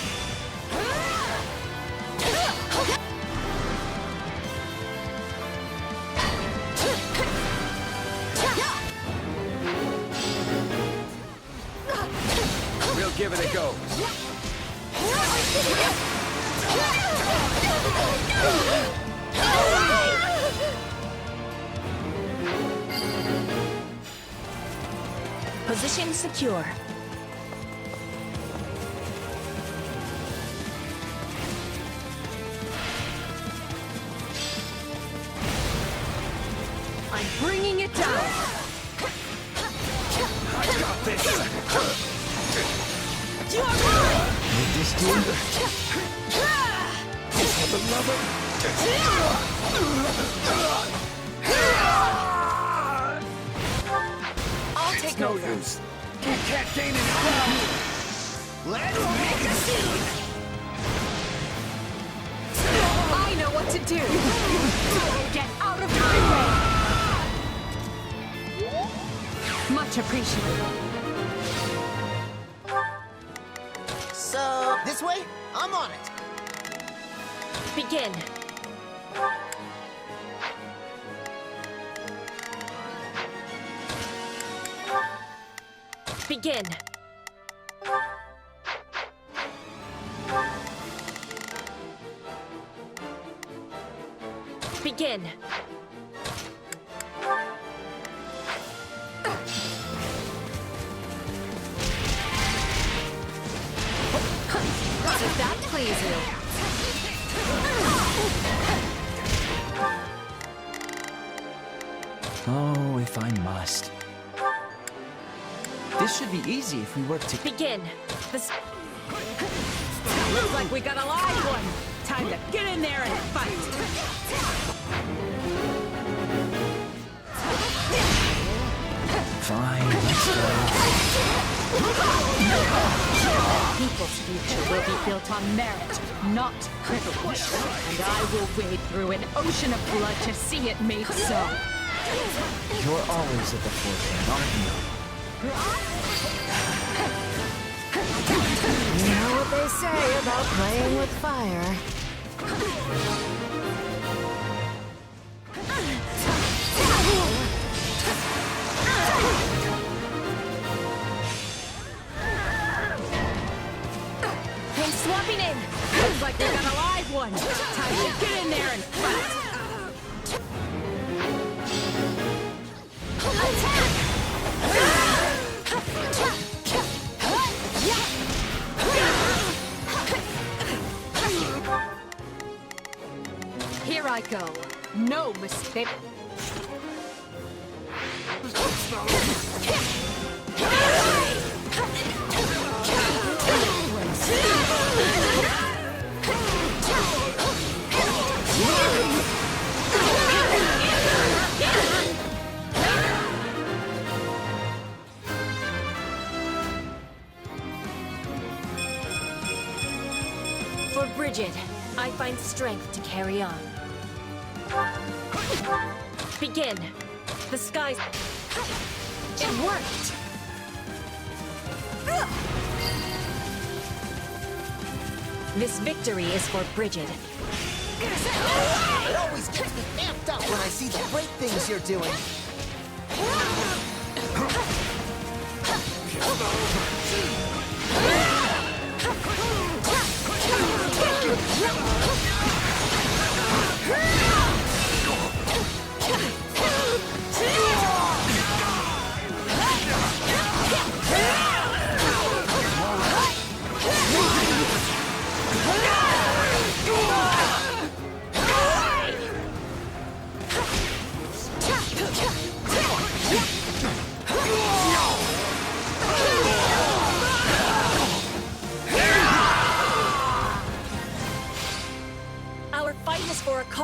We'll give it a go. Position secure. I'm bringing it down. I got this. You are mine! Need this dude? For the love of... I'll take no over. use. We can't gain any ground. Let's make a scene. I know what to do. Get out of my way. Much appreciated. So, this way? I'm on it. Begin. Begin. Begin. If that please you. Oh, if I must. This should be easy if we work to... Begin. Looks like we got a live one. Time to get in there and fight. Fine, let's go. People's future will be built on merit, not privilege. And I will wade through an ocean of blood to see it made so. You're always at the forefront, aren't you? You know what they say about playing with fire. I'm swapping in. Looks like we got a live one. Time to get in there and fight. Here I go. No mistake. For Bridget, I find strength to carry on. Begin. The skies... It worked! This victory is for Bridget. It always gets me amped up when I see the great things you're doing.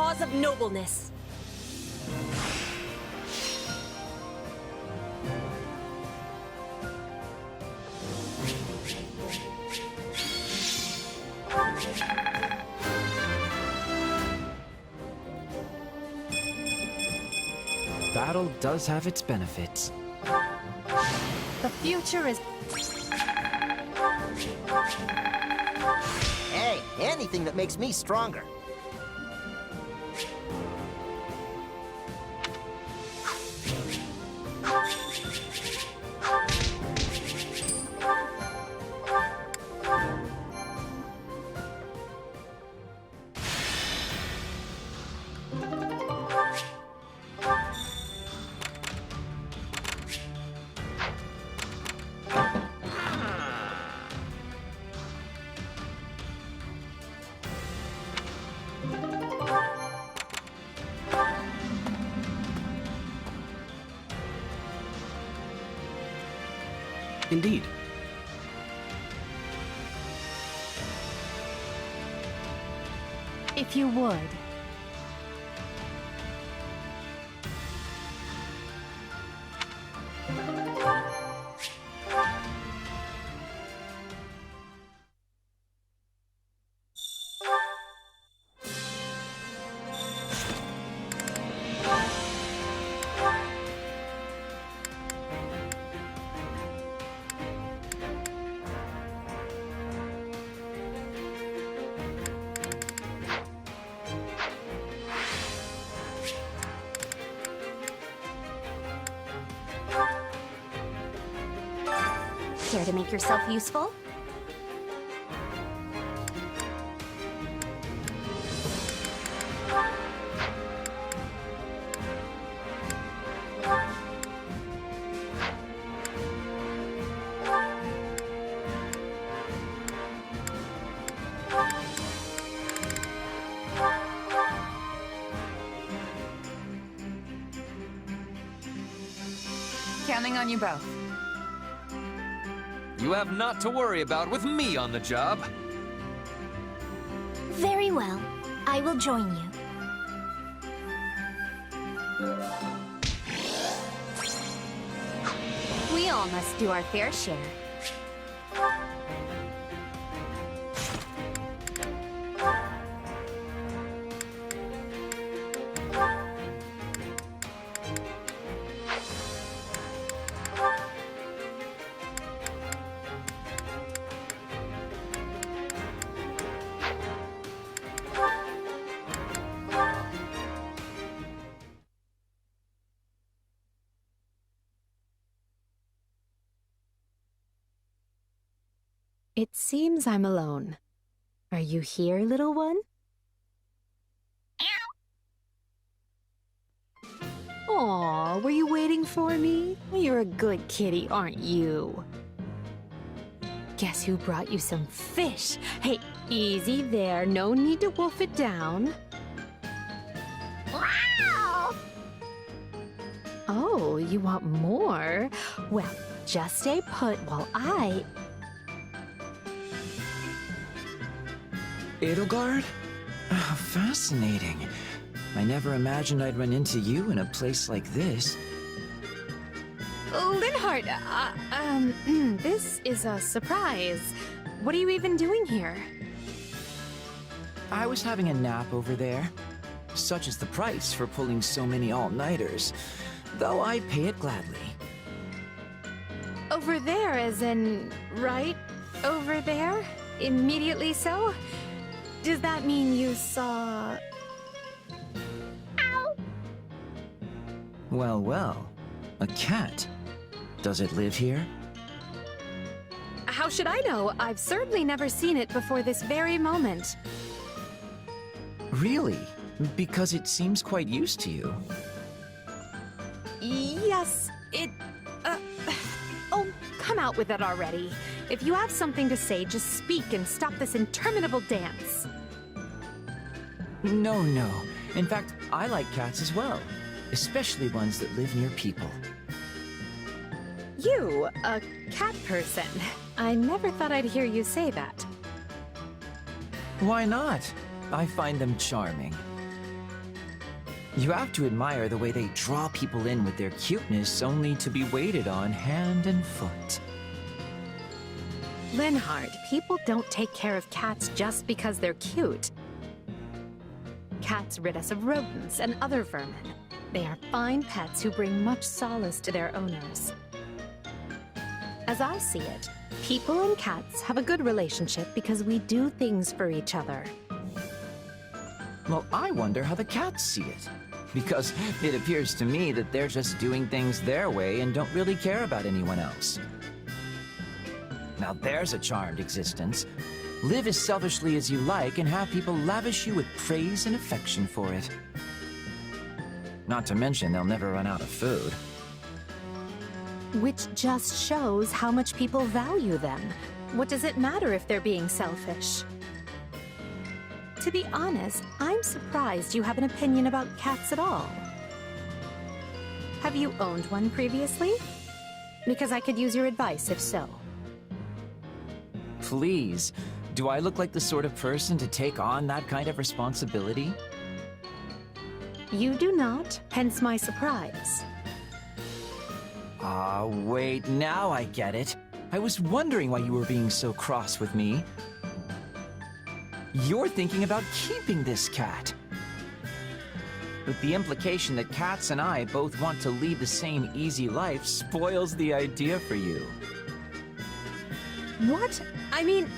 laws of nobleness. Battle does have its benefits. The future is... Hey, anything that makes me stronger. Indeed. If you would. Care to make yourself useful? Counting on you both. You have naught to worry about with me on the job. Very well. I will join you. We all must do our fair share. It seems I'm alone. Are you here, little one? Aw, were you waiting for me? You're a good kitty, aren't you? Guess who brought you some fish? Hey, easy there. No need to wolf it down. Oh, you want more? Well, just stay put while I... Edelgard? Oh, fascinating. I never imagined I'd run into you in a place like this. Linhardt, this is a surprise. What are you even doing here? I was having a nap over there. Such is the price for pulling so many all-nighters, though I pay it gladly. Over there, as in, right over there? Immediately so? Does that mean you saw... Ow! Well, well. A cat. Does it live here? How should I know? I've certainly never seen it before this very moment. Really? Because it seems quite used to you. Yes, it... Oh, come out with it already. If you have something to say, just speak and stop this interminable dance. No, no. In fact, I like cats as well. Especially ones that live near people. You, a cat person. I never thought I'd hear you say that. Why not? I find them charming. You have to admire the way they draw people in with their cuteness only to be waited on hand and foot. Linhard, people don't take care of cats just because they're cute. Cats rid us of rodents and other vermin. They are fine pets who bring much solace to their owners. As I see it, people and cats have a good relationship because we do things for each other. Well, I wonder how the cats see it. Because it appears to me that they're just doing things their way and don't really care about anyone else. Now there's a charmed existence. Live as selfishly as you like and have people lavish you with praise and affection for it. Not to mention they'll never run out of food. Which just shows how much people value them. What does it matter if they're being selfish? To be honest, I'm surprised you have an opinion about cats at all. Have you owned one previously? Because I could use your advice if so. Please, do I look like the sort of person to take on that kind of responsibility? You do not, hence my surprise. Ah, wait, now I get it. I was wondering why you were being so cross with me. You're thinking about keeping this cat. But the implication that cats and I both want to lead the same easy life spoils the idea for you. What? I mean...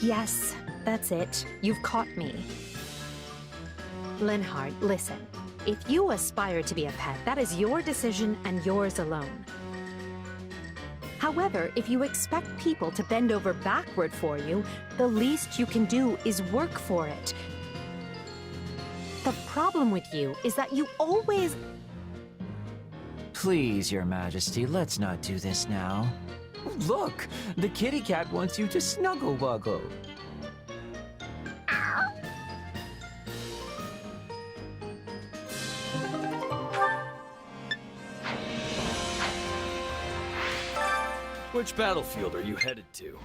Yes, that's it. You've caught me. Linhard, listen. If you aspire to be a pet, that is your decision and yours alone. However, if you expect people to bend over backward for you, the least you can do is work for it. The problem with you is that you always... Please, Your Majesty, let's not do this now. Look, the kitty cat wants you to snuggle-wuggle. Which battlefield are you headed to?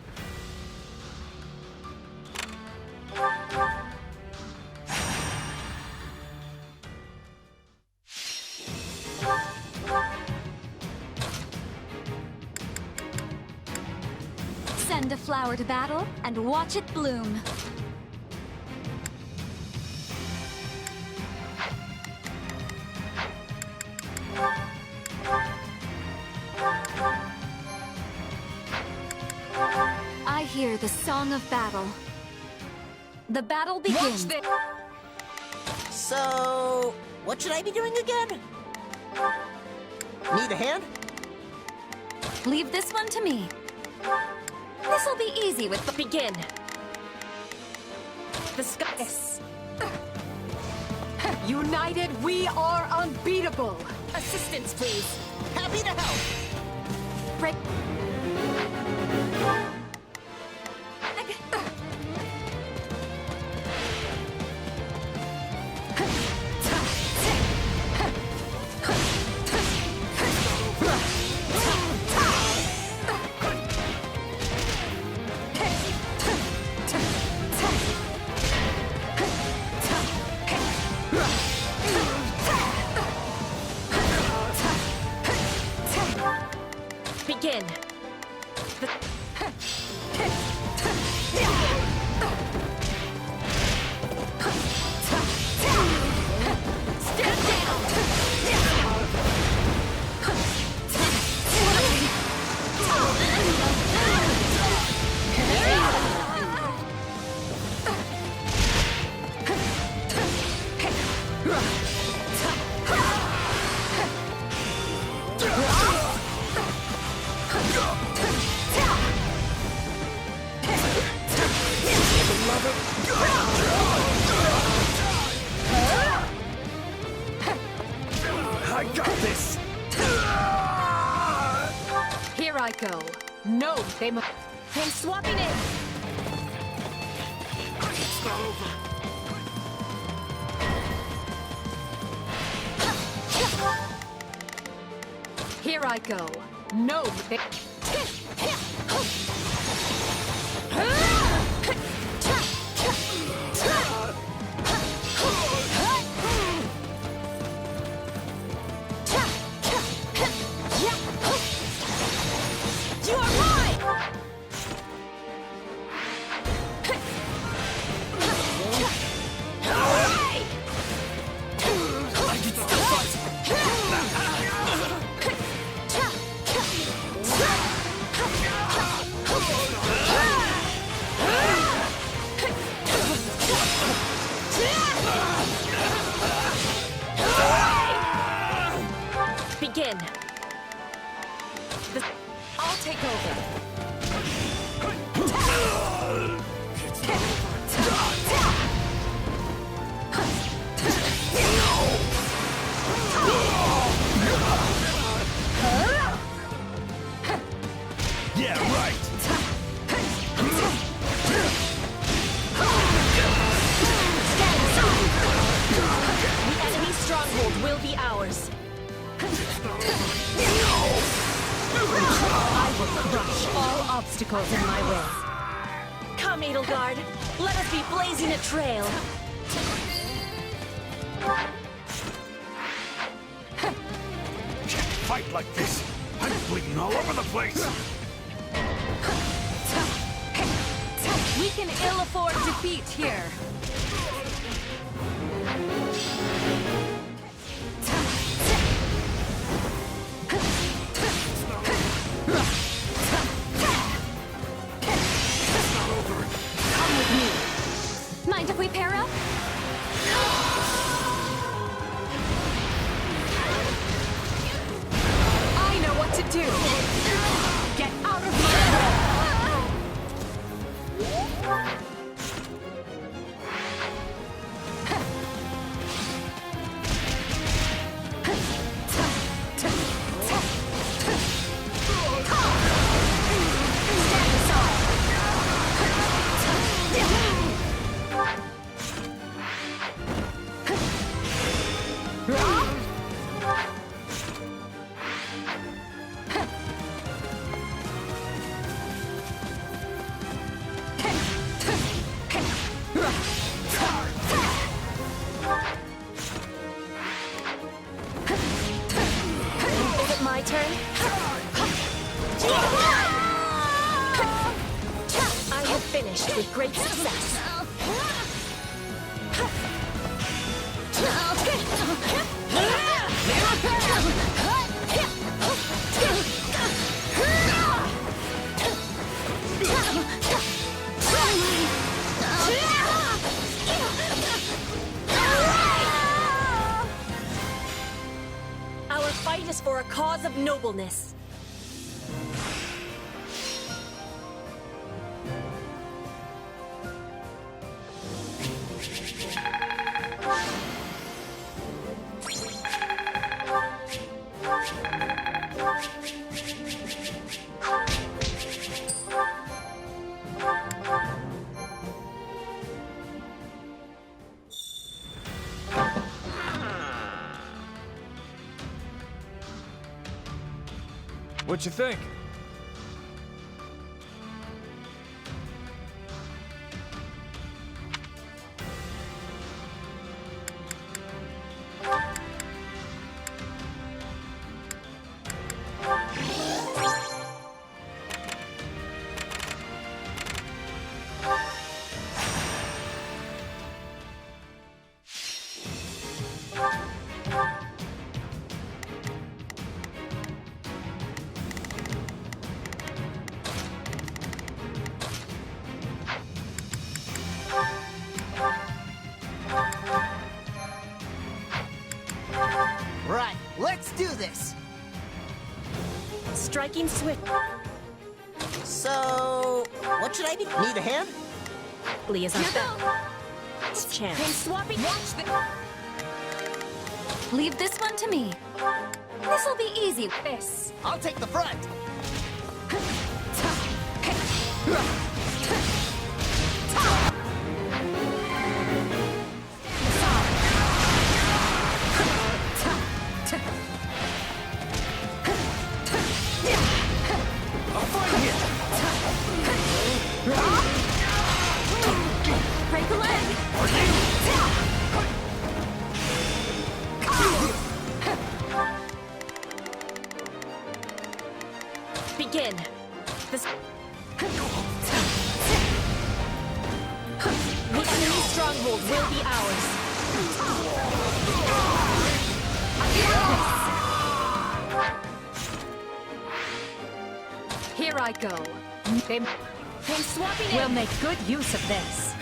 Send a flower to battle and watch it bloom. I hear the song of battle. The battle begins. So, what should I be doing again? Need a hand? Leave this one to me. This'll be easy with the begin. The skies. United, we are unbeatable. Assistance, please. Happy to help. Break. Begin. Stand down. I got this! Here I go. No, they must... I'm swapping in. It's not over. Here I go. No, they... way. Come, Edelgard. Let us be blazing a trail. Can't fight like this. I'm bleeding all over the place. We can ill afford defeat here. Come with me. Mind if we pair up? I know what to do. Get out of my way. Is it my turn? I have finished with great success. Our fight is for a cause of nobleness. What you think? Right, let's do this. Striking swift. So, what should I be? Need a hand? Lee is our best chance. Hey, swapping. Watch Leave this one to me. This'll be easy. This. I'll take the front. Break a leg. Begin. This. The enemy stronghold will be ours. Here I go. Hey, swapping We'll in. make good use of this.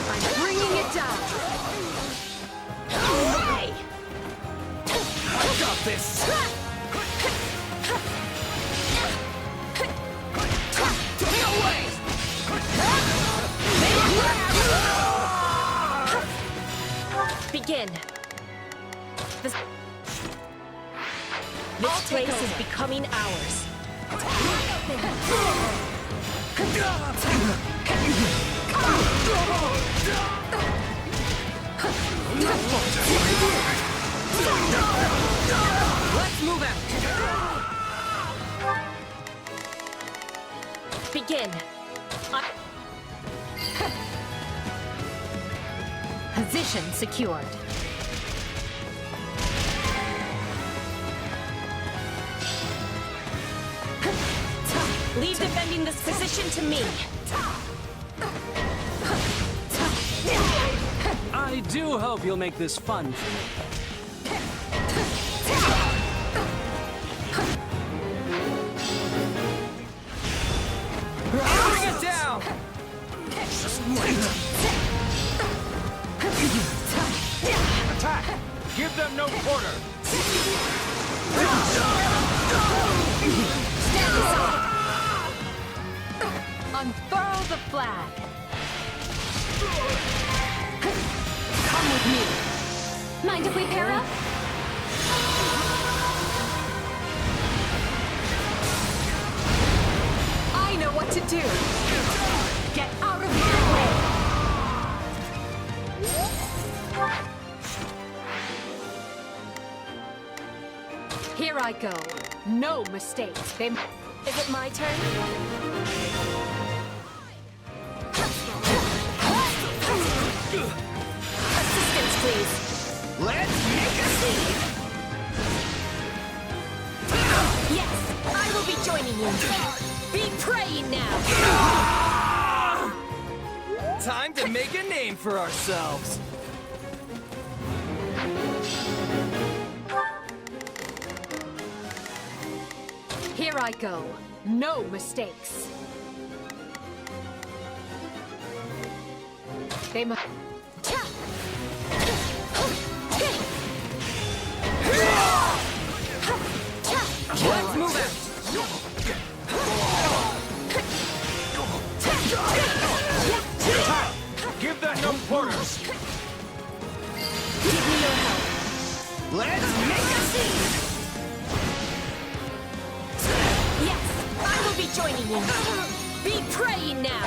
I'm bringing it down. Hey. I got this! No way. Begin. This place is becoming ours. Let's move out. Begin. Position secured. Leave defending this position to me. I do hope you'll make this fun for me. Bring it down! Attack! Give them no quarter! Stand aside! Unfurl the flag! Come with me. Mind if we pair up? I know what to do. Get out of my way. Here I go. No mistakes. They... Is it my turn? Assistance, please. Let's make a scene! Yes, I will be joining you. Be praying now. Time to make a name for ourselves. Here I go. No mistakes. They must... Let's move out! Attack! Give them no quarters! Give me your help. Let's make a scene! Yes, I will be joining you. Be praying now.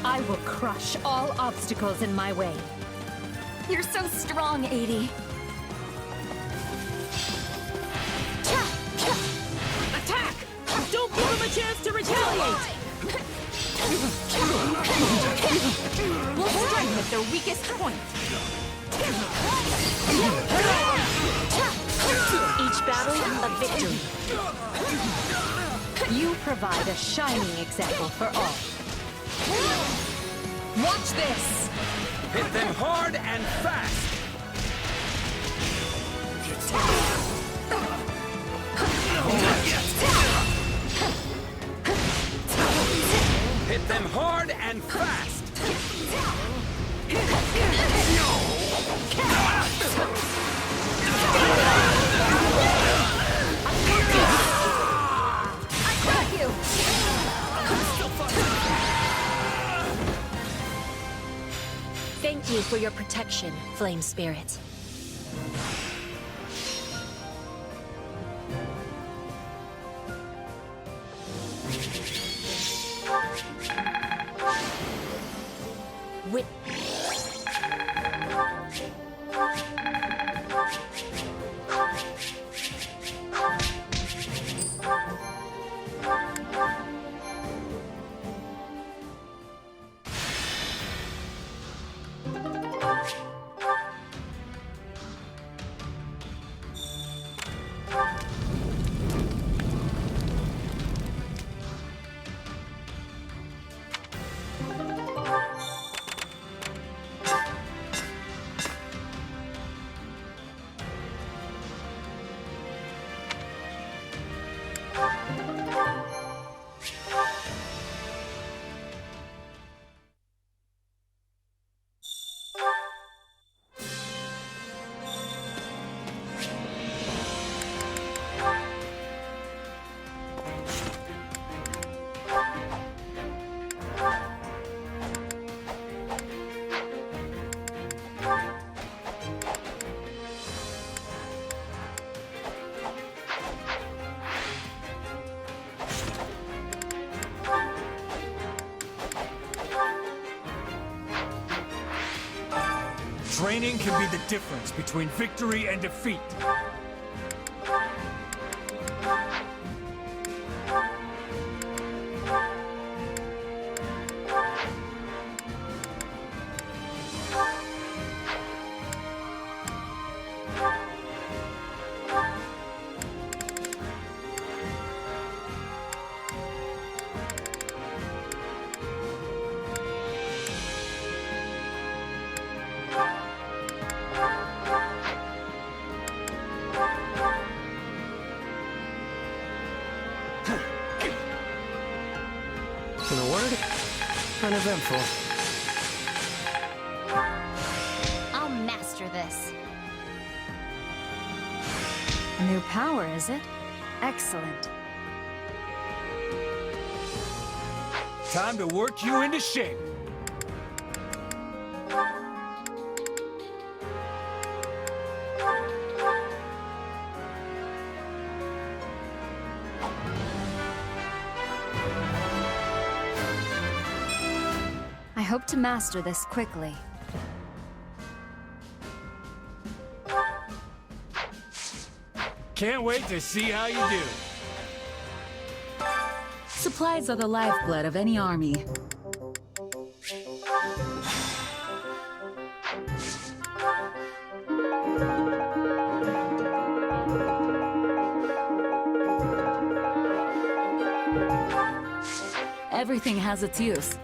I will crush all obstacles in my way. You're so strong, 80. Attack! Don't give them a chance to retaliate! We'll strike at their weakest point. Each battle, a victory. You provide a shining example for all. Watch this! Hit them hard and fast! Hit them hard and fast! I got you! Thank you for your protection, Flame Spirit. Wit. Training can be the difference between victory and defeat. In a word, uneventful. I'll master this. A new power, is it? Excellent. Time to work you into shape. I hope to master this quickly. Can't wait to see how you do. Supplies are the lifeblood of any army. Everything has its use.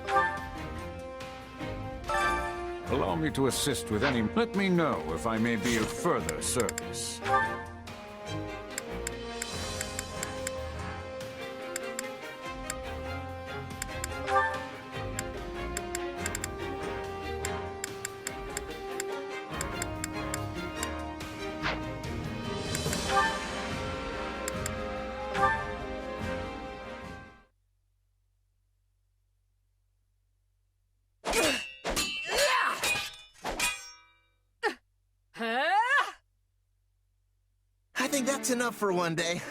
Allow me to assist with any... Let me know if I may be of further service. I think that's enough for one day.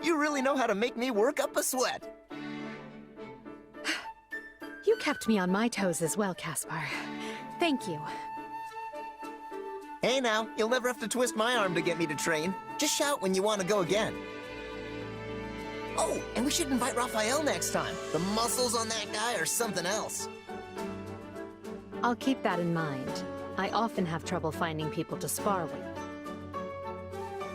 You really know how to make me work up a sweat. You kept me on my toes as well, Caspar. Thank you. Hey now, you'll never have to twist my arm to get me to train. Just shout when you want to go again. Oh, and we should invite Raphael next time. The muscles on that guy are something else. I'll keep that in mind. I often have trouble finding people to spar with.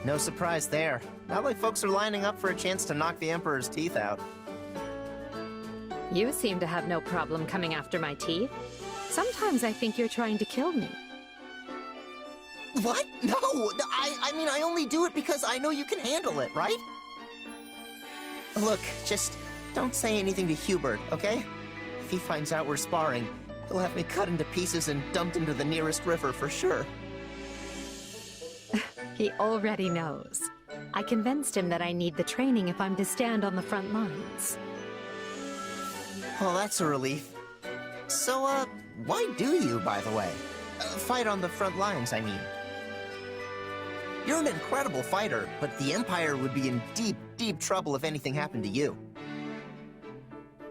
No surprise there. Not like folks are lining up for a chance to knock the Emperor's teeth out. You seem to have no problem coming after my teeth. Sometimes I think you're trying to kill me. What? No! I mean, I only do it because I know you can handle it, right? Look, just don't say anything to Hubert, okay? If he finds out we're sparring, he'll have me cut into pieces and dumped into the nearest river for sure. He already knows. I convinced him that I need the training if I'm to stand on the front lines. Well, that's a relief. So, why do you, by the way? Fight on the front lines, I mean. You're an incredible fighter, but the Empire would be in deep, deep trouble if anything happened to you.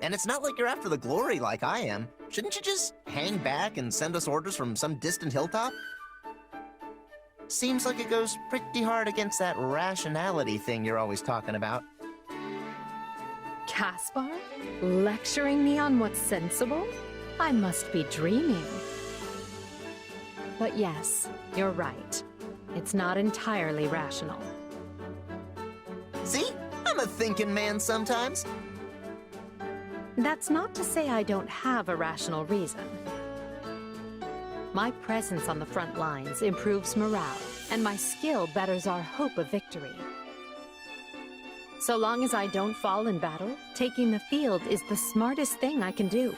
And it's not like you're after the glory like I am. Shouldn't you just hang back and send us orders from some distant hilltop? Seems like it goes pretty hard against that rationality thing you're always talking about. Caspar? Lecturing me on what's sensible? I must be dreaming. But yes, you're right. It's not entirely rational. See? I'm a thinking man sometimes. That's not to say I don't have a rational reason. My presence on the front lines improves morale, and my skill betters our hope of victory. So long as I don't fall in battle, taking the field is the smartest thing I can do.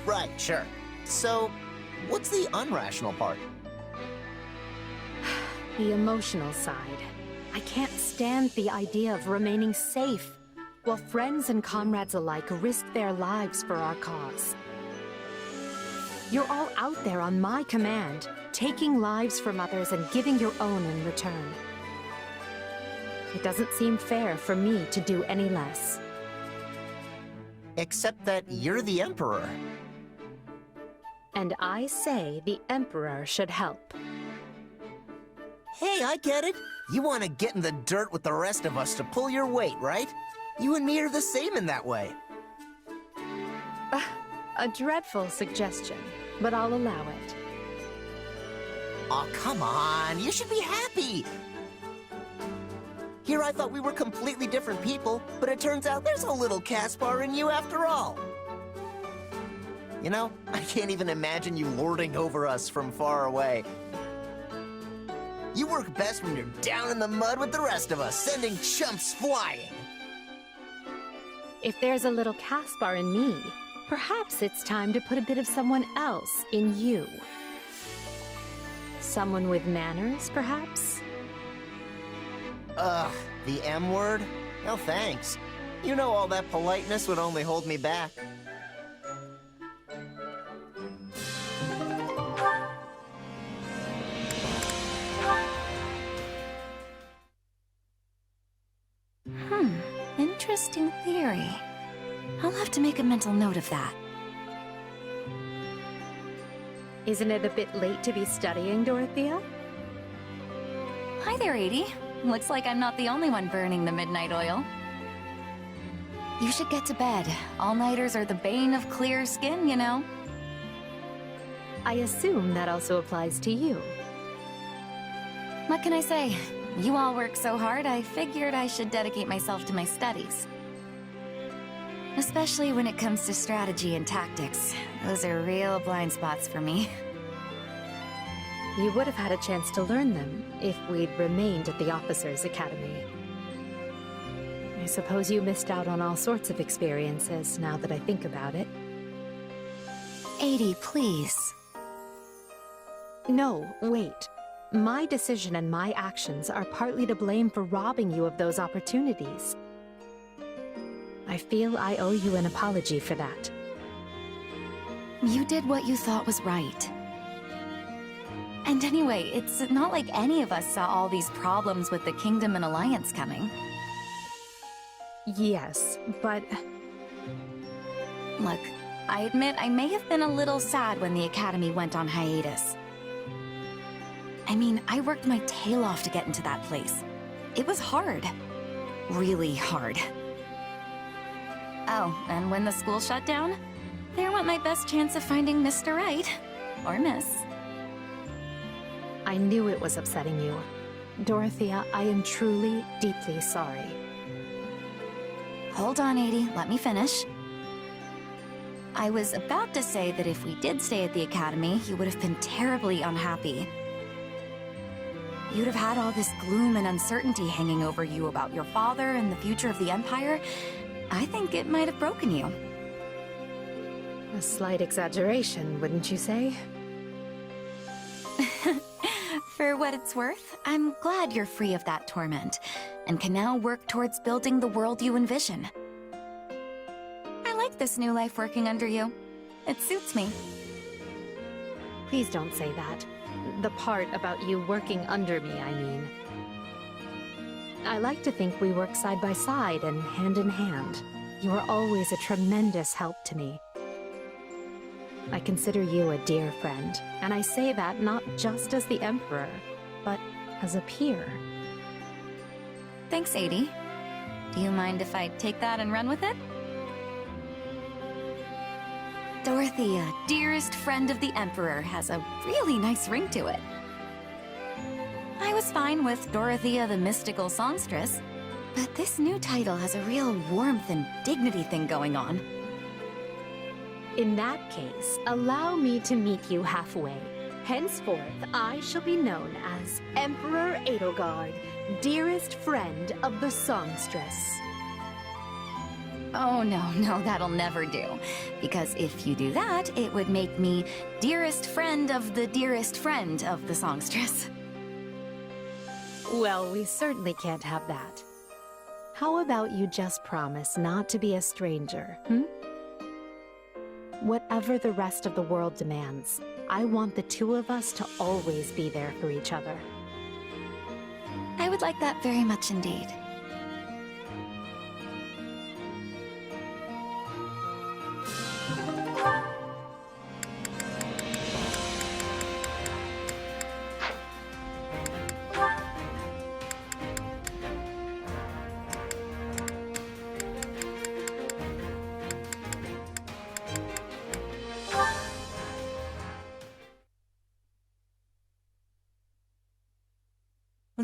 Right, sure. So, what's the unrational part? The emotional side. I can't stand the idea of remaining safe, while friends and comrades alike risk their lives for our cause. You're all out there on my command, taking lives from others and giving your own in return. It doesn't seem fair for me to do any less. Except that you're the Emperor. And I say the Emperor should help. Hey, I get it. You want to get in the dirt with the rest of us to pull your weight, right? You and me are the same in that way. A dreadful suggestion, but I'll allow it. Oh, come on. You should be happy. Here I thought we were completely different people, but it turns out there's a little Caspar in you after all. You know, I can't even imagine you lording over us from far away. You work best when you're down in the mud with the rest of us, sending chumps flying. If there's a little Caspar in me, perhaps it's time to put a bit of someone else in you. Someone with manners, perhaps? Ugh, the M word? No thanks. You know all that politeness would only hold me back. Interesting theory. I'll have to make a mental note of that. Isn't it a bit late to be studying, Dorothea? Hi there, Edie. Looks like I'm not the only one burning the midnight oil. You should get to bed. All-nighters are the bane of clear skin, you know. I assume that also applies to you. What can I say? You all work so hard, I figured I should dedicate myself to my studies. Especially when it comes to strategy and tactics. Those are real blind spots for me. You would have had a chance to learn them if we'd remained at the Officers' Academy. I suppose you missed out on all sorts of experiences, now that I think about it. Edie, please. No, wait. My decision and my actions are partly to blame for robbing you of those opportunities. I feel I owe you an apology for that. You did what you thought was right. And anyway, it's not like any of us saw all these problems with the Kingdom and Alliance coming. Yes, but... Look, I admit I may have been a little sad when the Academy went on hiatus. I mean, I worked my tail off to get into that place. It was hard. Really hard. Oh, and when the school shut down, there went my best chance of finding Mr. Right. Or Miss. I knew it was upsetting you. Dorothea, I am truly, deeply sorry. Hold on, Edie. Let me finish. I was about to say that if we did stay at the Academy, you would have been terribly unhappy. You'd have had all this gloom and uncertainty hanging over you about your father and the future of the Empire. I think it might have broken you. A slight exaggeration, wouldn't you say? For what it's worth, I'm glad you're free of that torment, and can now work towards building the world you envision. I like this new life working under you. It suits me. Please don't say that. The part about you working under me, I mean. I like to think we work side by side and hand in hand. You are always a tremendous help to me. I consider you a dear friend, and I say that not just as the Emperor, but as a peer. Thanks, Edie. Do you mind if I take that and run with it? Dorothea, dearest friend of the Emperor, has a really nice ring to it. I was fine with Dorothea the Mystical Songstress, but this new title has a real warmth and dignity thing going on. In that case, allow me to meet you halfway. Henceforth, I shall be known as Emperor Edelgard, dearest friend of the Songstress. Oh, no, that'll never do. Because if you do that, it would make me dearest friend of the songstress. Well, we certainly can't have that. How about you just promise not to be a stranger, Whatever the rest of the world demands, I want the two of us to always be there for each other. I would like that very much indeed.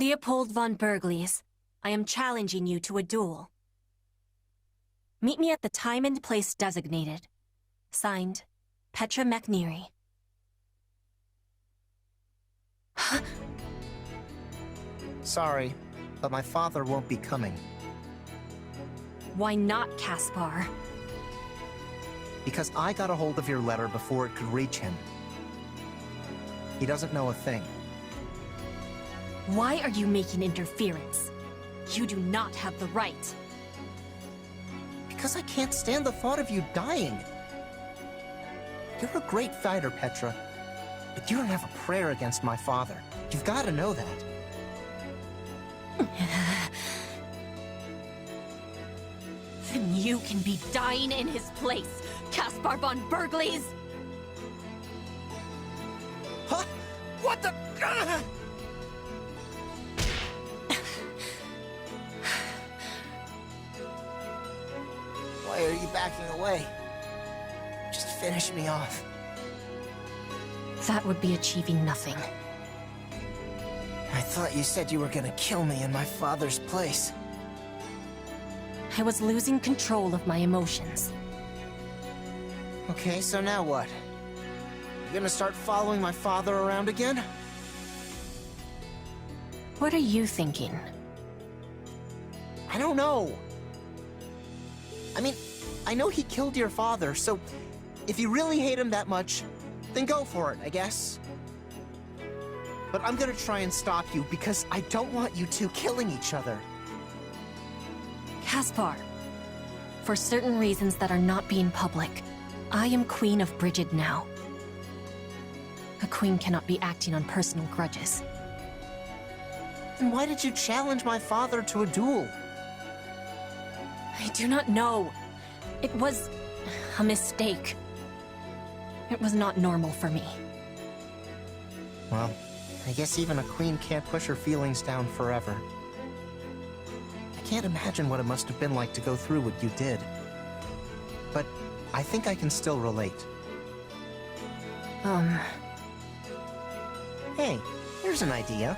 Leopold von Bergliez, I am challenging you to a duel. Meet me at the time and place designated. Signed, Petra McNeary. Sorry, but my father won't be coming. Why not, Caspar? Because I got a hold of your letter before it could reach him. He doesn't know a thing. Why are you making interference? You do not have the right. Because I can't stand the thought of you dying. You're a great fighter, Petra. But you don't have a prayer against my father. You've got to know that. Then you can be dying in his place, Caspar von Bergliez! Huh? What the... Why are you backing away? Just finish me off. That would be achieving nothing. I thought you said you were gonna kill me in my father's place. I was losing control of my emotions. Okay, so now what? You gonna start following my father around again? What are you thinking? I don't know. I mean, I know he killed your father, so if you really hate him that much, then go for it, I guess. But I'm gonna try and stop you because I don't want you two killing each other. Caspar, for certain reasons that are not being public, I am Queen of Brigid now. A queen cannot be acting on personal grudges. Then why did you challenge my father to a duel? I do not know. It was a mistake. It was not normal for me. Well, I guess even a queen can't push her feelings down forever. I can't imagine what it must have been like to go through what you did. But I think I can still relate. Hey, here's an idea.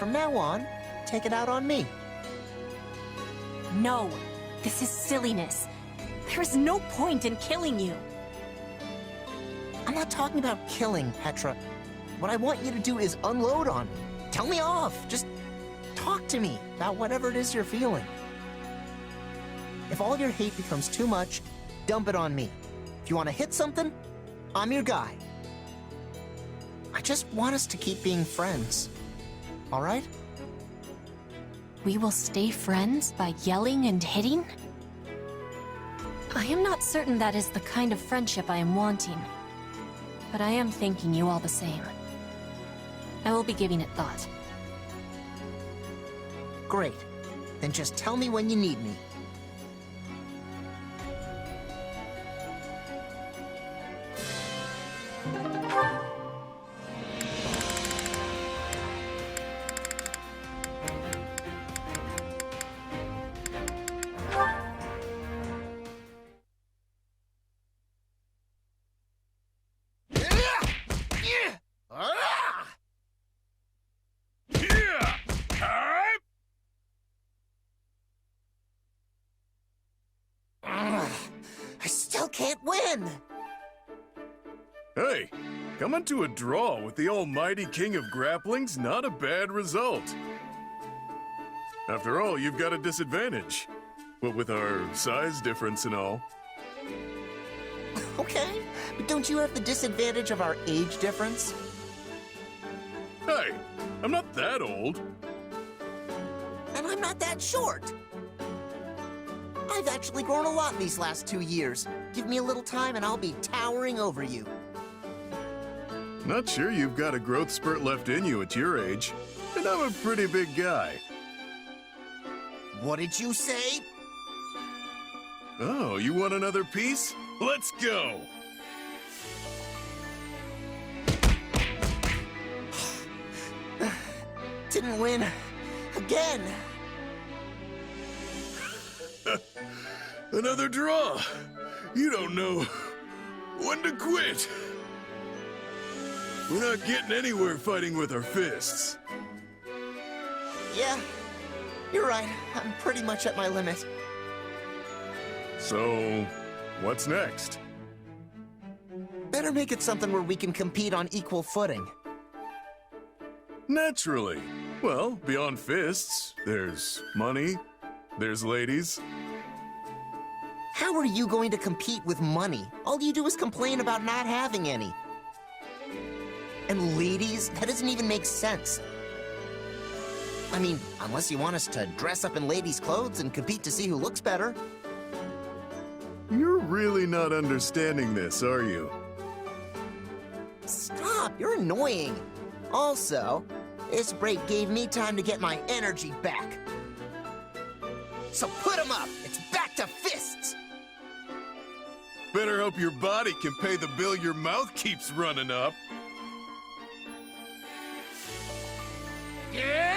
From now on, take it out on me. No, this is silliness. There is no point in killing you. I'm not talking about killing, Petra. What I want you to do is unload on me. Tell me off. Just talk to me about whatever it is you're feeling. If all your hate becomes too much, dump it on me. If you want to hit something, I'm your guy. I just want us to keep being friends. All right? We will stay friends by yelling and hitting? I am not certain that is the kind of friendship I am wanting. But I am thanking you all the same. I will be giving it thought. Great. Then just tell me when you need me. Can't win! Hey, coming to a draw with the almighty king of grappling's not a bad result. After all, you've got a disadvantage. What with our size difference and all. Okay, but don't you have the disadvantage of our age difference? Hey, I'm not that old. And I'm not that short. I've actually grown a lot these last 2 years. Give me a little time and I'll be towering over you. Not sure you've got a growth spurt left in you at your age. And I'm a pretty big guy. What did you say? Oh, you want another piece? Let's go! Didn't win. Again. Another draw. You don't know when to quit. We're not getting anywhere fighting with our fists. Yeah, you're right. I'm pretty much at my limit. So, what's next? Better make it something where we can compete on equal footing. Naturally. Well, beyond fists, there's money, there's ladies. How are you going to compete with money? All you do is complain about not having any. And ladies? That doesn't even make sense. I mean, unless you want us to dress up in ladies' clothes and compete to see who looks better. You're really not understanding this, are you? Stop, you're annoying. Also, this break gave me time to get my energy back. So put 'em up! It's back to fists! Better hope your body can pay the bill your mouth keeps running up. Yeah!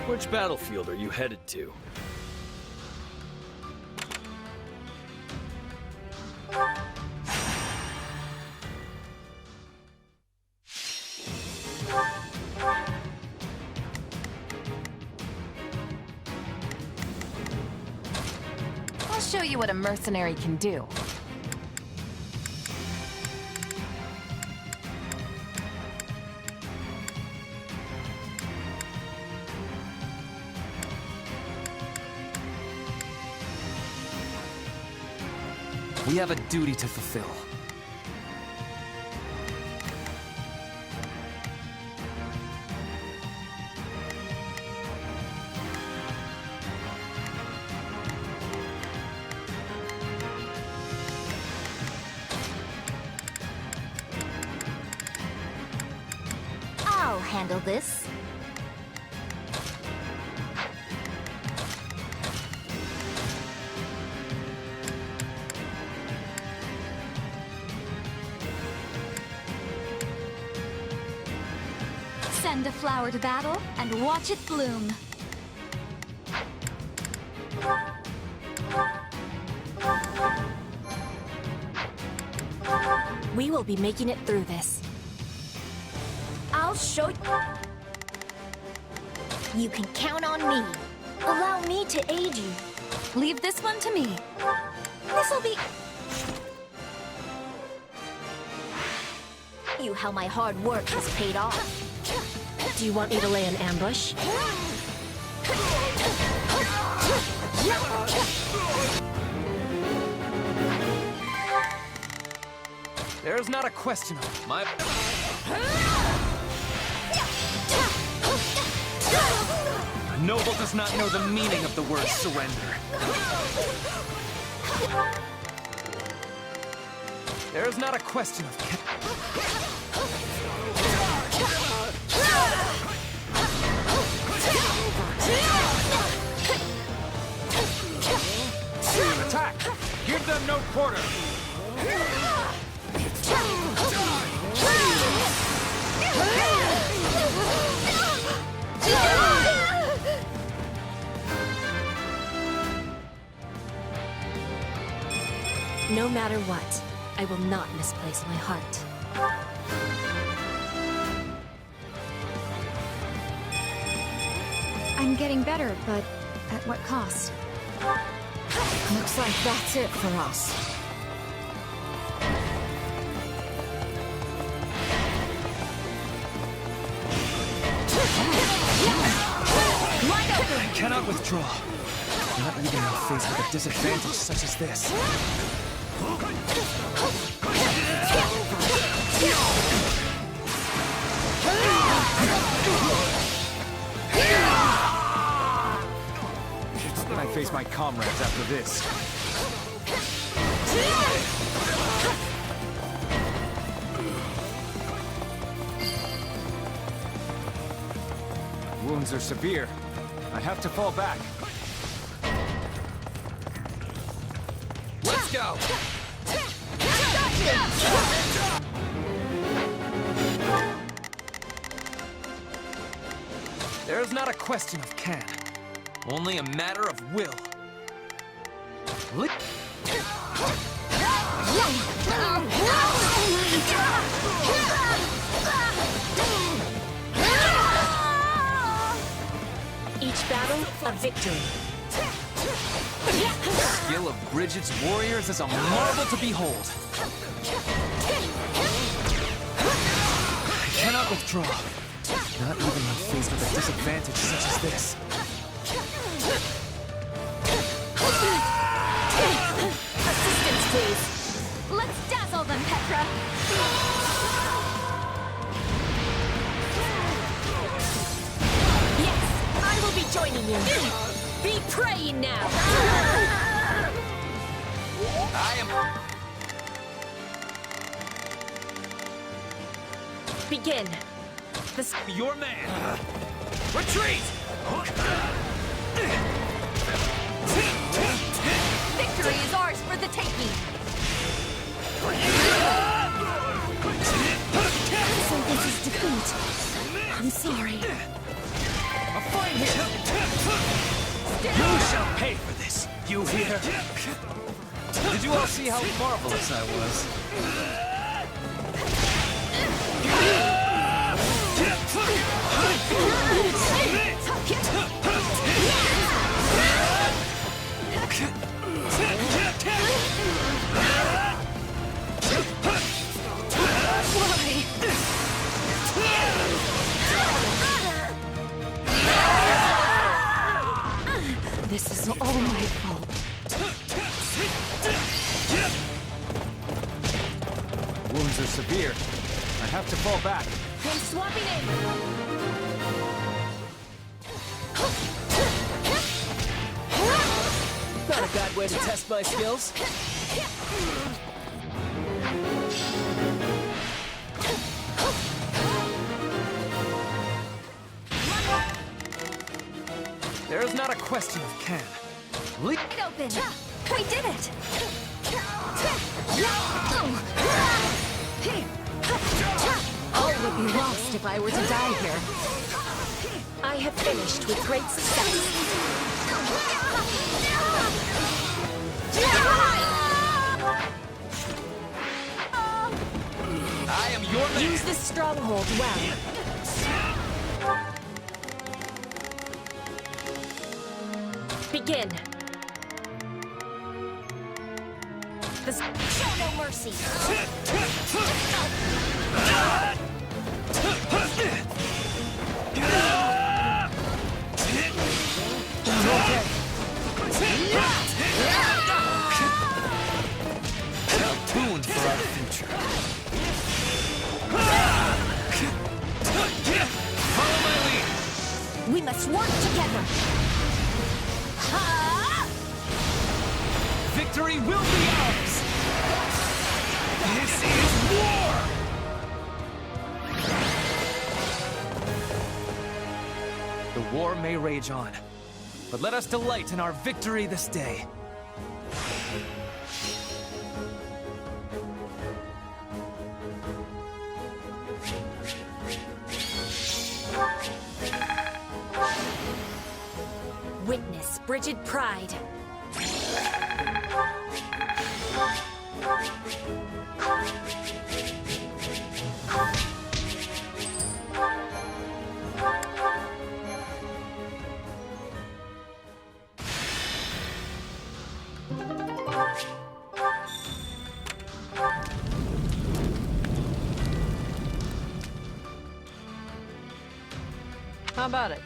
Which battlefield are you headed to? I'll show you what a mercenary can do. We have a duty to fulfill. I'll handle this. Send a flower to battle and watch it bloom. We will be making it through this. I'll show you. You can count on me. Allow me to aid you. Leave this one to me. This'll be... You how my hard work has paid off. Do you want me to lay an ambush? There's not a question of it. My... A noble does not know the meaning of the word surrender. There is not a question of... Attack! Give them no quarter! No matter what, I will not misplace my heart. I'm getting better, but at what cost? Looks like that's it for us. I cannot withdraw. Not even when faced with a disadvantage such as this. I face my comrades after this. Wounds are severe. I have to fall back. Let's go! There's not a question of can, only a matter of will. Each battle, a victory. The skill of Bridget's warriors is a marvel to behold. I cannot withdraw. Not even when faced with a disadvantage such as this. Assistance, please. Let's dazzle them, Petra. Yes, I will be joining you. Be praying now. I am... Begin. Your man! Retreat! Victory is ours for the taking. So this is defeat. I'm sorry. A fight here! You shall pay for this, you hear? Did you all see how marvelous I was? This is all my fault. Wounds are severe. I have to fall back. I'm swapping in. Not a bad way to test my skills. There is not a question of can. Wide open. We did it. All would be lost if I were to die here. I have finished with great success. I am your man! Use this stronghold well. Begin. Show no mercy. Tuned for our future. Follow my lead. We must work together. Victory will be ours! This is war! The war may rage on, but let us delight in our victory this day. Witness Bridget Pride. How about it?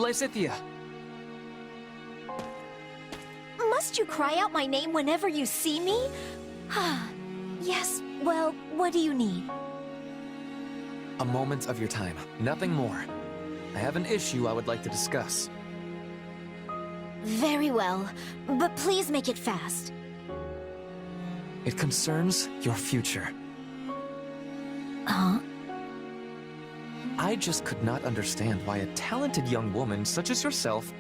Lysithea. Must you cry out my name whenever you see me? Yes, well, what do you need? A moment of your time, nothing more. I have an issue I would like to discuss. Very well, but please make it fast. It concerns your future. Huh? I just could not understand why a talented young woman such as yourself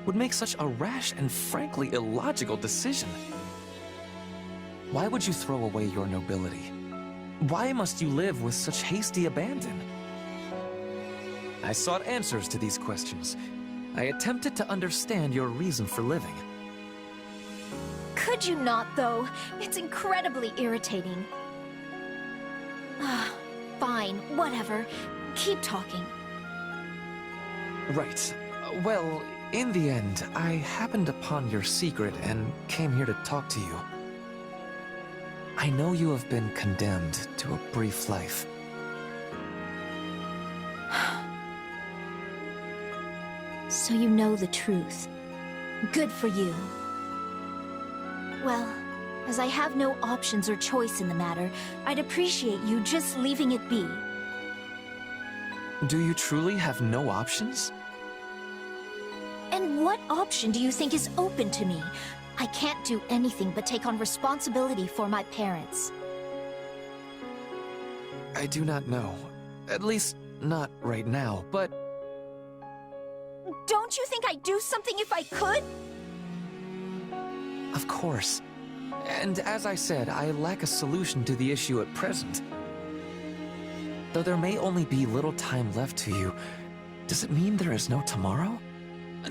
would make such a rash and frankly illogical decision. Why would you throw away your nobility? Why must you live with such hasty abandon? I sought answers to these questions. I attempted to understand your reason for living. Could you not, though? It's incredibly irritating. Fine, whatever. Keep talking. Right. Well, in the end, I happened upon your secret and came here to talk to you. I know you have been condemned to a brief life. So you know the truth. Good for you. Well, as I have no options or choice in the matter, I'd appreciate you just leaving it be. Do you truly have no options? And what option do you think is open to me? I can't do anything but take on responsibility for my parents. I do not know. At least, not right now, but... Don't you think I'd do something if I could? Of course. And as I said, I lack a solution to the issue at present. Though there may only be little time left to you, does it mean there is no tomorrow?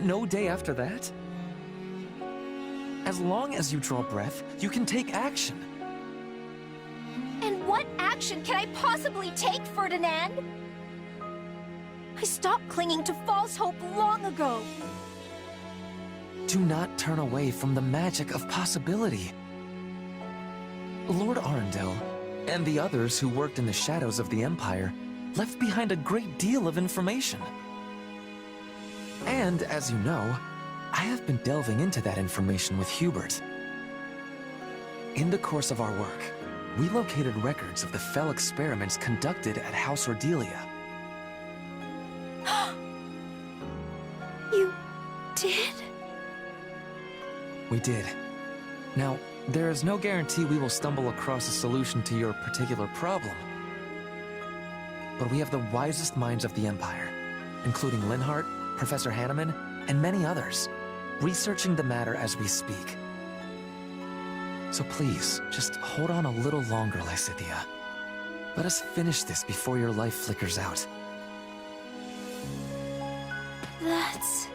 No day after that? As long as you draw breath, you can take action. And what action can I possibly take, Ferdinand? I stopped clinging to false hope long ago. Do not turn away from the magic of possibility. Lord Arundel, and the others who worked in the shadows of the Empire, left behind a great deal of information. And, as you know, I have been delving into that information with Hubert. In the course of our work, we located records of the fell experiments conducted at House Ordelia. You did? We did. Now, there is no guarantee we will stumble across a solution to your particular problem. But we have the wisest minds of the Empire, including Linhart, Professor Hanneman, and many others, researching the matter as we speak. So please, just hold on a little longer, Lysithea. Let us finish this before your life flickers out. That's...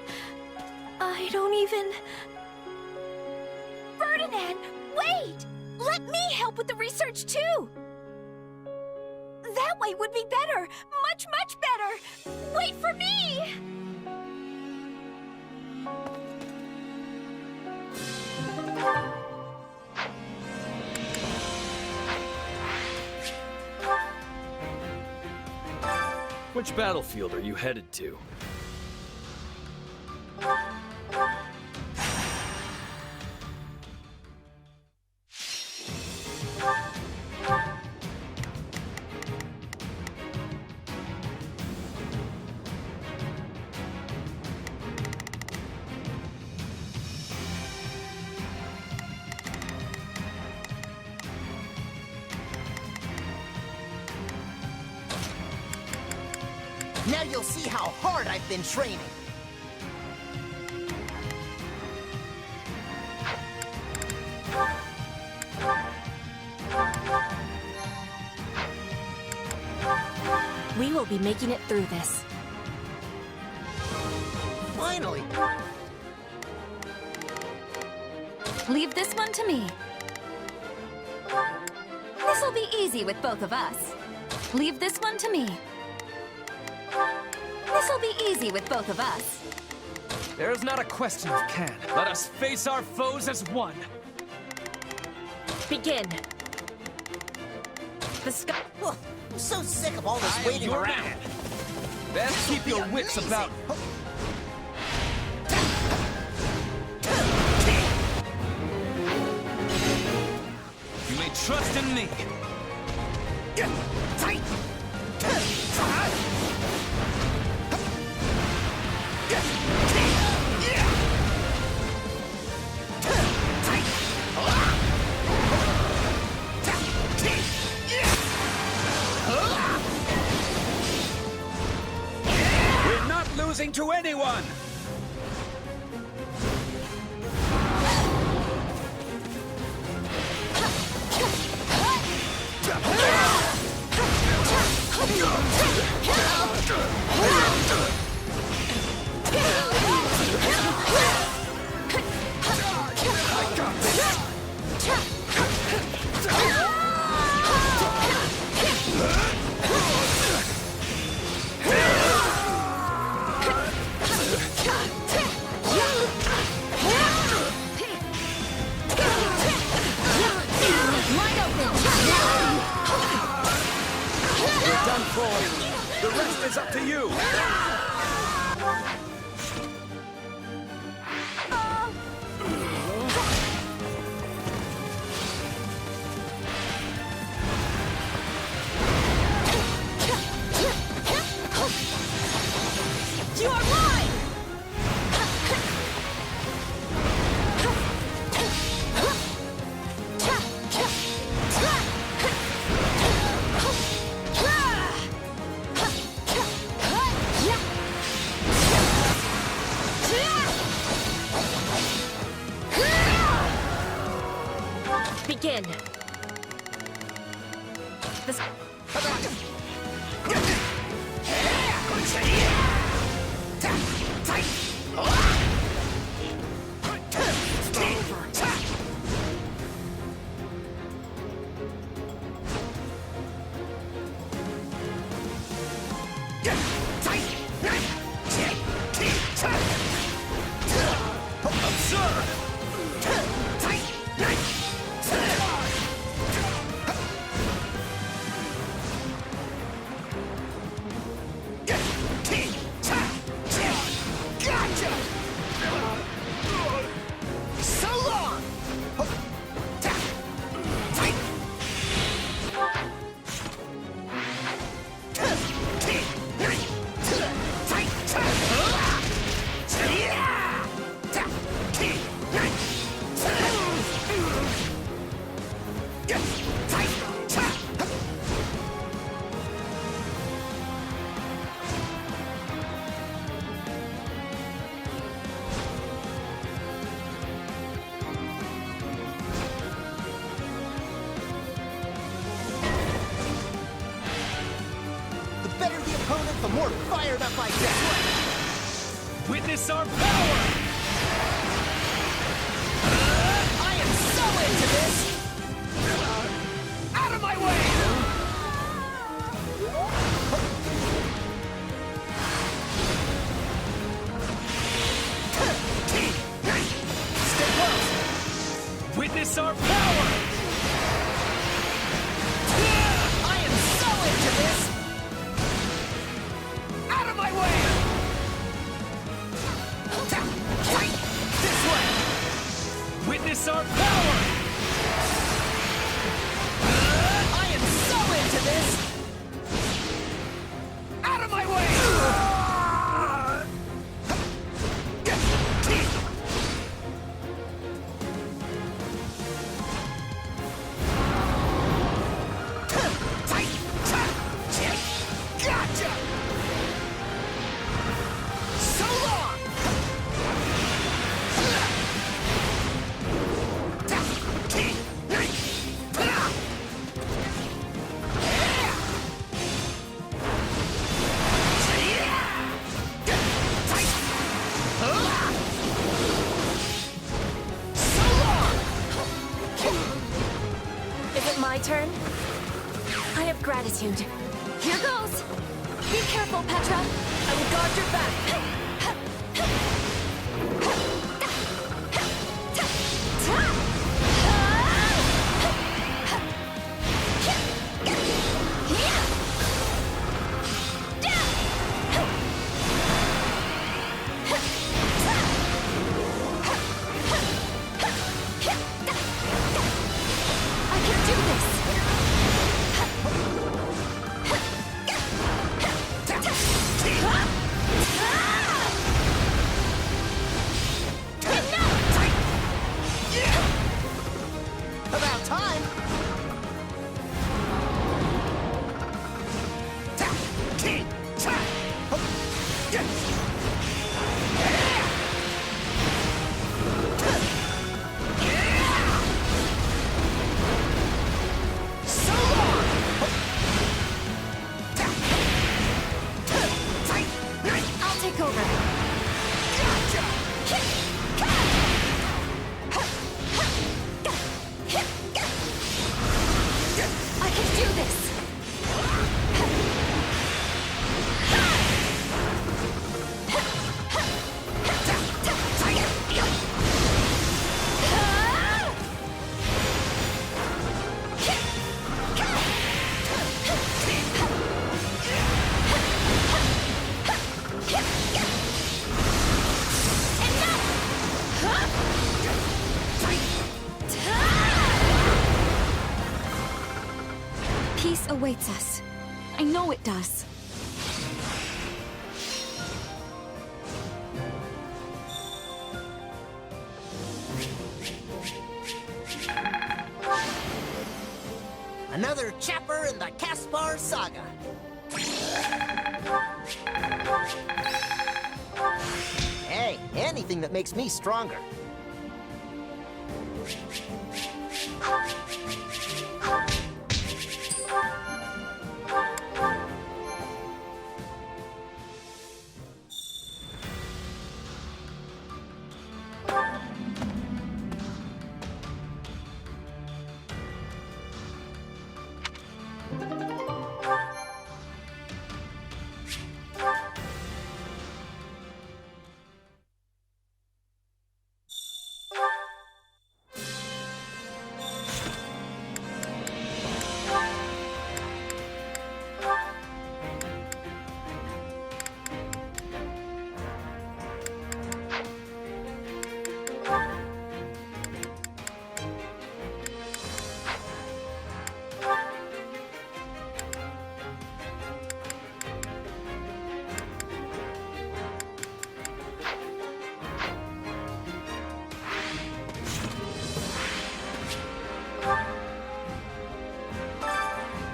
I don't even... Ferdinand, wait! Let me help with the research too! That way would be better! Much, much better! Wait for me! Which battlefield are you headed to? Now you'll see how hard I've been training. We will be making it through this. Finally! Leave this one to me. This'll be easy with both of us. Leave this one to me. This'll be easy with both of us. There is not a question of can. Let us face our foes as one. Begin. The sky. Oh, I'm so sick of all this waiting around. Best keep your wits about. trust in me. We're not losing to anyone! We're done for. The rest is up to you. You are mine! Begin. This... The more fired up I get. Witness our power! I am so into this! Out of my way! Stay close! Witness our power! I am so into this! Out of my way! This way! Witness our power! I am so into this! Out of my way! Gotcha! So long! Is it my turn? I have gratitude. Here goes! Be careful, Petra! I will guard your back! I can do this! I'll take over. I can do this. Peace awaits us. I know it does. Another chapter in the Caspar saga. Hey, anything that makes me stronger.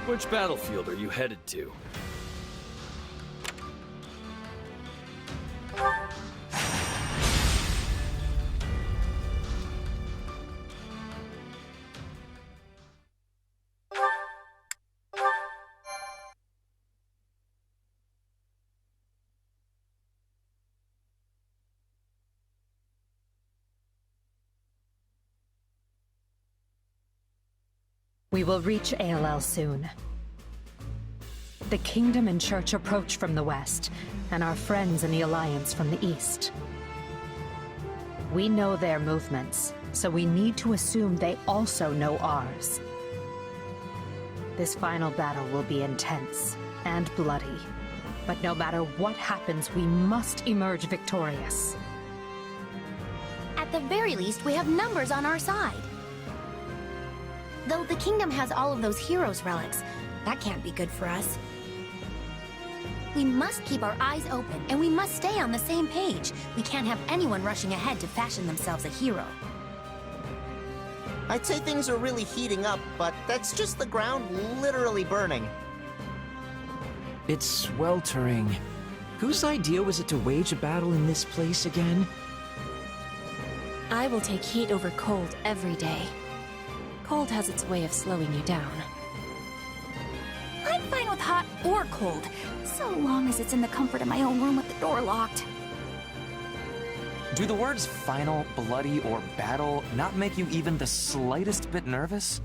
Which battlefield are you headed to? We will reach ALL soon. The Kingdom and Church approach from the west, and our friends in the Alliance from the east. We know their movements, so we need to assume they also know ours. This final battle will be intense and bloody, but no matter what happens, we must emerge victorious. At the very least, we have numbers on our side. Though the kingdom has all of those heroes' relics, that can't be good for us. We must keep our eyes open, and we must stay on the same page. We can't have anyone rushing ahead to fashion themselves a hero. I'd say things are really heating up, but that's just the ground literally burning. It's sweltering. Whose idea was it to wage a battle in this place again? I will take heat over cold every day. Cold has its way of slowing you down. I'm fine with hot or cold, so long as it's in the comfort of my own room with the door locked. Do the words final, bloody, or battle not make you even the slightest bit nervous?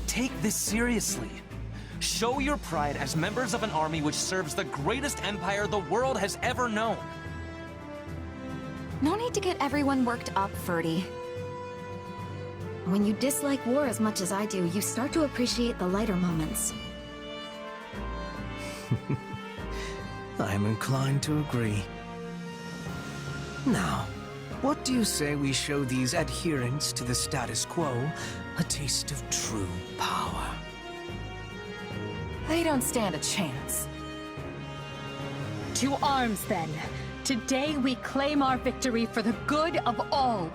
Take this seriously. Show your pride as members of an army which serves the greatest empire the world has ever known. No need to get everyone worked up, Ferdy. When you dislike war as much as I do, you start to appreciate the lighter moments. I'm inclined to agree. Now, what do you say we show these adherents to the status quo a taste of true power? They don't stand a chance. To arms, then. Today we claim our victory for the good of all.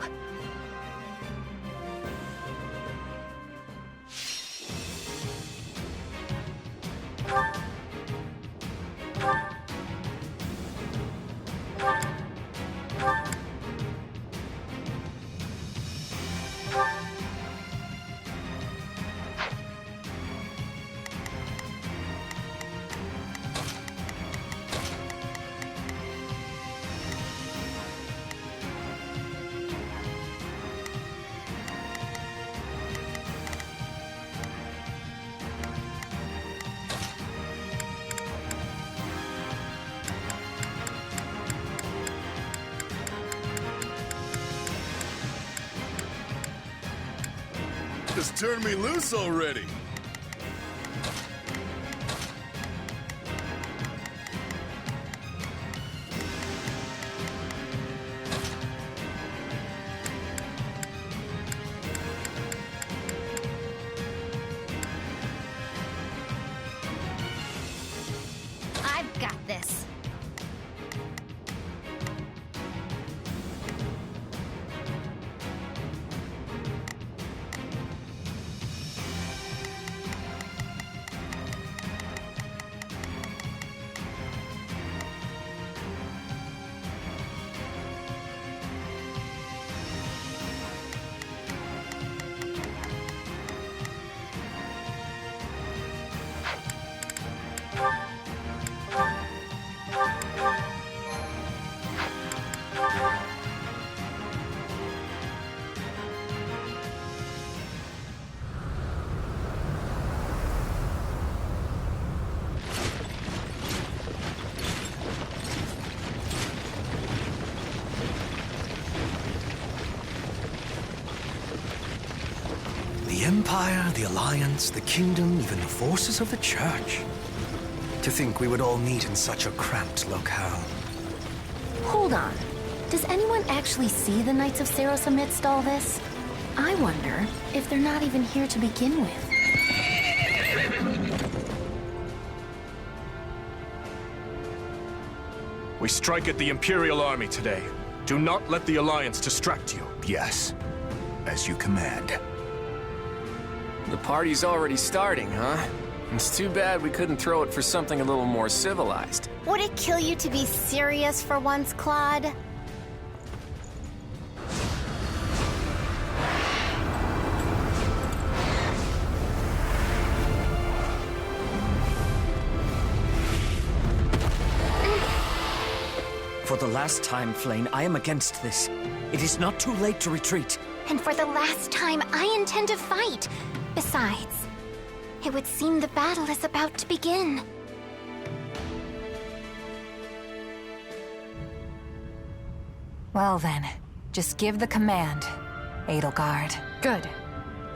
Just turn me loose already. I've got this. The Empire, the Alliance, the Kingdom, even the forces of the Church. To think we would all meet in such a cramped locale. Hold on. Does anyone actually see the Knights of Saros amidst all this? I wonder if they're not even here to begin with. We strike at the Imperial Army today. Do not let the Alliance distract you. Yes, as you command. The party's already starting, huh? It's too bad we couldn't throw it for something a little more civilized. Would it kill you to be serious for once, Claude? For the last time, Flane, I am against this. It is not too late to retreat. And for the last time, I intend to fight. Besides, it would seem the battle is about to begin. Well then, just give the command, Edelgard. Good.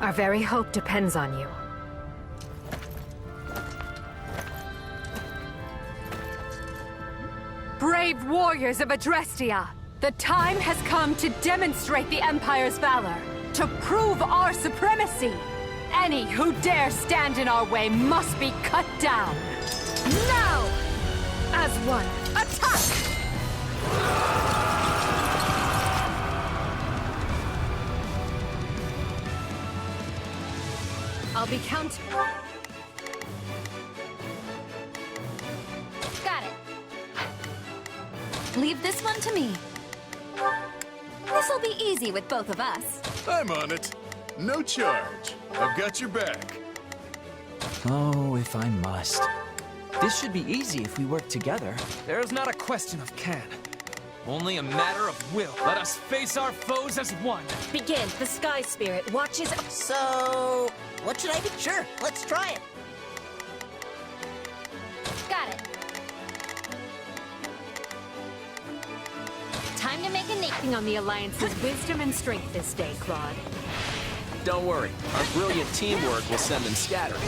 Our very hope depends on you. Brave warriors of Adrestia, the time has come to demonstrate the Empire's valor, to prove our supremacy. Any who dare stand in our way must be cut down. Now! As one, attack! I'll be counting. Got it. Leave this one to me. This'll be easy with both of us. I'm on it. No charge. I've got your back. Oh, if I must. This should be easy if we work together. There is not a question of can. Only a matter of will. Let us face our foes as one. Begin. The Sky Spirit watches. So, what should I do? Sure, let's try it. Got it. Time to make a name on the Alliance's wisdom and strength this day, Claude. Don't worry, our brilliant teamwork will send them scattering.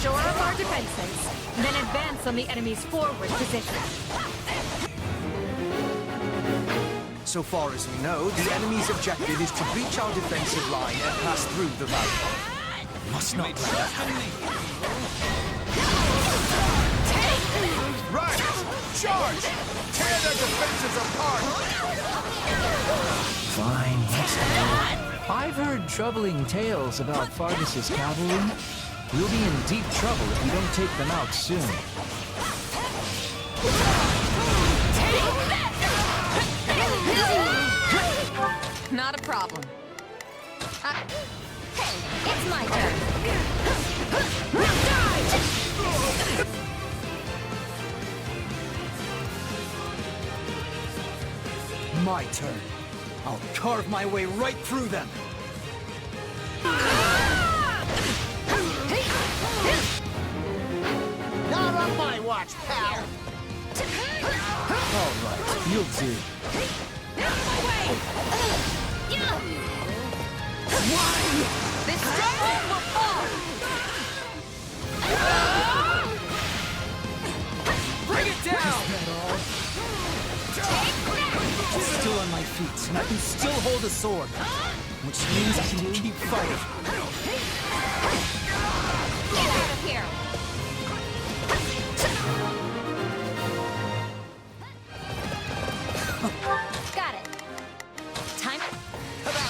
Shore up our defenses, then advance on the enemy's forward position. So far as we know, the enemy's objective is to breach our defensive line and pass through the valley. Must not let that happen. Riders, charge! Tear their defenses apart! Fine, let's go. I've heard troubling tales about Fargus's cavalry. We'll be in deep trouble if we don't take them out soon. Not a problem. Hey, it's my turn. My turn. I'll carve my way right through them. Not on my watch, pal. All right, you'll do. This stronghold will fall! Bring it down! I'm still on my feet, and I can still hold a sword, which means I can keep fighting. Get out of here! Got it. Time.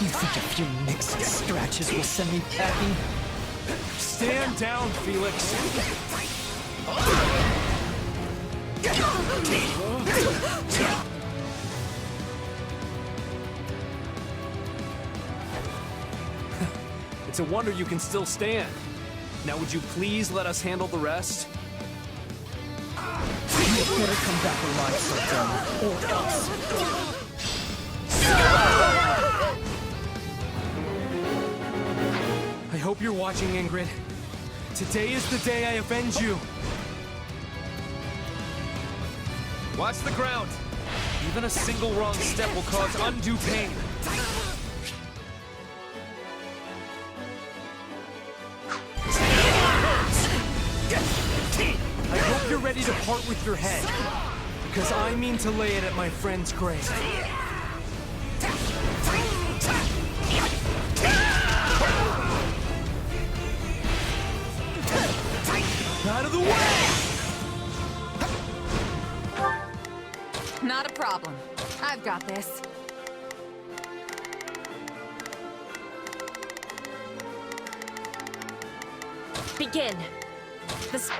You think a few nicks and scratches will send me packing? Stand down, Felix. It's a wonder you can still stand. Now would you please let us handle the rest? You better come back alive sometime, or else. I hope you're watching, Ingrid. Today is the day I avenge you. Watch the ground. Even a single wrong step will cause undue pain. I hope you're ready to part with your head, because I mean to lay it at my friend's grave. Out of the way! Not a problem. I've got this. Begin. This.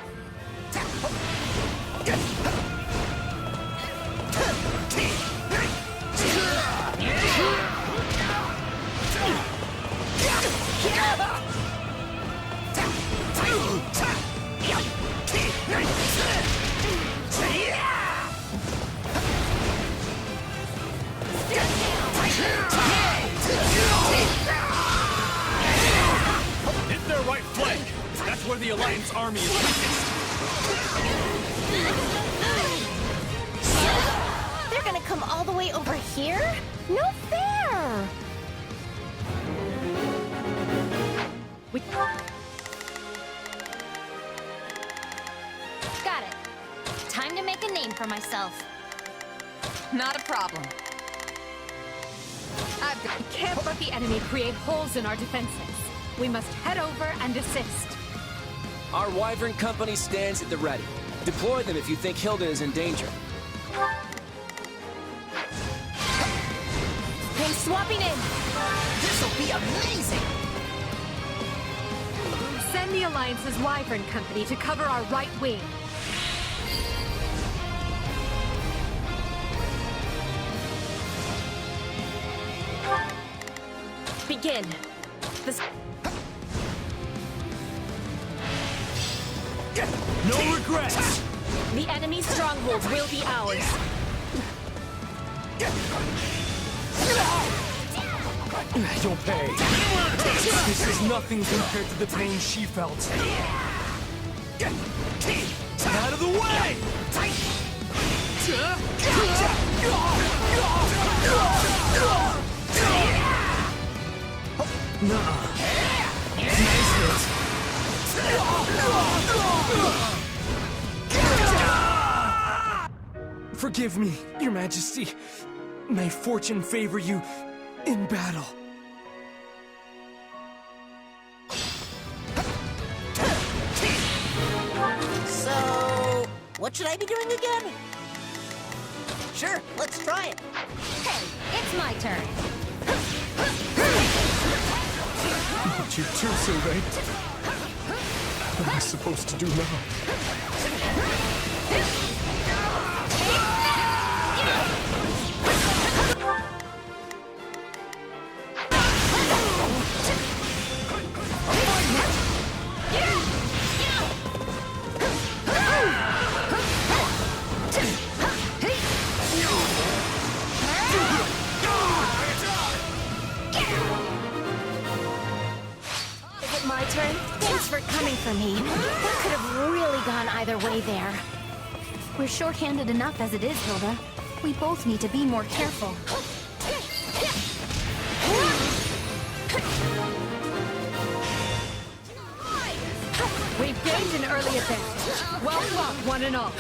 Hit their right flank! That's where the Alliance army is weakest! They're gonna come all the way over here? No fair! Got it. Time to make a name for myself. Not a problem. We can't let the enemy create holes in our defenses. We must head over and assist. Our Wyvern Company stands at the ready. Deploy them if you think Hilda is in danger. I'm swapping in. This'll be amazing! Send the Alliance's Wyvern Company to cover our right wing. Begin. This. No regrets! The enemy's stronghold will be ours. You'll pay. This is nothing compared to the pain she felt. Out of the way! Nuh-uh. Nice hit. Forgive me, Your Majesty. May fortune favor you in battle. So, what should I be doing again? Sure, let's try it. Hey, it's my turn. But you too, Sylvain. What am I supposed to do now? My turn? Thanks for coming for me. That could have really gone either way there. We're short-handed enough as it is, Hilda. We both need to be more careful. gained an early advantage. Well fought, one and all.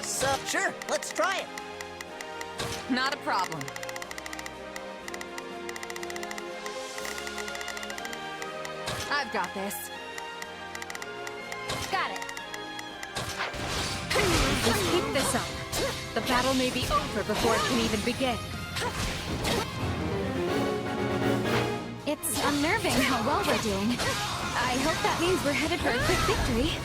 So, sure, let's try it. Not a problem. I've got this. Got it. Just keep this up. The battle may be over before it can even begin. It's unnerving how well we're doing. I hope that means we're headed for a quick victory.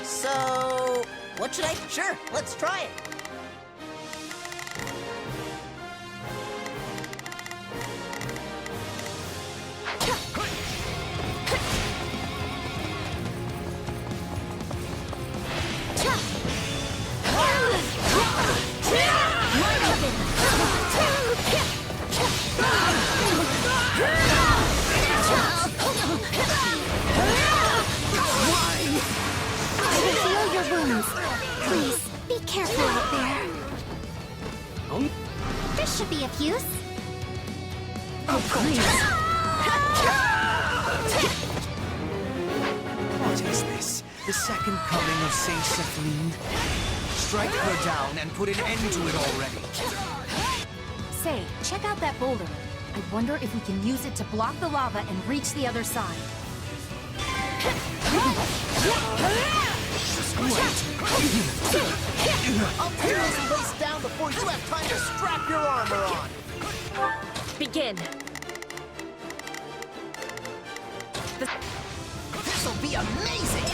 So, what should I... Sure, let's try it. Please, be careful out there. This should be of use. Oh, please. What is this? The second coming of Saint Cephaline? Strike her down and put an end to it already. Say, check out that boulder. I wonder if we can use it to block the lava and reach the other side. I'll tear this place down before you have time to strap your armor on. Begin. This'll be amazing!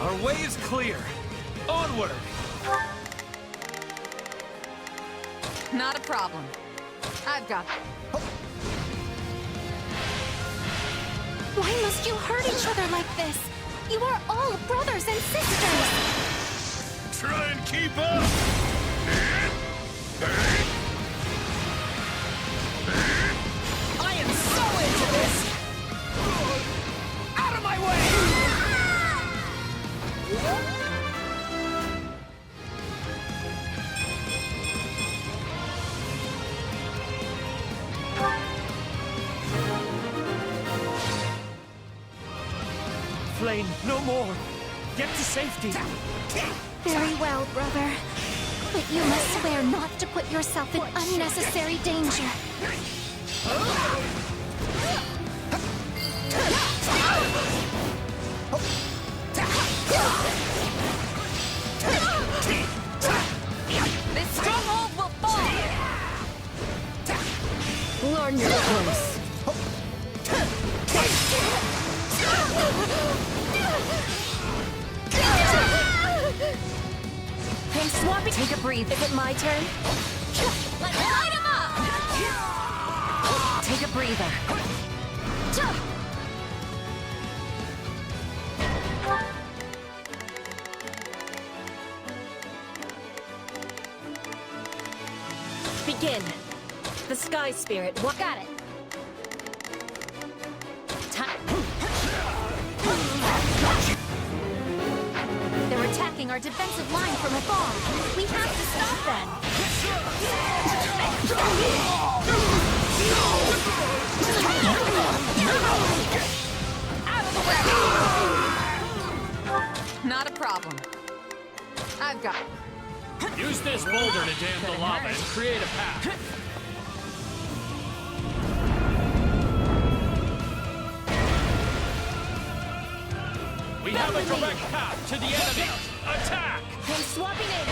Our way is clear. Onward! Not a problem. I've got... Why must you hurt each other like this? You are all brothers and sisters! Try and keep up! I am so into this! Out of my way! Flame, no more! Get to safety! Very well, brother. But you must swear not to put yourself in unnecessary danger. This stronghold will fall! Learn your place. Hey, Swampy, take a breathe. Is it my turn? Let's light him up! Take a breather. Begin. The Sky Spirit. What? Got it. They're attacking our defensive line from afar. We have to stop them. Out of the way! Not a problem. I've got... Use this boulder to dam the lava and create a path. We have a direct path to the enemy. Attack! I'm swapping in.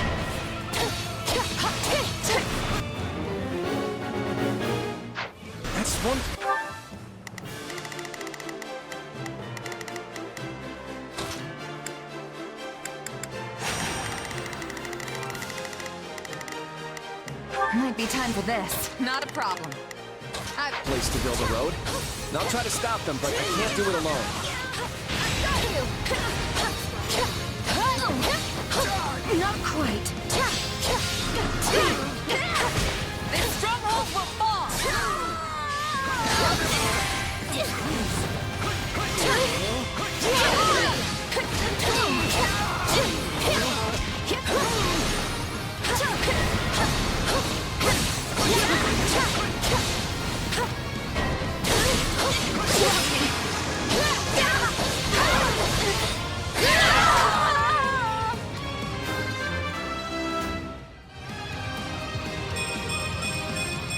That's one. Might be time for this. Not a problem. Place to build a road. And I'll try to stop them, but I can't do it alone. Not quite. This stronghold will fall!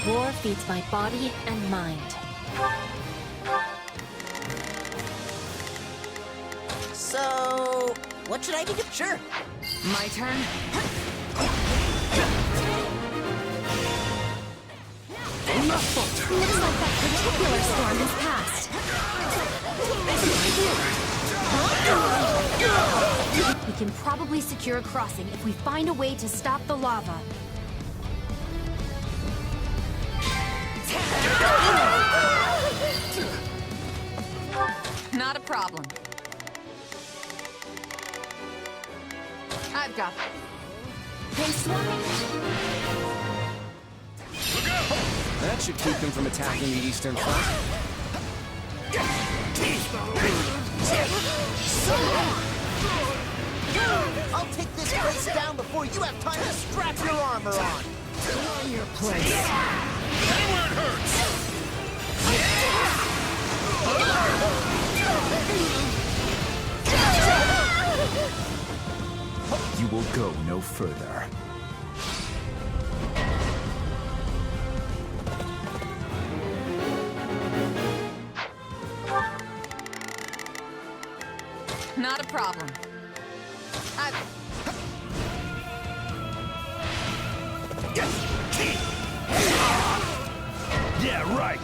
War feeds my body and mind. So, what should I be doing? Sure. My turn? Looks like that particular storm has passed. We can probably secure a crossing if we find a way to stop the lava. Not a problem. I've got it. That should keep them from attacking the eastern front. I'll take this place down before you have time to strap your armor on. Your place. Anywhere it hurts! You will go no further. Not a problem. Yeah, right.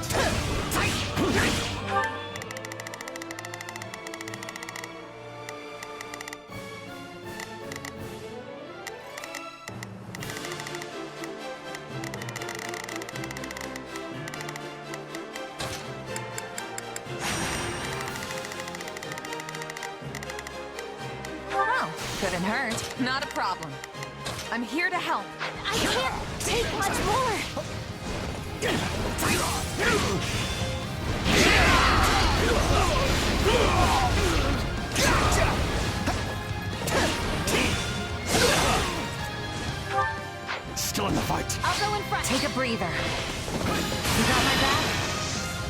Oh, couldn't hurt. Not a problem. I'm here to help. I can't take much more. Still in the fight. I'll go in front. Take a breather. You got my back?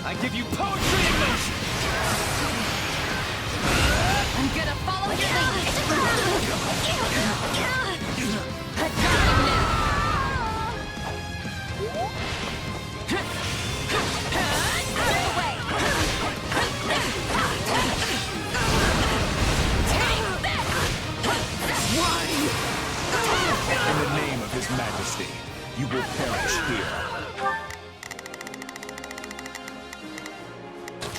I give you poetry in motion. I'm gonna follow your lead. I got you now. Out of the way. In the name of His Majesty, you will perish here.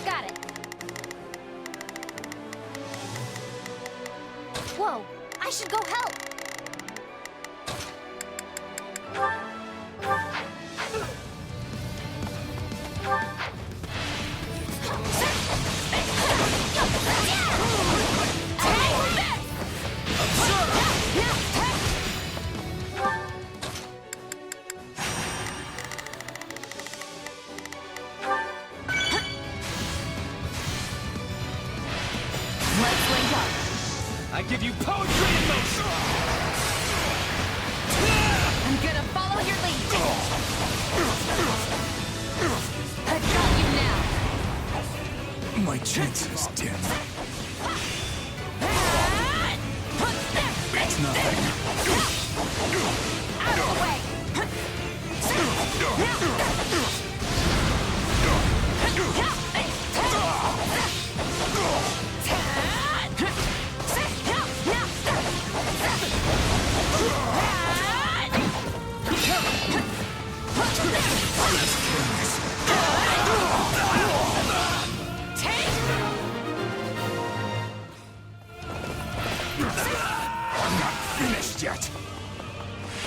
Got it. Whoa, I should go help. Let's link up. I give you poetry in motion. I'm gonna follow your lead. I got you now. My chances dim. It's nothing. Out of the way.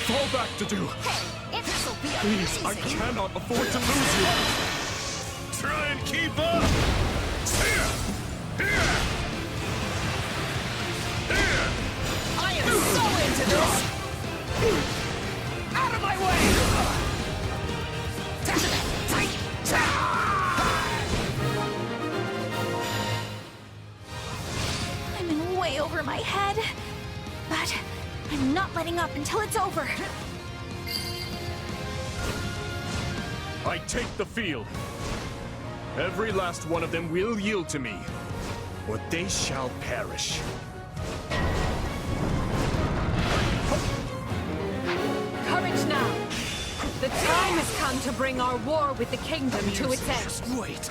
Fall back to do. Please, I cannot afford to lose you. Try and keep up! Here! Here! Here! I am so into this! Out of my way! I'm in way over my head, but I'm not letting up until it's over. I take the field. Every last one of them will yield to me, or they shall perish. Courage now! The time has come to bring our war with the kingdom to its end. Wait.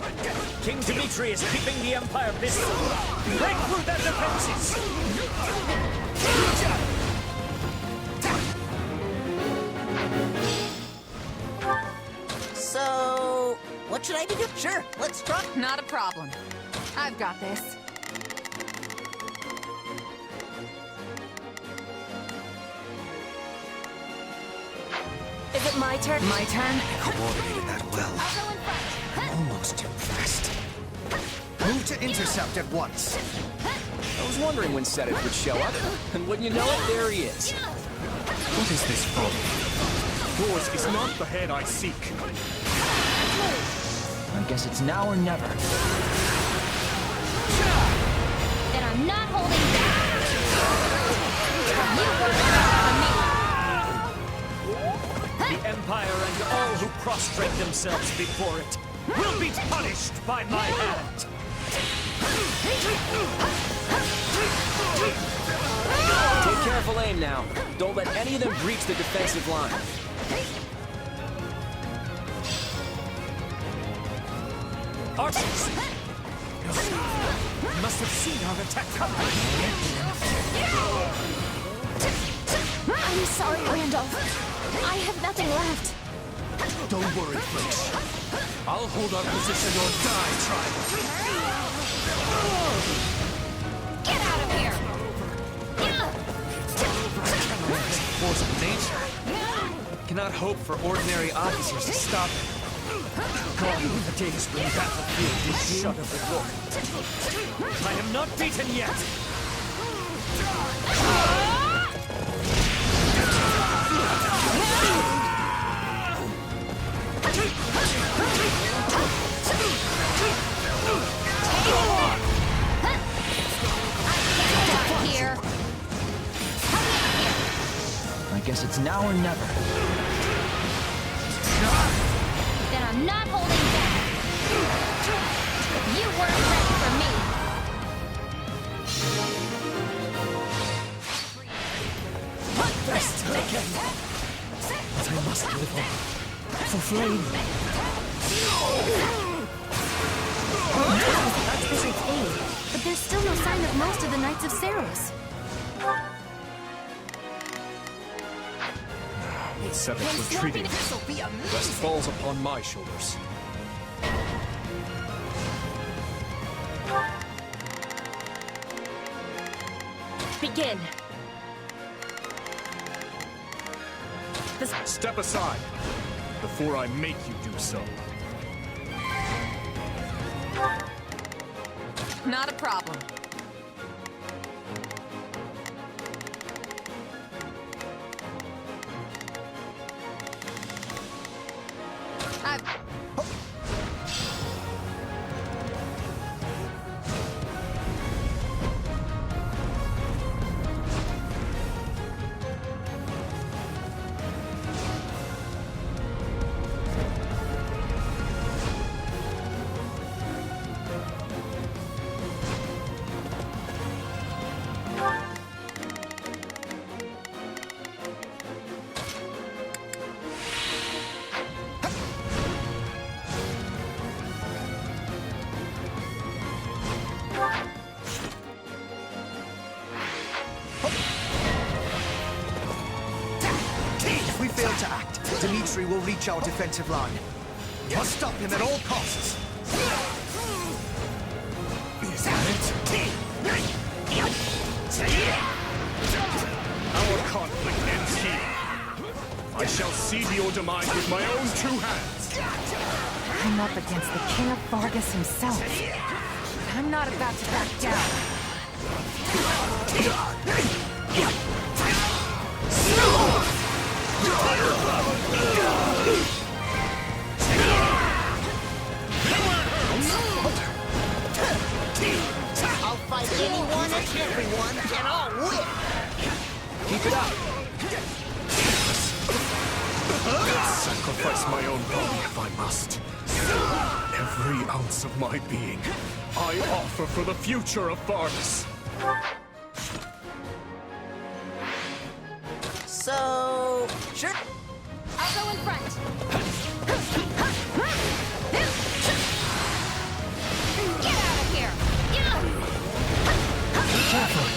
King Dimitri is keeping the Empire busy. Break through their defenses! So, what should I be doing? Sure, let's try. Not a problem. I've got this. Is it my turn? My turn? Coordinated that well. I'm almost impressed. Move to intercept at once. I was wondering when Sedith would show up, and wouldn't you know it, there he is. What is this from? Yours is not the head I seek. I guess it's now or never. Then I'm not holding back. You were The Empire and all who prostrate themselves before it will be punished by my hand. Take careful aim now. Don't let any of them breach the defensive line. Archers! You must have seen our attack coming. I'm sorry, Randolph. I have nothing left. Don't worry, folks. I'll hold our position or die trying. Get out of here! Force of nature. Cannot hope for ordinary officers to stop it. Gone are the days when battlefield would shudder before it. I am not beaten yet! Here. I guess it's now or never. Then I'm not holding back. You weren't ready for me. Best again! But I must live on. For Flame! That's Bishop's aid, but there's still no sign of most of the Knights of Saros. With Sedith retreating, the rest falls upon my shoulders. Begin. Step aside, before I make you do so. Not a problem. If we fail to act, Dimitri will reach our defensive line. Must stop him at all costs. Is that it? Our conflict ends here. I shall see your demise with my own two hands. I'm up against the King of Vargas himself. I'm not about to back down. I'll fight anyone and everyone, and I'll win! Keep it up! Sacrifice my own body if I must. Every ounce of my being, I offer for the future of Vargas. So... sure. I'll go in front. Get out of here! Be careful.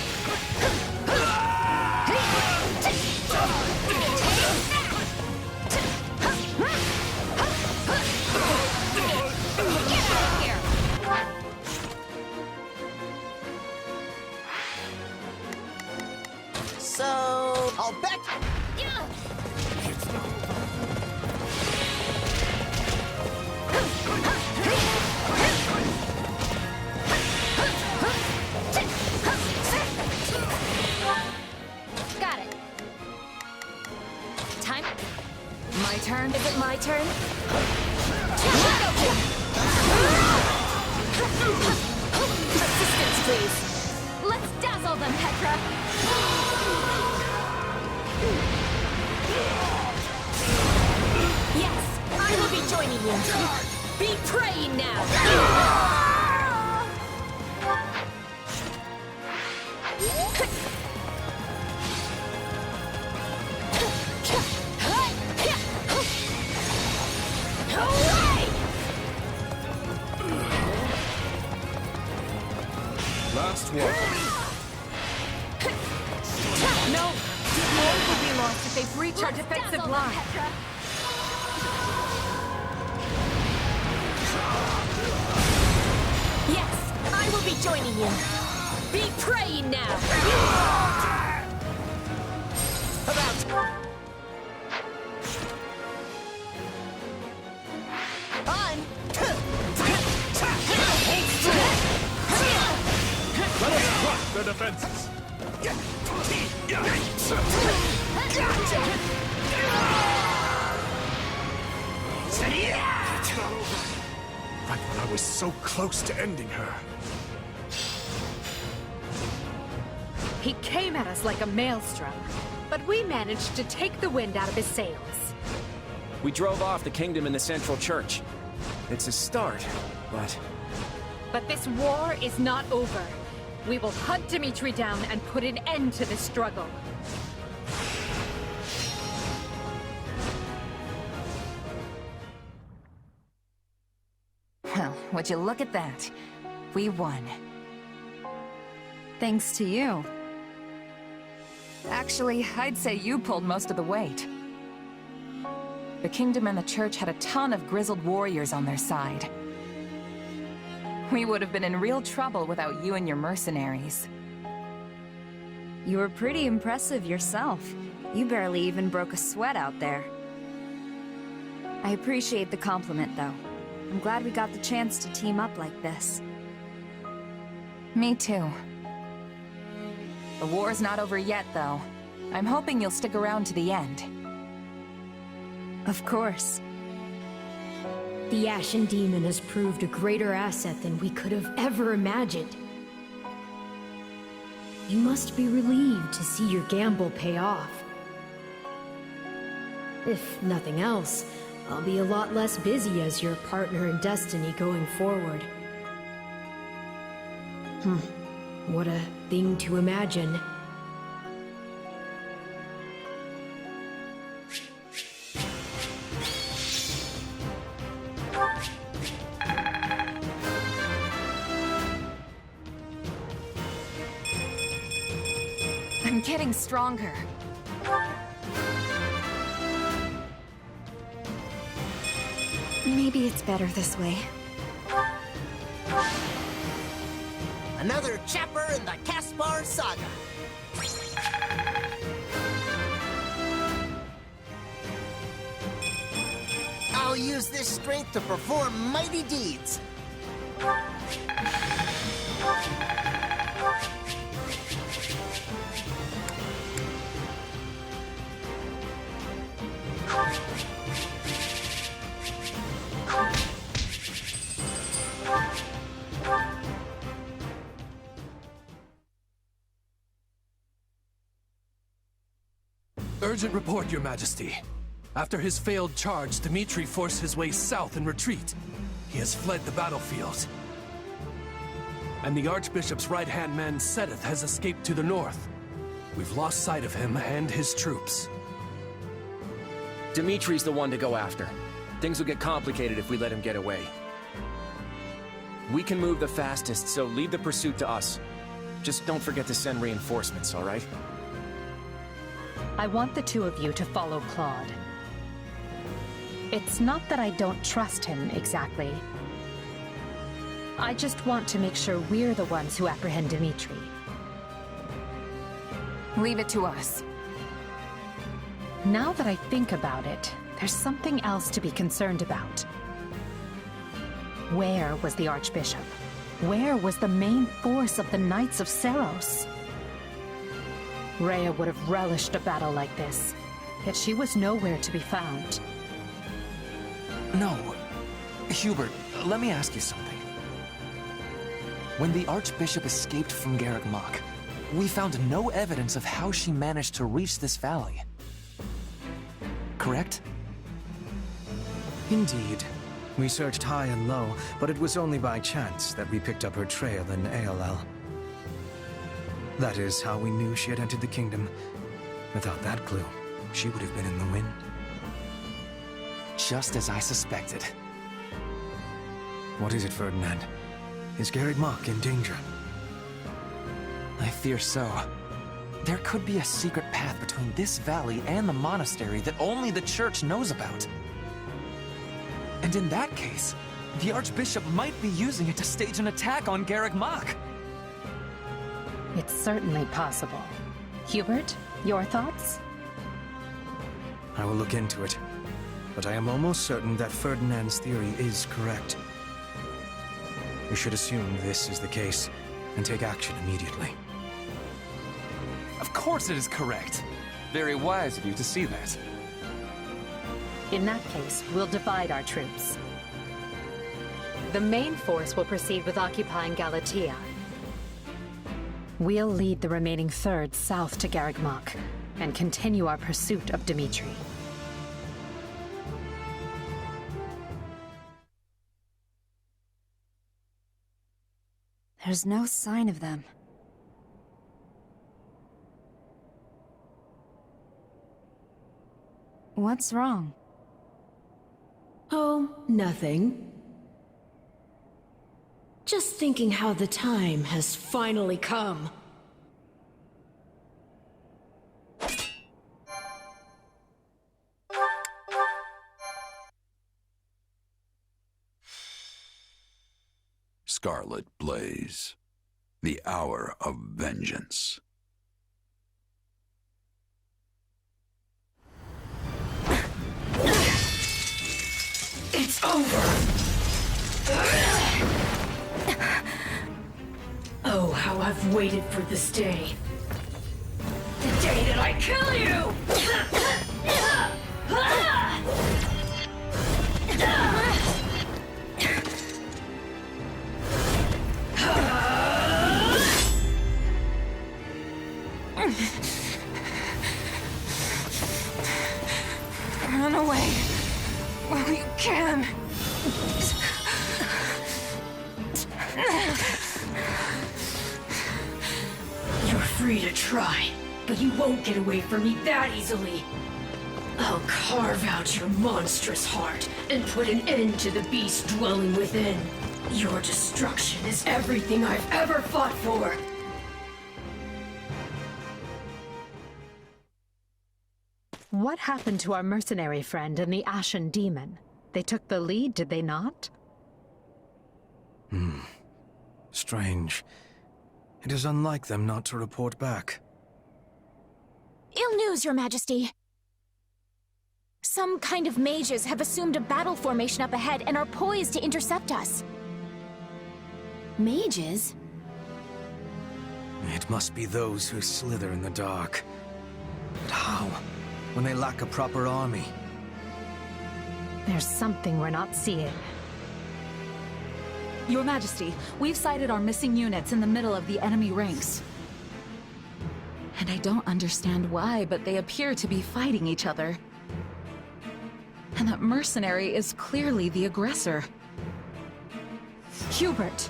Get out of here! So... I'll bet... Got it. Time. My turn? Is it my turn? Assistance, please. Let's dazzle them, Petra. Yes, I will be joining you. Be praying now. Last one. No! More will be lost if they breach our defensive line. Yes, I will be joining you. Be praying now. About... On! Let us crush their defenses. Right when I was so close to ending her. He came at us like a maelstrom, but we managed to take the wind out of his sails. We drove off the kingdom in the central church. It's a start, but... But this war is not over. We will hunt Dimitri down and put an end to this struggle. Well, would you look at that? We won. Thanks to you. Actually, I'd say you pulled most of the weight. The Kingdom and the Church had a ton of grizzled warriors on their side. We would have been in real trouble without you and your mercenaries. You were pretty impressive yourself. You barely even broke a sweat out there. I appreciate the compliment, though. I'm glad we got the chance to team up like this. Me too. The war's not over yet, though. I'm hoping you'll stick around to the end. Of course. The Ashen Demon has proved a greater asset than we could have ever imagined. You must be relieved to see your gamble pay off. If nothing else, I'll be a lot less busy as your partner in destiny going forward. What a thing to imagine. I'm getting stronger. Maybe it's better this way. Another chapter in the Caspar saga. use this strength to perform mighty deeds. Urgent report, Your Majesty. After his failed charge, Dmitri forced his way south in retreat. He has fled the battlefield. And the Archbishop's right-hand man, Seteth, has escaped to the north. We've lost sight of him and his troops. Dimitri's the one to go after. Things will get complicated if we let him get away. We can move the fastest, so leave the pursuit to us. Just don't forget to send reinforcements, all right? I want the two of you to follow Claude. It's not that I don't trust him, exactly. I just want to make sure we're the ones who apprehend Dmitri. Leave it to us. Now that I think about it, there's something else to be concerned about. Where was the Archbishop? Where was the main force of the Knights of Seros? Rhea would have relished a battle like this, yet she was nowhere to be found. No. Hubert, let me ask you something. When the Archbishop escaped from Garreg Mach, we found no evidence of how she managed to reach this valley. Correct? Indeed. We searched high and low, but it was only by chance that we picked up her trail in ALL. That is how we knew she had entered the kingdom. Without that clue, she would have been in the wind. Just as I suspected. What is it, Ferdinand? Is Garreg Mach in danger? I fear so. There could be a secret path between this valley and the monastery that only the Church knows about. And in that case, the Archbishop might be using it to stage an attack on Garreg Mach. It's certainly possible. Hubert, your thoughts? I will look into it, but I am almost certain that Ferdinand's theory is correct. We should assume this is the case, and take action immediately. Of course it is correct. Very wise of you to see that. In that case, we'll divide our troops. The main force will proceed with occupying Galatia. We'll lead the remaining third south to Garreg Mach, and continue our pursuit of Dmitri. There's no sign of them. What's wrong? Oh, nothing. Just thinking how the time has finally come. Scarlet Blaze. The hour of vengeance. It's over! Oh, how I've waited for this day. The day that I kill you! Run away while you can. You're free to try, but you won't get away from me that easily. I'll carve out your monstrous heart and put an end to the beast dwelling within. Your destruction is everything I've ever fought for. What happened to our mercenary friend and the Ashen Demon? They took the lead, did they not? Strange. It is unlike them not to report back. Ill news, Your Majesty. some kind of mages have assumed a battle formation up ahead and are poised to intercept us. Mages? It must be those who slither in the dark. But how? When they lack a proper army? There's something we're not seeing. Your Majesty, we've sighted our missing units in the middle of the enemy ranks. And I don't understand why, but they appear to be fighting each other. And that mercenary is clearly the aggressor. Hubert!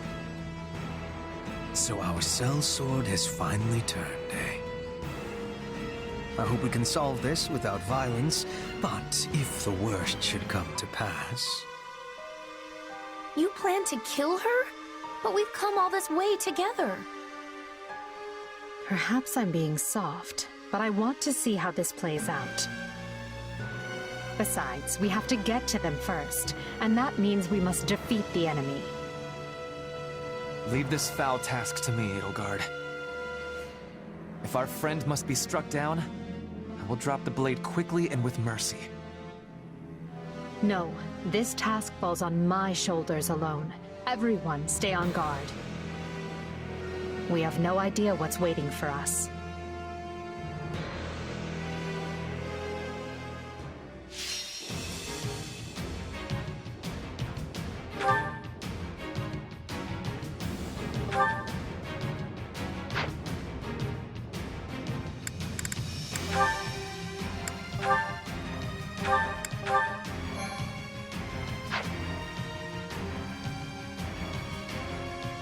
So our sellsword has finally turned, eh? I hope we can solve this without violence, but if the worst should come to pass... You plan to kill her? But we've come all this way together. Perhaps I'm being soft, but I want to see how this plays out. Besides, we have to get to them first, and that means we must defeat the enemy. Leave this foul task to me, Edelgard. If our friend must be struck down, I will drop the blade quickly and with mercy. No, this task falls on my shoulders alone. Everyone stay on guard. We have no idea what's waiting for us.